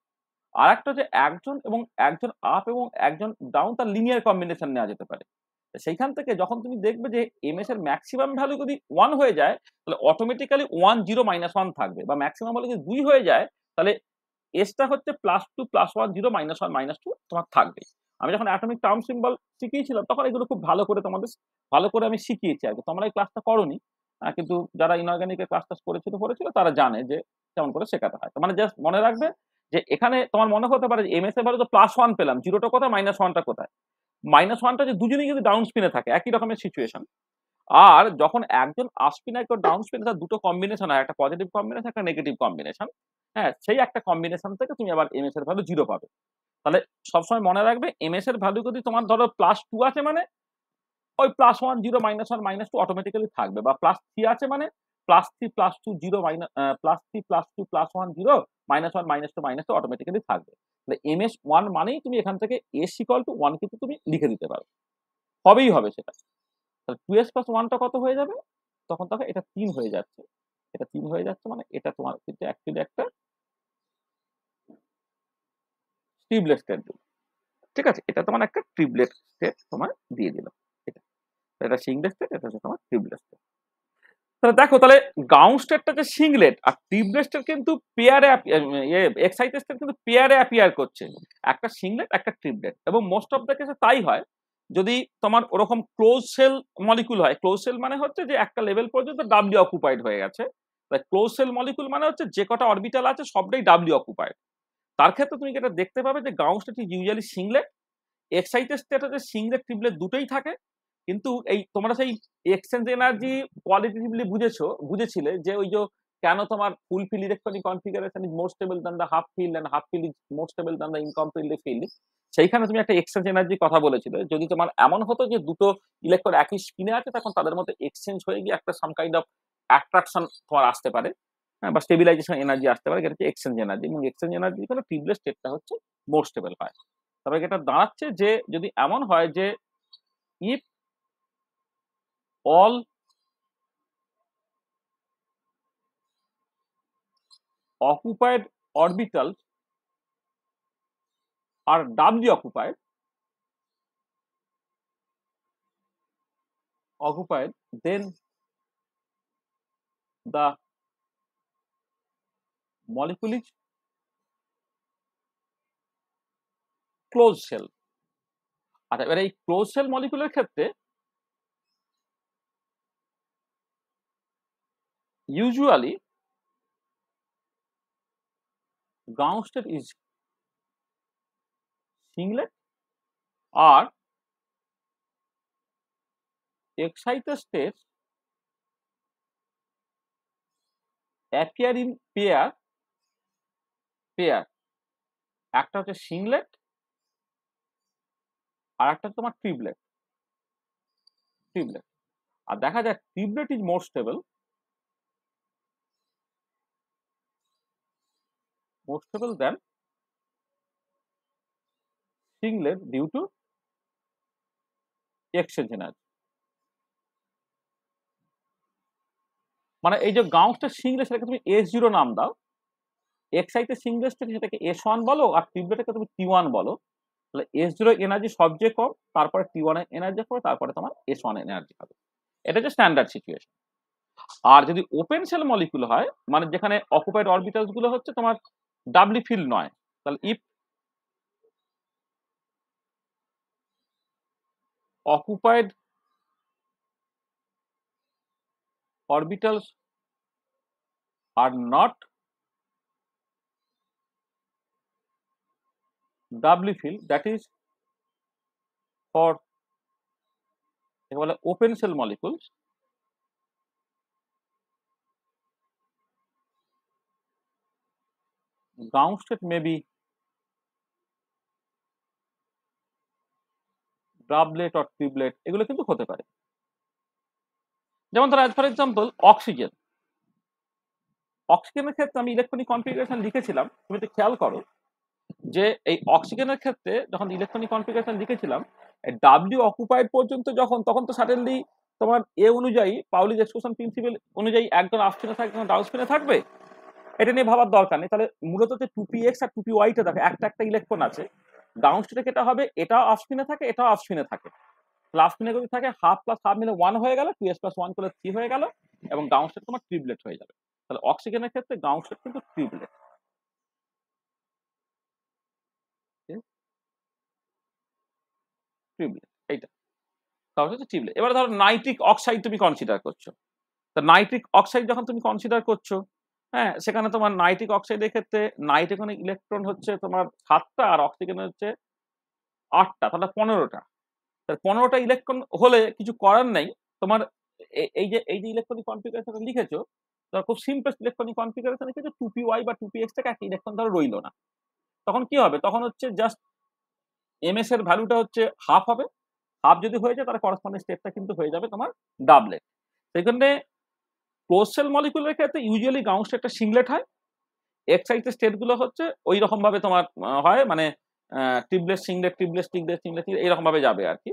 আর একটা হচ্ছে একজন আপ এবং একজন ডাউন, তার লিনিয়ার কম্বিনেশন নেওয়া যেতে পারে। সেইখান থেকে যখন তুমি দেখবে যে এমএস এর ম্যাক্সিমাম ভ্যালু যদি 1 হয়ে যায়, তাহলে অটোমেটিক্যালি 1 0 -1 থাকবে, বা ম্যাক্সিমাম ভ্যালু যদি 2 হয়ে যায় তাহলে এসটা হচ্ছে +2 +1 0 -1 -2 তোমার থাকবে। আমি যখন অ্যাটমিক টার্ম সিম্বল শিখিয়েছিলাম তখন এগুলো খুব ভালো করে তোমাদের ভালো করে আমি শিখিয়েছি আর কি। তোমরা এই ক্লাসটা করোনি, কিন্তু যারা ইনঅর্গানিকের ক্লাসটা করেছিল তারা জানে যে কেমন করে শেখাতে হয়। মানে জাস্ট মনে রাখবে যে এখানে তোমার মনে হতে পারে যে এমএস এর ভ্যালু তো +1 পেলাম, 0টা কোথায়, -1টা কোথায়? -1টা যে দুজনেই যদি ডাউন স্পিনে থাকে, একই রকমের সিচুয়েশন। আর যখন একজন আপ স্পিনে একজন ডাউন স্পিনে, তার দুটো কম্বিনেশন হয়, একটা পজিটিভ কম্বিনেশন একটা নেগেটিভ কম্বিনেশন। হ্যাঁ, সেই একটা কম্বিনেশন থেকে তুমি আবার এমএস এর ভ্যালু 0 পাবে। তাহলে সবসময় মনে রাখবে এমএস এর ভ্যালু যদি তোমার ধরো +2 আছে মানে ওই +1 0 -1 -2 অটোমেটিক্যালি থাকবে, বা +3 আছে মানে +3 +2 0 +3 +2 +1 0 -1 -2 -2 অটোমেটিক্যালি থাকবে। তাহলে এমএস 1 মানেই তুমি এখান থেকে s = 1 কিন্তু তুমি লিখে দিতে পারো, হবেই হবে সেটা। তাহলে 2s+1টা কত হয়ে যাবে? তখন দেখো এটা 3 হয়ে যাচ্ছে, এটা 3 হয়ে যাচ্ছে, মানে এটা তোমার কিন্তু অ্যাকচুয়ালি একটা ট্রিপলেট স্টেট দিল, ঠিক আছে? এটা তোমার একটা ট্রিপলেট স্টেট তোমার দিয়ে দিল, এটা সিঙ্গলেট স্টেট, এটা হচ্ছে তোমার ট্রিপলেট স্টেট। তাহলে দেখো, তাহলে গ্রাউন্ড স্টেটটা যে সিঙ্গলেট আর ট্রিপলেট স্টেট কিন্তু পেয়ারে এক্সাইটেড স্টেট কিন্তু পেয়ারে অ্যাপিয়ার করছে, একটা সিঙ্গলেট একটা ট্রিপলেট। এবং মোস্ট অফ দ্য কেসে তাই হয় যদি তোমার ওরকম ক্লোজ সেল মলিকুল হয়। ক্লোজ সেল মানে হচ্ছে যে একটা লেভেল পর্যন্ত ডাব্লিউ অকুপাইড হয়ে গেছে। ক্লোজ সেল মলিকুল মানে হচ্ছে যে কটা অরবিটাল আছে সবটাই ডাব্লিউ অকুপাইড। তার ক্ষেত্রে তুমি যেটা দেখতে পাবে যে ground state is usually singlet excited state হচ্ছে সিঙ্গলেট ট্রিপলেট দুটোই থাকে, কিন্তু এই তোমরা সেই এক্সচেঞ্জ এনার্জি কোয়ালিটেটিভলি বুঝেছিলে যে ওই যে কেন তোমার full filled electronic configuration is more stable than the half filled and half filled is more stable than the incompletely filled, সেইখানে তুমি একটা এক্সচেঞ্জ এনার্জি কথা বলেছিলে। যদি তোমার এমন হতো যে দুটো ইলেকট্রন একই স্পিনে আছে, তখন তাদের মধ্যে এক্সচেঞ্জ হয়ে গিয়ে একটা সাম কাইন্ড অফ অ্যাট্রাকশন তোমার আসতে পারে, বা স্টেবিলাইজেশন এনার্জি আসতে পারে, যেটা হচ্ছে এক্সচেঞ্জ এনার্জি। এবং এক্সচেঞ্জ এনার্জি কোনো ট্রিপলেট স্টেটটা হচ্ছে মোর স্টেবল হয়। তবে এটা দাঁড়াচ্ছে যে যদি এমন হয় যে if all occupied orbitals are doubly occupied, then the molecule is closed shell. আচ্ছা, এবার এই ক্লোজ শেল মলিকুলের ক্ষেত্রে usually ground state is singlet or excited states appear in pair, একটা হচ্ছে সিংলেট আর একটা তোমার ট্রিপলেট। আর দেখা যায় triplet is more stable than singlet due to exchange energy। মানে এই যে গাউসটা সিঙ্গলেট সেটাকে তুমি S0 নাম দাও, এক্সাইটেড সিঙ্গলেট সেটাকে S1 বলো, আর ট্রিপলেটকে তুমি T1 বলো, তাহলে S0 এনার্জি সবচেয়ে কম, তারপরে T1 এর এনার্জি হবে, তারপরে তোমার S1 এনার্জি হবে। এটা হচ্ছে স্ট্যান্ডার্ড সিচুয়েশন। আর যদি ওপেন শেল মলিকুল হয়, মানে যেখানে অকুপাইড অরবিটালস গুলো হচ্ছে তোমার ডাবলি ফিল্ড নয়, তাহলে if occupied orbitals are not doubly filled, that is for open shell molecules, ground state may be doublet or triplet, এগুলো কিন্তু হতে পারে। যেমন ধরো ফর এক্সাম্পল অক্সিজেনের ক্ষেত্রে আমি ইলেকট্রনিক কনফিগারেশন লিখেছিলাম, তুমি একটু খেয়াল করো যে এই অক্সিজেনের ক্ষেত্রে যখন ইলেকট্রনিক কনফিগারেশন লিখেছিলাম, ডাব্লিউ অকুপাইড পর্যন্ত যখন, তখন তো সাডেনলি তোমার অনুযায়ী পাউলিস এক্সক্লুশন প্রিন্সিপাল অনুযায়ী একজন আপ স্পিনে থাকবে, একজন ডাউন স্পিনে থাকবে, এটা নিয়ে ভাবার দরকার নেই। তাহলে মূলত যে 2px আর 2py টা দেখো, একটা ইলেকট্রন আছে, ডাউন স্টেটে যেটা হবে এটাও আপ স্পিনে থাকে, এটাও আপ স্পিনে থাকে। আপ স্পিনে যদি থাকে হাফ প্লাস হাফ মিলে 1 হয়ে গেল, 2s + 1 করলে 3 হয়ে গেল, এবং ডাউন স্টেট তোমার ট্রিপলেট হয়ে যাবে। তাহলে অক্সিজেনের ক্ষেত্রে ডাউন স্টেট কিন্তু ট্রিপলেট। এইটা তাহলে হচ্ছে ট্রিপলেট। এবার ধরো নাইট্রিক অক্সাইড তুমি কনসিডার করছো, তো নাইট্রিক অক্সাইড যখন তুমি কনসিডার করছো, হ্যাঁ, সেখানে তোমার নাইট্রিক অক্সাইডের ক্ষেত্রে নাইট্রোজেনের ইলেকট্রন হচ্ছে তোমার 7টা আর অক্সিজেনের হচ্ছে 8টা, তাহলে 15টা। তাহলে 15টা ইলেকট্রন হলে কিছু করার নেই তোমার। এই যে ইলেকট্রনিক কনফিগারেশন লিখেছো, ধর খুব সিম্পলেস্ট ইলেকট্রনিক কনফিগারেশন লিখেছো, 2py বা 2px থেকে একটা ইলেকট্রন ধরো রইল না, তখন কি হবে? তখন হচ্ছে জাস্ট ms এর ভ্যালুটা হচ্ছে হাফ হবে। হাফ যদি হয়ে যায় তাহলে করসপন্ডিং স্টেপটা কিন্তু হয়ে যাবে তোমার ডাবলেট। সেখানে ক্লোজ শেল মলিকুলের ক্ষেত্রে ইউজুয়ালি গ্রাউন্ড স্টেটটা সিংলেট হয়, এক্সাইটেড স্টেট গুলো হচ্ছে ওই রকম ভাবে তোমার হয়, মানে ট্রিপলেট সিংলেট ট্রিপলেট সিংলেট সিংলেট এরকম ভাবে যাবে আর কি।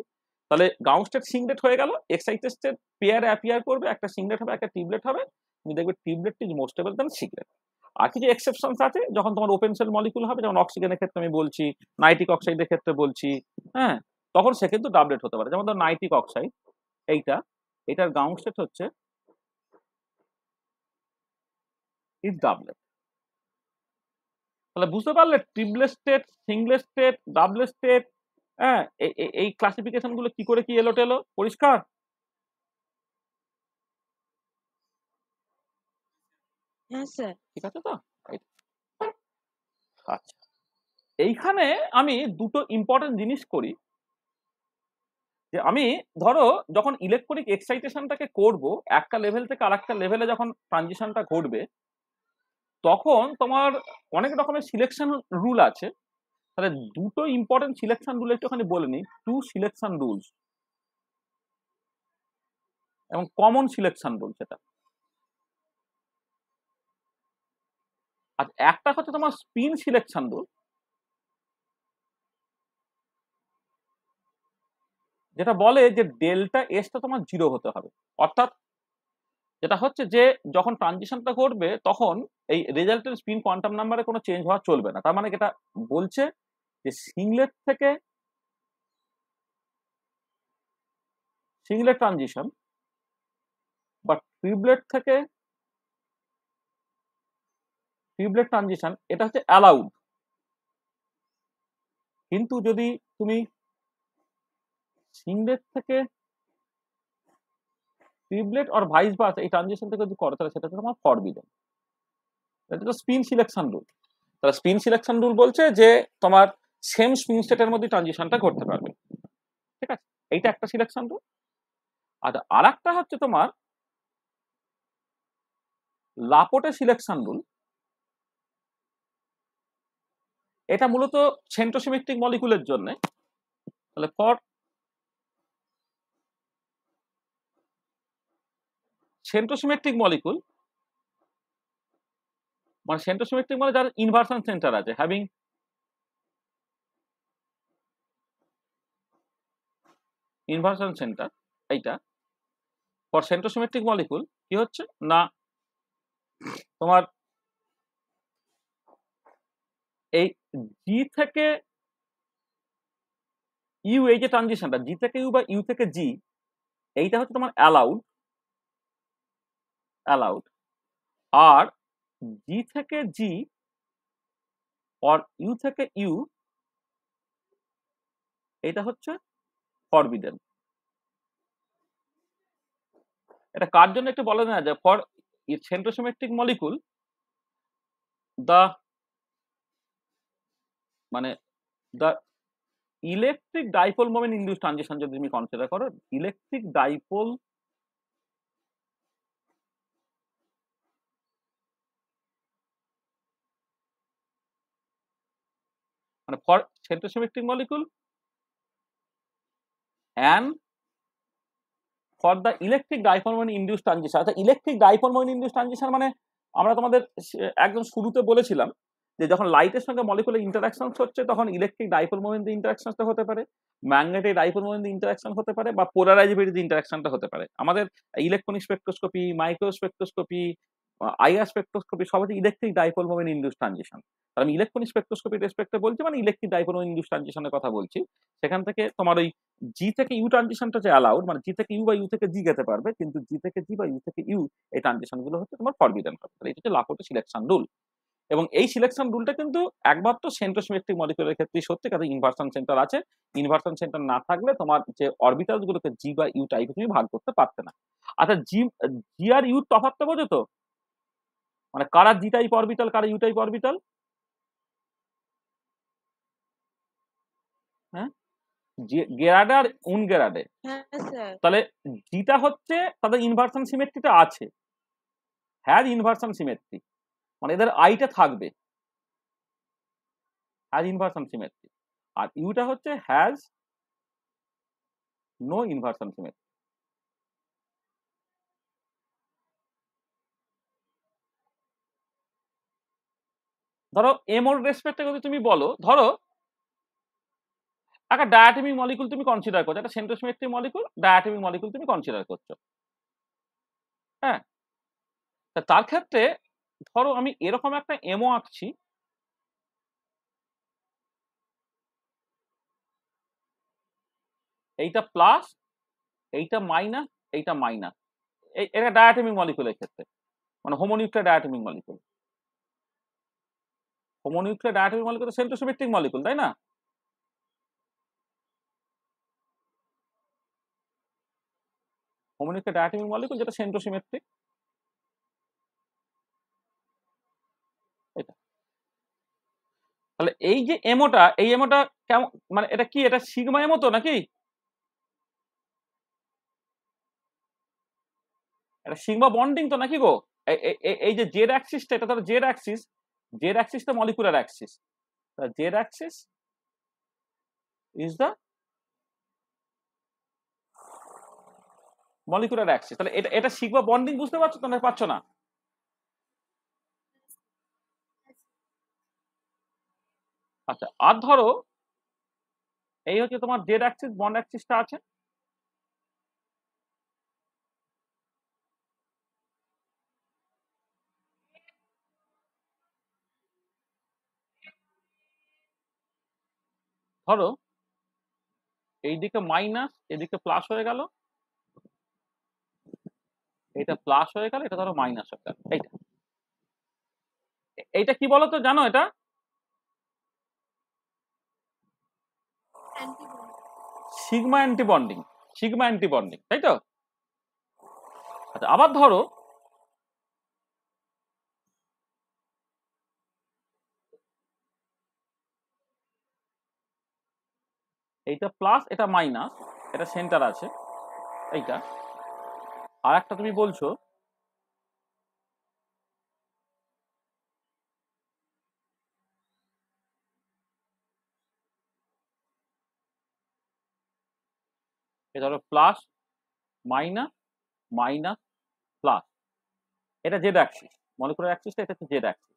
তাহলে গ্রাউন্ড স্টেট সিংলেট হয়ে গেল, এক্সাইটেড স্টেট পেয়ারে অ্যাপিয়ার করবে, একটা সিংলেট হবে একটা ট্রিপলেট হবে, তুমি দেখবে triplet is more stable than singlet. আর কিছু এক্সেপশনস আছে, যখন তোমার ওপেন শেল মলিকুল হবে, যেমন অক্সিজেনের ক্ষেত্রে আমি বলছি, নাইট্রিক অক্সাইডের ক্ষেত্রে বলছি, হ্যাঁ, তখন সে কিন্তু ডাবলেট হতে পারে। যেমন ধর নাইট্রিক অক্সাইড, এটার গ্রাউন্ড স্টেট হচ্ছে ইজ ডাবলেট। তাহলে বুঝতে পারলে ট্রিপলেট স্টেট, সিঙ্গলেট স্টেট, ডাবলেট স্টেট, হ্যাঁ, এই ক্লাসিফিকেশন গুলো কি করে কি এলো টেলো, পরিষ্কার? হ্যাঁ স্যার। ঠিক আছে তো? আচ্ছা, এইখানে আমি দুটো ইম্পর্টেন্ট জিনিস করি। যে আমি ধরো যখন ইলেকট্রনিক এক্সাইটেশনটাকে করব, একটা লেভেল থেকে আরেকটা লেভেলে যখন ট্রানজিশনটা ঘটবে, তখন তোমার অনেক রকমের সিলেকশন রুল আছে। তাহলে দুটো ইম্পর্টেন্ট সিলেকশন রুল একটুখানি বলে নিই। টু সিলেকশন রুলস এবং কমন সিলেকশন রুল সেটা। আর একটা হচ্ছে তোমার স্পিন সিলেকশন রুল, যেটা বলে যে ডেল্টা এসটা তোমার 0 হতে হবে। অর্থাৎ যেটা হচ্ছে যে যখন ট্রানজিশনটা ঘটবে তখন এই রেজাল্টের স্পিন কোয়ান্টাম নাম্বারে কোনো চেঞ্জ হওয়া চলবে না। তার মানে এটা বলছে যে সিংলেট ট্রানজিশন বা ট্রিপলেট থেকে ট্রিপলেট ট্রানজিশন এটা হচ্ছে অ্যালাউড। কিন্তু যদি তুমি সিংলেট থেকে ট্রিপলেট আর ভাইস ভার্সা এই ট্রানজিশন থেকে যদি করো তাহলে সেটা হচ্ছে তোমার ফরবিডেন। এটা তো স্পিন সিলেকশন রুল। তাহলে স্পিন সিলেকশন রুল বলছে যে তোমার সেম স্পিন স্টেটের মধ্যে ট্রানজিশনটা ঘটতে পারবে। ঠিক আছে, এইটা একটা সিলেকশন রুল। আর একটা হচ্ছে তোমার লাপোর্টের সিলেকশন রুল। এটা মূলত সেন্ট্রোসিমেট্রিক মলিকুলের জন্য। তাহলে ফর সেন্ট্রোসিমেট্রিক মলিকুল, মানে সেন্ট্রোসিমেট্রিক মানে যার ইনভার্সন সেন্টার আছে, হ্যাভিং ইনভার্সন সেন্টার, এইটা ফর সেন্ট্রোসিমেট্রিক মলিকুল কি হচ্ছে না তোমার এই জি থেকে ইউ, এই যে ট্রানজিশনটা জি থেকে ইউ বা ইউ থেকে জি, এইটা হচ্ছে তোমার অ্যালাউড। আর জি থেকে জি আর ইউ থেকে ইউ এটা হচ্ছে ফরবিডেন। এটা কার জন্য একটু বলা যায় যে ফর সেন্ট্রোসিমেট্রিক মলিকুল দা মানে the electric dipole moment induce transition যদি তুমি কনসিডার করো, ইলেকট্রিক ডাইপোল মানে for centrosymmetric molecule and for the electric dipole moment induce transition. অর্থাৎ electric dipole moment induce transition মানে আমরা তোমাদের একদম শুরুতে বলেছিলাম যে যখন লাইটের সঙ্গে মলিকুলার ইন্টারাকশন হচ্ছে তখন ইলেকট্রিক ডাইপোল মোমেন্ট ইন্টারাকশনটা হতে পারে, ম্যাগনেটিক ডাইপোল মোমেন্ট ইন্টারাকশন হতে পারে, বা পোলারাইজেবিলিটি ইন্টারাকশনটা হতে পারে। আমাদের electronic spectroscopy, microspectroscopy, IR spectroscopy সব হচ্ছে electric dipole moment induce transition. আর আমি ইলেকট্রনিক স্পেকট্রোস্কোপি রেসপেক্টে বলছি, মানে ইলেকট্রিক ডাইপোল মোমেন্ট ইনডিউস ট্রানজিশনের কথা বলছি। সেখান থেকে তোমার ওই জি থেকে ইউ ট্রানজিশনটা যে অ্যালাউড, মানে জি থেকে ইউ বা ইউ থেকে জি যেতে পারবে, কিন্তু জি থেকে জি বা ইউ থেকে ইউ এই ট্রানজিশন গুলো হচ্ছে তোমার ফরবিডেন হবে। তাহলে এটা হচ্ছে লাপোর্টের সিলেকশন রুল। এবং এই সিলেকশন রুলটা কিন্তু একমাত্র সেন্ট্রোসিমেট্রিক মলিকুলের ক্ষেত্রেই সত্যি, কারণ ইনভার্সন সেন্টার আছে। ইনভার্সন সেন্টার না থাকলে তোমার যে অরবিটাল গুলোকে জি বা ইউ টাইপে তুমি ভাগ করতে পারতে না। আচ্ছা, জি জি আর ইউ তফাৎটা বোঝো তো? মানে কারা জি টাইপ অরবিটাল, কারা ইউ টাইপ অরবিটাল? হ্যাঁ, গেরাডে আর উনগেরাডে। হ্যাঁ স্যার। তাহলে জিটা হচ্ছে তাদের ইনভার্সন সিমেট্রিটা আছে, হ্যাজ ইনভার্সন সিমেট্রি, মানে এদের আইটা থাকবে, হ্যাজ ইনভার্সন সিমেট্রি। আর ইউটা হচ্ছে হ্যাজ নো ইনভার্সন সিমেট্রি। ধরো এমোর রেসপেক্টে যদি তুমি বলো, ধরো একটা ডায়াটমিক মলিকুল তুমি কনসিডার করছো, একটা সেন্ট্রোসিমেট্রিক মলিকুল, ডায়াটমিক মলিকুল তুমি কনসিডার করছো। হ্যাঁ, তার ক্ষেত্রে ধরো আমি এরকম একটা এমও আঁকছি, এইটা প্লাস, এইটা মাইনাস, এইটা মাইনাস। এটা ডায়াটমিক মলিকুলের ক্ষেত্রে, মানে হোমোনিউক্লিয়ার ডায়াটমিক মলিকুল। হোমোনিউক্লিয়ার ডায়াটমিক মলিকুল তো সেন্ট্রোসিমেট্রিক মলিকুল, তাই না? হোমোনিউক্লিয়ার ডায়াটমিক মলিকুল যেটা সেন্ট্রোসিমেট্রিক, এটা। তাহলে এই যে এমোটা, এই এমোটা কেমন, মানে এটা কি, এটা সিগমা এমো তো নাকি? এটা সিগমা বন্ডিং তো নাকি গো? এই যে জেড অ্যাক্সিসটা, এটা ধরো জেড অ্যাক্সিসটা molecular axis, Z axis is the molecular axis. তাহলে এটা এটা সিগমা বন্ডিং, বুঝতে পারছো তো না পারছো না? আচ্ছা, আর ধরো এই হচ্ছে তোমার জেড অ্যাক্সিস, বন্ড অ্যাক্সিসটা আছে। ধরো এইদিকে মাইনাস, এদিকে প্লাস হয়ে গেল, এটা প্লাস হয়ে গেল, এটা ধরো মাইনাস হয়ে গেল। এইটা এইটা কি বলো তো, জানো এটা? সিগমা অ্যান্টিবন্ডিং, সিগমা অ্যান্টিবন্ডিং, তাই তো? আচ্ছা, আবার ধরো এইটা প্লাস, এটা মাইনাস, এটা সেন্টার আছে এইটা। আর একটা তুমি বলছো এটা ধরো প্লাস মাইনাস মাইনাস প্লাস, এটা জেড অ্যাক্সিস, মলিকুলার অ্যাক্সিসটা, এটা হচ্ছে জেড অ্যাক্সিস,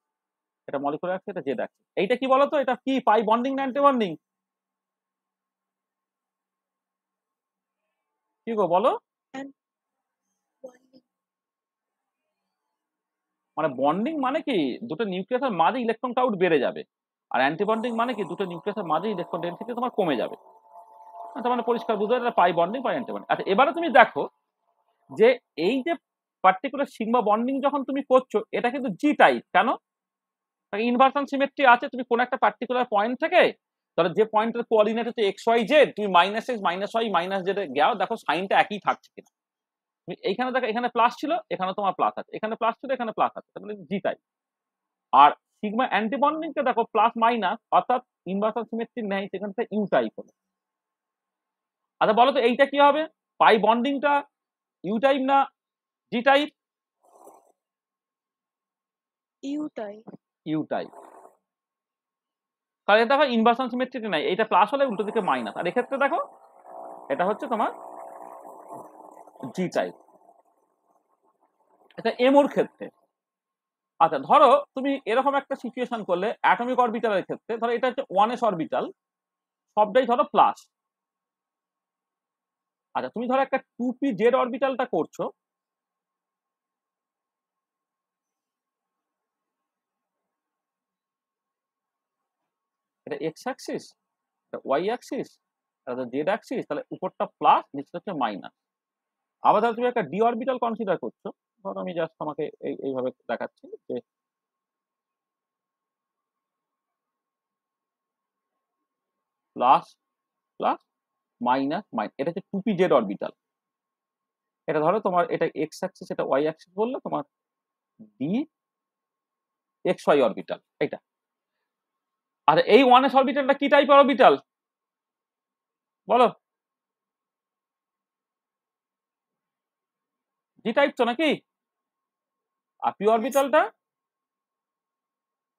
এটা মলিকুলার অ্যাক্সিস, এটা জেড অ্যাক্সিস। এইটা কি বলতো, এটা কি পাই বন্ডিং না অ্যান্টি বন্ডিং? কি গো বলো? মানে বন্ডিং মানে কি দুটো নিউক্লিয়াসের মাঝে ইলেকট্রন কাউন্ট বেড়ে যাবে, আর অ্যান্টি বন্ডিং মানে কি দুটো নিউক্লিয়াসের মাঝে ইলেকট্রন ডেনসিটি তোমার কমে যাবে। তার মানে পরিষ্কার বুঝতে এটা পাই বন্ডিং, পাই অ্যান্টি বন্ডিং। আচ্ছা, এবারে তুমি দেখো যে এই যে পার্টিকুলার সিগমা বন্ডিং যখন তুমি করছো, এটা কিন্তু জি টাইপ। কেন? ইনভার্সন সিমেট্রি আছে, তুমি কোন একটা পার্টিকুলার পয়েন্ট থেকে, ধরো যে পয়েন্টের কোঅর্ডিনেট হচ্ছে এক্স ওয়াই জেড, তুমি minus X minus Y minus Z গেও, দেখো সাইনটা একই থাকছে কিনা। তুমি এইখানে দেখো, এখানে প্লাস ছিল, এখানে তোমার প্লাস আছে, এখানে প্লাস ছিল, এখানে প্লাস আছে, তাহলে জি টাইপ। আর সিগমা অ্যান্টিবন্ডিং কে দেখো প্লাস মাইনাস, অর্থাৎ ইনভার্সন সিমেট্রি নেই, সেখান থেকে ইউ টাইপ হলো। আচ্ছা বলো তো এইটা কি হবে, পাই বন্ডিংটা ইউ টাইপ না G type? U type. U type. তাহলে দেখো ইনভার্সন সিমেট্রি নাই, এইটা প্লাস হলে উল্টো দিকে মাইনাস, আর এক্ষেত্রে দেখো এটা হচ্ছে তোমার জি টাইপ। এটা এমোর ক্ষেত্রে। আচ্ছা ধরো তুমি এরকম একটা সিচুয়েশন করলে অ্যাটমিক অরবিটালের ক্ষেত্রে, ধরো এটা হচ্ছে 1s অরবিটাল, সবটাই ধরো প্লাস। আচ্ছা তুমি ধরো একটা 2p জেড অরবিটালটা করছো, এটা এক্স অ্যাক্সিস, এটা ওয়াই অ্যাক্সিস, এটা জেড অ্যাক্সিস, তাহলে উপরটা প্লাস, নিচটা হচ্ছে মাইনাস। আবার ধরো তুমি একটা ডি অরবিটাল কনসিডার করছো, ধরো আমি জাস্ট তোমাকে এইভাবে দেখাচ্ছি যে প্লাস প্লাস মাইনাস মাইনাস, এটা হচ্ছে 2p জেড অরবিটাল। এটা ধরো তোমার এটা এক্স অ্যাক্সিস, এটা ওয়াই অ্যাক্সিস বললে তোমার ডি এক্স ওয়াই অরবিটাল এটা। আর এই 1s অরবিটালটা কি টাইপের অরবিটাল বলো? জি টাইপ তো নাকি? আর পি অরবিটালটা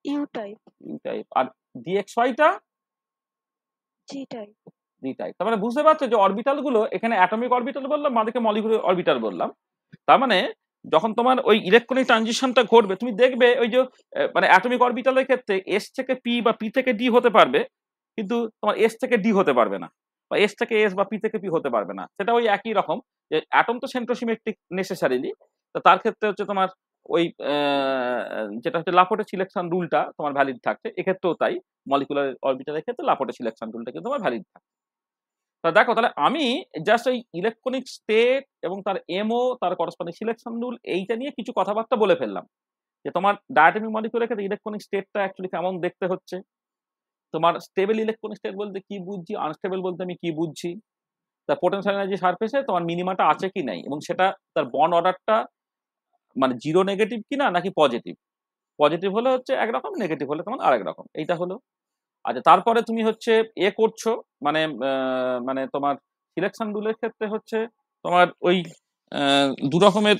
ইউ টাইপ। U type. আর ডিএক্সওয়াইটা জি টাইপ। G type. তার মানে বুঝতে পারছো যে অরবিটাল গুলো, এখানে অ্যাটমিক অরবিটাল বললাম, বাঁদিকে মলিকুলার অরবিটাল বললাম। তার মানে যখন তোমার ওই ইলেকট্রনিক ট্রানজিশনটা ঘটবে, তুমি দেখবে ওই যে মানে অ্যাটমিক অরবিটালের ক্ষেত্রে এস থেকে পি বা পি থেকে ডি হতে পারবে, কিন্তু তোমার এস থেকে ডি হতে পারবে না, বা এস থেকে এস বা পি থেকে পি হতে পারবে না। সেটা ওই একই রকম, যে অ্যাটম তো সেন্ট্রোসিমেট্রিক নেসেসারিলি, তো তার ক্ষেত্রে হচ্ছে তোমার ওই যেটা হচ্ছে লাপোর্টের সিলেকশন রুলটা তোমার ভ্যালিড থাকছে, এক্ষেত্রেও তাই। মলিকুলার অরবিটালের ক্ষেত্রে লাপোর্টের সিলেকশন রুলটা কিন্তু তোমার ভ্যালিড থাকে। তা দেখো, তাহলে আমি জাস্ট ওই ইলেকট্রনিক স্টেট এবং তার এমও, তার করসপন্ডিং সিলেকশন রুল, এইটা নিয়ে কিছু কথাবার্তা বলে ফেললাম, যে তোমার ডায়াটমিক মলিকুলের ক্ষেত্রে ইলেকট্রনিক স্টেটটা অ্যাকচুয়ালি কেমন দেখতে হচ্ছে, তোমার স্টেবল ইলেকট্রনিক স্টেট বলতে কি বুঝছি, আনস্টেবল বলতে আমি কি বুঝছি, তার পোটেনশিয়াল এনার্জি সারফেসে তোমার মিনিমাটা আছে কি নাই, এবং সেটা তার বন্ড অর্ডারটা মানে জিরো নেগেটিভ কিনা নাকি পজিটিভ। পজিটিভ হলে হচ্ছে একরকম, নেগেটিভ হলে তোমার আরেক রকম, এইটা হলো। আচ্ছা তারপরে তুমি হচ্ছে করছো, মানে মানে তোমার সিলেকশন রুলের ক্ষেত্রে হচ্ছে তোমার ওই দু রকমের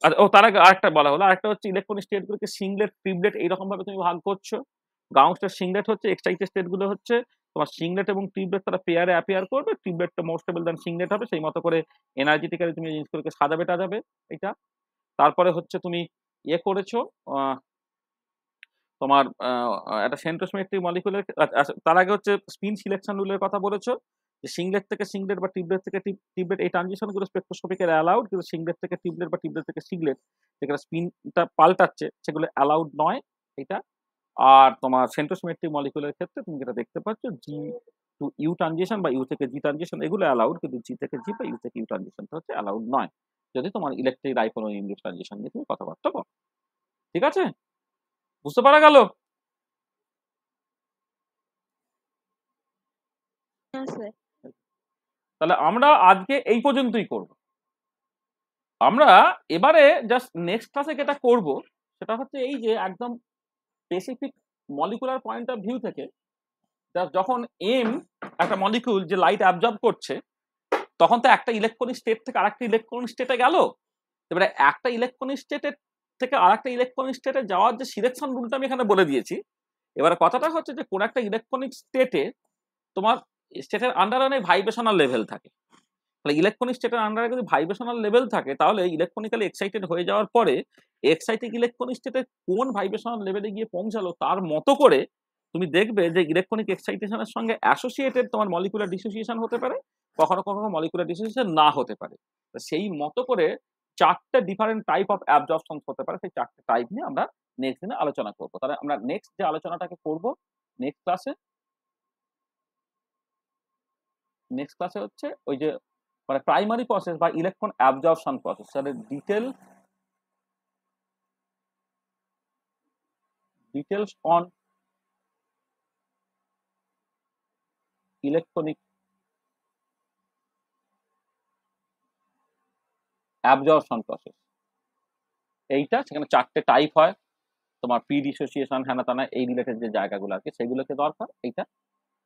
আচ্ছা, ও তার আগে আরেকটা বলা হলো, আরেকটা হচ্ছে ইলেকট্রনিক স্টেট গুলোকে সিংলেট ট্রিপলেট এইরকম ভাবে তুমি ভাগ করছো। গাউসের সিংলেট হচ্ছে, এক্সাইটেড স্টেট গুলো হচ্ছে তোমার সিংলেট এবং ট্রিপলেট, তারা পেয়ারে অ্যাপিয়ার করবে, ট্রিপলেটটা মোর স্টেবল দেন সিংলেট হবে, সেই মতো করে এনার্জেটিক্যালি তুমি জিনিসগুলোকে সাজাবে টাজাবে এটা। তারপরে হচ্ছে তুমি ইয়ে করেছো তোমার একটা সেন্ট্রোসিমেট্রিক মলিকুলার, তার আগে হচ্ছে স্পিন সিলেকশন রুলের কথা বলেছো, যে সিংলেট থেকে সিংলেট বা টিবলেট থেকে টিবলেট এই ট্রানজিশন গুলো স্পেকট্রোস্কোপিক্যাল অ্যালাউড, কিন্তু সিংলেট থেকে টিবলেট বা টিবলেট থেকে সিংলেট যেখানে স্পিনটা পাল্টাচ্ছে সেগুলো অ্যালাউড নয় এটা। আর তোমার সেন্ট্রোসিমেট্রিক মলিকুলার ক্ষেত্রে তুমি যেটা দেখতে পাচ্ছ, জি টু ইউ ট্রানজিশন বা ইউ থেকে জি ট্রানজিশন এগুলো অ্যালাউড, কিন্তু জি থেকে জি বা ইউ থেকে ইউ ট্রানজিশনটা হচ্ছে অ্যালাউড নয়, যদি তোমার ইলেকট্রিক ডাইপোল ইন্ডিউস ট্রানজিশন নিয়ে তুমি কথাবার্তা বলো। ঠিক আছে, বুঝতে পারা গেল? হ্যাঁ স্যার। তাহলে আমরা আজকে এই পর্যন্তই করব। আমরা এবারে জাস্ট নেক্সট ক্লাসে যেটা করব সেটা হচ্ছে এই যে একদম specific molecular point of view থেকে, যখন এম একটা মলিকিউল যে লাইট অ্যাবজর্ব করছে, তখন তো একটা ইলেকট্রনিক স্টেট থেকে আরেকটা ইলেকট্রনিক স্টেটে গেল। এবারে একটা ইলেকট্রনিক স্টেটের থেকে আরেকটা ইলেকট্রনিক স্টেটে যাওয়ার যে সিলেকশন রুলটা আমি এখানে বলে দিয়েছি। এবারে কথাটা হচ্ছে যে কোন একটা ইলেকট্রনিক স্টেটে তোমার স্টেটের আন্ডারে অনেক ভাইব্রেশনাল লেভেল থাকে। তাহলে ইলেকট্রনিক স্টেটের আন্ডারে যদি ভাইব্রেশনাল লেভেল থাকে, তাহলে ইলেকট্রনিক্যালি এক্সাইটেড হয়ে যাওয়ার পরে এক্সাইটেড ইলেকট্রনিক স্টেটে কোন ভাইব্রেশনাল লেভেলে গিয়ে পৌঁছালো তার মতো করে তুমি দেখবে যে ইলেকট্রনিক এক্সাইটেশনের সঙ্গে অ্যাসোসিয়েটেড তোমার মলিকুলার ডিসোসিয়েশন হতে পারে, কখনো কখনো মলিকুলার ডিসোসিয়েশন না হতে পারে। সেই মতো করে চারটে ডিফারেন্ট টাইপ অফ অ্যাবজর্পশন হতে পারে, সেই চারটে টাইপ নিয়ে আমরা নেক্সট দিনে আলোচনা করবো। তাহলে আমরা নেক্সট যে আলোচনাটাকে করবো নেক্সট ক্লাসে হচ্ছে ওই যে মানে প্রাইমারি প্রসেস বা ইলেকট্রন অ্যাবজর্পশন প্রসেস, তাহলে details on electronic absorption process, এইটা সেখানে চারটে টাইপ হয় তোমার, পি ডিসোসিয়েশন হ্যানা তানা এই রিলেটেড যে জায়গাগুলো আছে সেগুলোকে দরকার এইটা।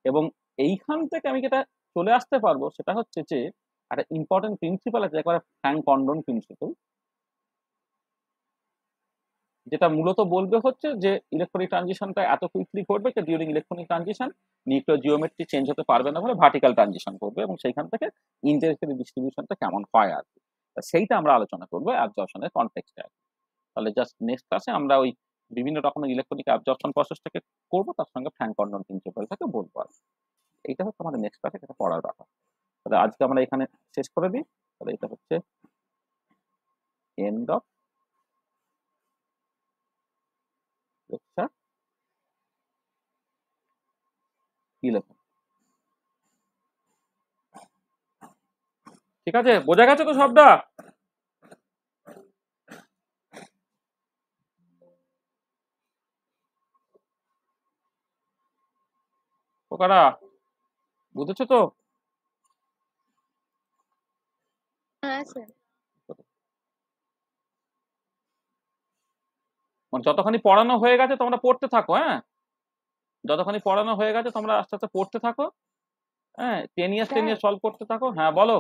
এবং এইখান থেকে আমি যেটা চলে আসতে পারবো সেটা হচ্ছে যে একটা ইম্পর্টেন্ট প্রিন্সিপাল আছে, একবারে ফ্র্যাঙ্ক কন্ডন প্রিন্সিপাল, যেটা মূলত বলবে হচ্ছে যে ইলেকট্রনিক ট্রানজিশনটা এত কুইকলি ঘটবে যে during electronic transition nuclear geometry change হতে পারবে না বলে ভার্টিক্যাল ট্রানজিশন করবে, এবং সেইখান থেকে ইন্টারেস্টেড ডিস্ট্রিবিউশনটা কেমন হয় আর কি, সেইটা আমরা আলোচনা করবো অ্যাবজর্পশনের কনটেক্সটে। তাহলে জাস্ট নেক্সট ক্লাসে আমরা ওই বিভিন্ন রকমের ইলেকট্রনিক অ্যাবজর্পশন প্রসেসটাকে করবো, তার সঙ্গে ফ্র্যাঙ্ক কন্ডন প্রিন্সিপালটাকে বলবো আর এইটা হচ্ছে আমাদের নেক্সট ক্লাসে এটা পড়ার ব্যাপার। তাহলে আজকে আমরা এখানে শেষ করে দিই। তাহলে এটা হচ্ছে এন্ড অফ লেকচার 11। ঠিক আছে, বোঝা গেছে তো সবটা? ওকারা বুঝেছো তো? হ্যাঁ স্যার। মানে যতখানি পড়ানো হয়ে গেছে তোমরা পড়তে থাকো, হ্যাঁ, যতখানি পড়ানো হয়ে গেছে তোমরা আস্তে আস্তে পড়তে থাকো, হ্যাঁ, 10 ইয়ার্স স্যার সলভ করতে থাকো। হ্যাঁ বলো।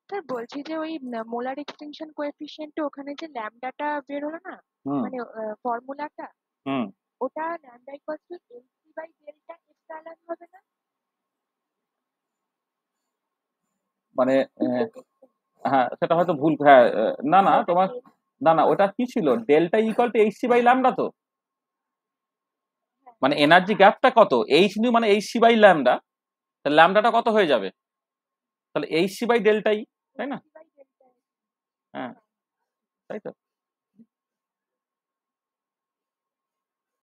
স্যার বলছি যে ওই মোলার এক্সটেনশন কোএফিসিয়েন্ট ওখানে যে ল্যামডাটা বের হলো না, হুম মানে ফর্মুলাটা, হুম ওটা lambda equals to LC by delta epsilon হবে না? মানে হ্যাঁ সেটা হয়তো ভুল, হ্যাঁ না না আর ওটা তোমার, না না ওটা কি ছিল, delta equal to H C by lambda, তো মানে এনার্জি গ্যাপটা কত, এইচ নিউ মানে এইচ সি বাই ল্যামডা, তাহলে ল্যামডাটা কত হয়ে যাবে, তাহলে এইচ সি বাই ডেল্টাই, তাই না? LC by delta. হ্যাঁ তাই তো।